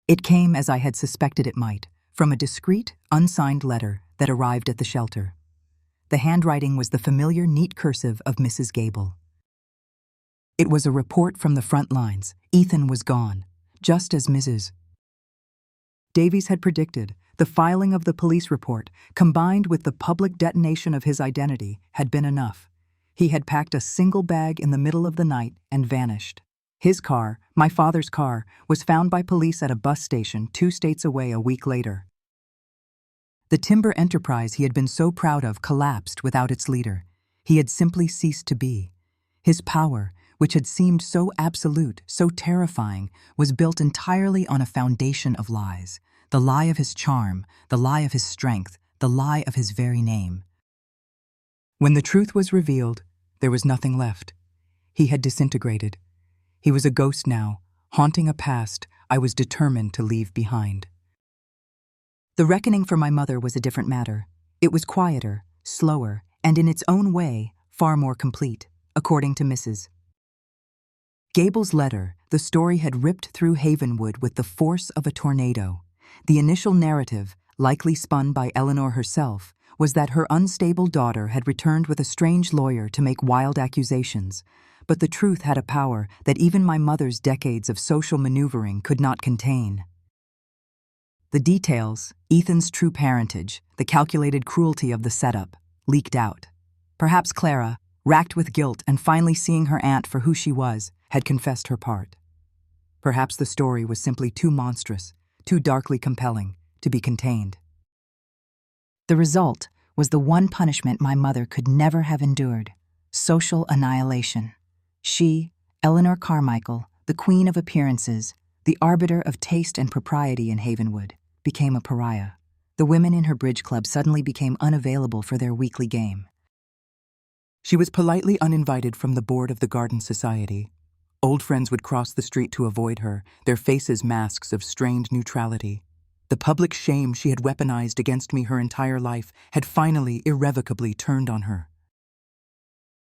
It came as I had suspected it might, from a discreet, unsigned letter that arrived at the shelter. The handwriting was the familiar, neat cursive of Mrs. Gable. It was a report from the front lines. Ethan was gone, just as Mrs. Davies had predicted. The filing of the police report, combined with the public detonation of his identity, had been enough. He had packed a single bag in the middle of the night and vanished. His car, my father's car, was found by police at a bus station 2 states away a week later. The timber enterprise he had been so proud of collapsed without its leader. He had simply ceased to be. His power, which had seemed so absolute, so terrifying, was built entirely on a foundation of lies. The lie of his charm, the lie of his strength, the lie of his very name. When the truth was revealed, there was nothing left. He had disintegrated. He was a ghost now, haunting a past I was determined to leave behind. The reckoning for my mother was a different matter. It was quieter, slower, and in its own way, far more complete, according to Mrs. Gable's letter. The story had ripped through Havenwood with the force of a tornado. The initial narrative, likely spun by Eleanor herself, was that her unstable daughter had returned with a strange lawyer to make wild accusations, but the truth had a power that even my mother's decades of social maneuvering could not contain. The details, Ethan's true parentage, the calculated cruelty of the setup, leaked out. Perhaps Clara, racked with guilt and finally seeing her aunt for who she was, had confessed her part. Perhaps the story was simply too monstrous, too darkly compelling, to be contained. The result was the one punishment my mother could never have endured: social annihilation. She, Eleanor Carmichael, the queen of appearances, the arbiter of taste and propriety in Havenwood, became a pariah. The women in her bridge club suddenly became unavailable for their weekly game. She was politely uninvited from the board of the Garden Society. Old friends would cross the street to avoid her, their faces masks of strained neutrality. The public shame she had weaponized against me her entire life had finally, irrevocably turned on her.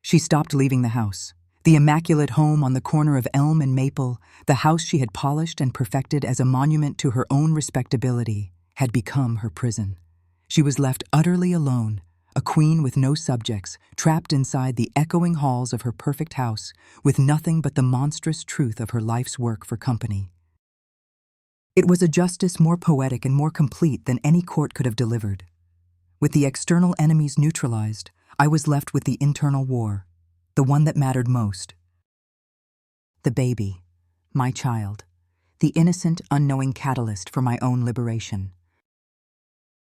She stopped leaving the house. The immaculate home on the corner of Elm and Maple, the house she had polished and perfected as a monument to her own respectability, had become her prison. She was left utterly alone, a queen with no subjects, trapped inside the echoing halls of her perfect house, with nothing but the monstrous truth of her life's work for company. It was a justice more poetic and more complete than any court could have delivered. With the external enemies neutralized, I was left with the internal war, the one that mattered most. The baby, my child, the innocent, unknowing catalyst for my own liberation.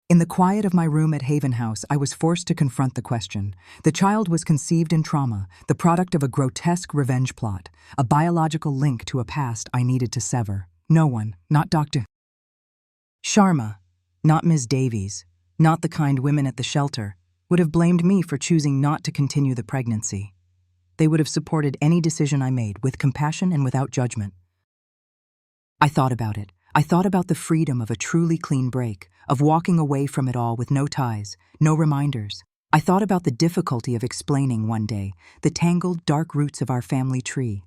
In the quiet of my room at Haven House, I was forced to confront the question. The child was conceived in trauma, the product of a grotesque revenge plot, a biological link to a past I needed to sever. No one, not Dr. Sharma, not Ms. Davies, not the kind women at the shelter, would have blamed me for choosing not to continue the pregnancy. They would have supported any decision I made with compassion and without judgment. I thought about it. I thought about the freedom of a truly clean break, of walking away from it all with no ties, no reminders. I thought about the difficulty of explaining one day the tangled, dark roots of our family tree.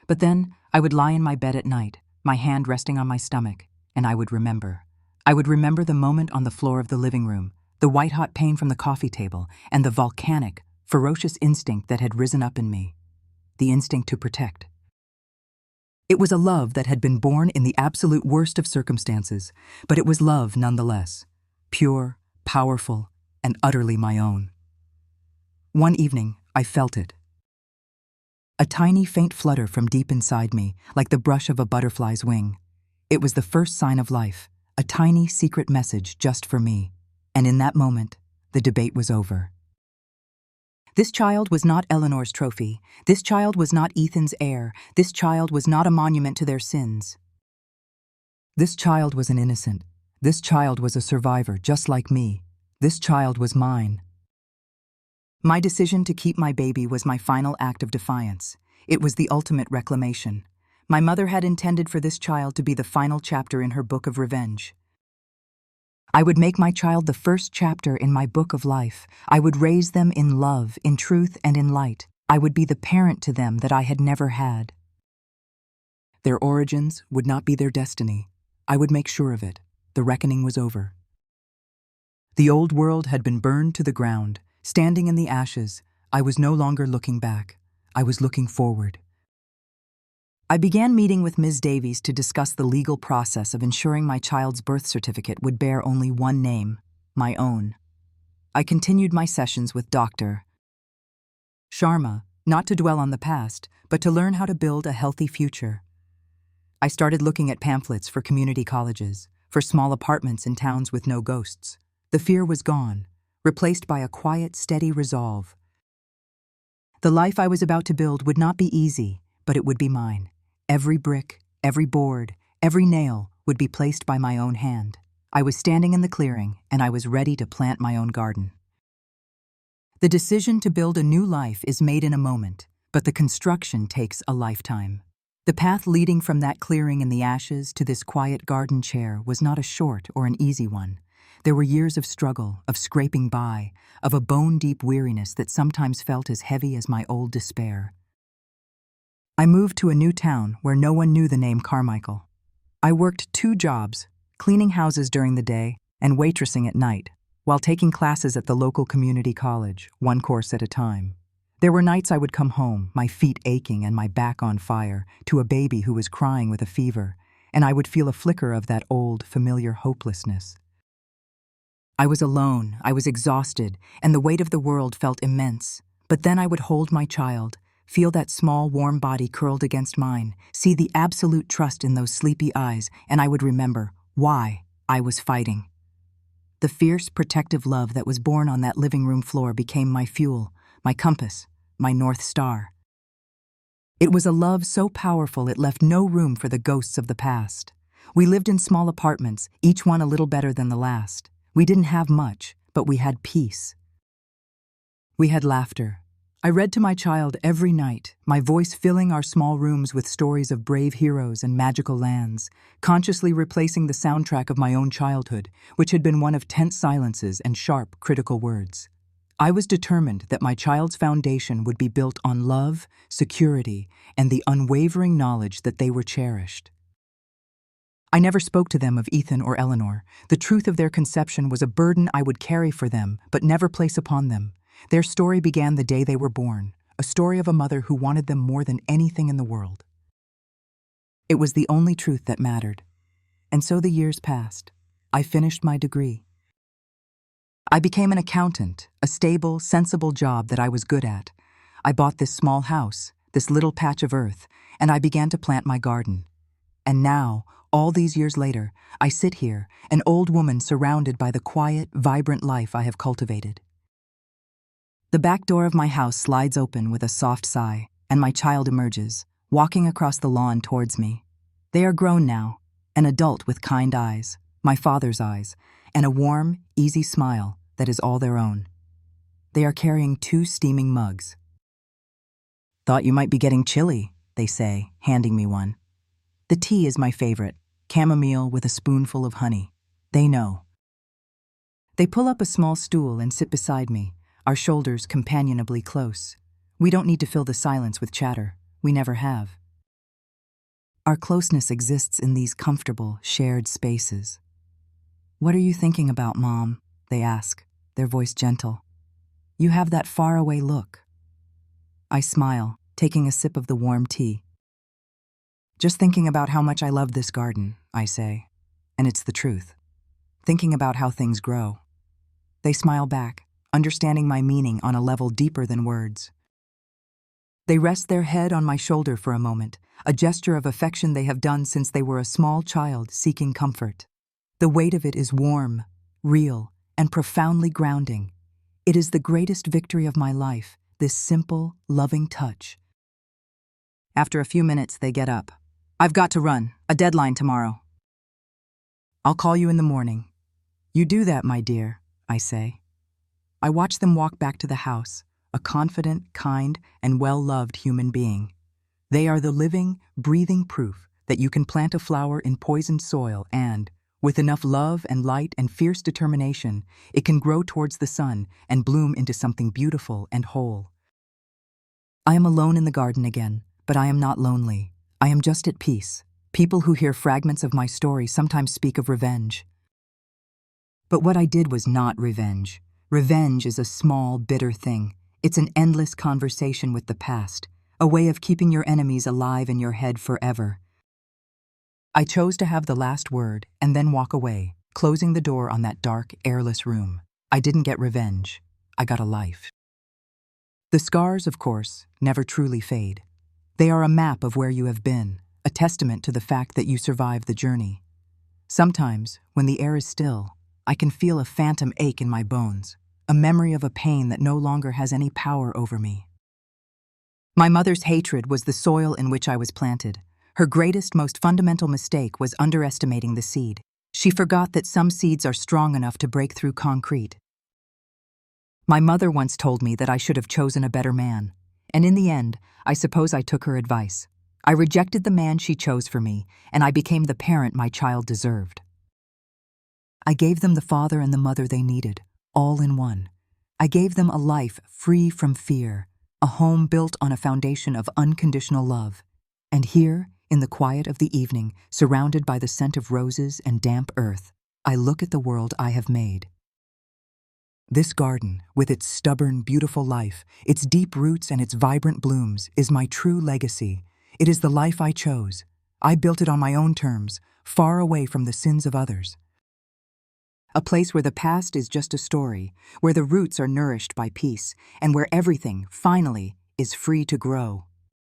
But then I would lie in my bed at night, my hand resting on my stomach, and I would remember. I would remember the moment on the floor of the living room, the white-hot pain from the coffee table, and the volcanic, ferocious instinct that had risen up in me, the instinct to protect. It was a love that had been born in the absolute worst of circumstances, but it was love nonetheless, pure, powerful, and utterly my own. One evening, I felt it. A tiny, faint flutter from deep inside me, like the brush of a butterfly's wing. It was the first sign of life, a tiny, secret message just for me. And in that moment, the debate was over. This child was not Eleanor's trophy. This child was not Ethan's heir. This child was not a monument to their sins. This child was an innocent. This child was a survivor, just like me. This child was mine. My decision to keep my baby was my final act of defiance. It was the ultimate reclamation. My mother had intended for this child to be the final chapter in her book of revenge. I would make my child the first chapter in my book of life. I would raise them in love, in truth, and in light. I would be the parent to them that I had never had. Their origins would not be their destiny. I would make sure of it. The reckoning was over. The old world had been burned to the ground. Standing in the ashes, I was no longer looking back. I was looking forward. I began meeting with Ms. Davies to discuss the legal process of ensuring my child's birth certificate would bear only one name, my own. I continued my sessions with Dr. Sharma, not to dwell on the past, but to learn how to build a healthy future. I started looking at pamphlets for community colleges, for small apartments in towns with no ghosts. The fear was gone, replaced by a quiet, steady resolve. The life I was about to build would not be easy, but it would be mine. Every brick, every board, every nail would be placed by my own hand. I was standing in the clearing, and I was ready to plant my own garden. The decision to build a new life is made in a moment, but the construction takes a lifetime. The path leading from that clearing in the ashes to this quiet garden chair was not a short or an easy one. There were years of struggle, of scraping by, of a bone-deep weariness that sometimes felt as heavy as my old despair. I moved to a new town where no one knew the name Carmichael. I worked 2 jobs, cleaning houses during the day and waitressing at night, while taking classes at the local community college, 1 course at a time. There were nights I would come home, my feet aching and my back on fire, to a baby who was crying with a fever, and I would feel a flicker of that old, familiar hopelessness. I was alone, I was exhausted, and the weight of the world felt immense. But then I would hold my child, feel that small, warm body curled against mine, see the absolute trust in those sleepy eyes, and I would remember why I was fighting. The fierce, protective love that was born on that living room floor became my fuel, my compass, my North Star. It was a love so powerful it left no room for the ghosts of the past. We lived in small apartments, each one a little better than the last. We didn't have much, but we had peace. We had laughter. I read to my child every night, my voice filling our small rooms with stories of brave heroes and magical lands, consciously replacing the soundtrack of my own childhood, which had been one of tense silences and sharp, critical words. I was determined that my child's foundation would be built on love, security, and the unwavering knowledge that they were cherished. I never spoke to them of Ethan or Eleanor. The truth of their conception was a burden I would carry for them, but never place upon them. Their story began the day they were born, a story of a mother who wanted them more than anything in the world. It was the only truth that mattered. And so the years passed. I finished my degree. I became an accountant, a stable, sensible job that I was good at. I bought this small house, this little patch of earth, and I began to plant my garden. And now, all these years later, I sit here, an old woman surrounded by the quiet, vibrant life I have cultivated. The back door of my house slides open with a soft sigh, and my child emerges, walking across the lawn towards me. They are grown now, an adult with kind eyes, my father's eyes, and a warm, easy smile that is all their own. They are carrying 2 steaming mugs. "Thought you might be getting chilly," they say, handing me one. The tea is my favorite, chamomile with a spoonful of honey. They know. They pull up a small stool and sit beside me, our shoulders companionably close. We don't need to fill the silence with chatter. We never have. Our closeness exists in these comfortable, shared spaces. "What are you thinking about, Mom?" they ask, their voice gentle. "You have that faraway look." I smile, taking a sip of the warm tea. "Just thinking about how much I love this garden," I say, and it's the truth. Thinking about how things grow. They smile back, understanding my meaning on a level deeper than words. They rest their head on my shoulder for a moment, a gesture of affection they have done since they were a small child seeking comfort. The weight of it is warm, real, and profoundly grounding. It is the greatest victory of my life, this simple, loving touch. After a few minutes, they get up. "I've got to run, a deadline tomorrow." "I'll call you in the morning." "You do that, my dear," I say. I watch them walk back to the house, a confident, kind, and well-loved human being. They are the living, breathing proof that you can plant a flower in poisoned soil and, with enough love and light and fierce determination, it can grow towards the sun and bloom into something beautiful and whole. I am alone in the garden again, but I am not lonely. I am just at peace. People who hear fragments of my story sometimes speak of revenge. But what I did was not revenge. Revenge is a small, bitter thing. It's an endless conversation with the past, a way of keeping your enemies alive in your head forever. I chose to have the last word and then walk away, closing the door on that dark, airless room. I didn't get revenge. I got a life. The scars, of course, never truly fade. They are a map of where you have been, a testament to the fact that you survived the journey. Sometimes, when the air is still, I can feel a phantom ache in my bones, a memory of a pain that no longer has any power over me. My mother's hatred was the soil in which I was planted. Her greatest, most fundamental mistake was underestimating the seed. She forgot that some seeds are strong enough to break through concrete. My mother once told me that I should have chosen a better man, and in the end, I suppose I took her advice. I rejected the man she chose for me, and I became the parent my child deserved. I gave them the father and the mother they needed, all in one. I gave them a life free from fear, a home built on a foundation of unconditional love. And here, in the quiet of the evening, surrounded by the scent of roses and damp earth, I look at the world I have made. This garden, with its stubborn, beautiful life, its deep roots and its vibrant blooms, is my true legacy. It is the life I chose. I built it on my own terms, far away from the sins of others. A place where the past is just a story, where the roots are nourished by peace, and where everything, finally, is free to grow.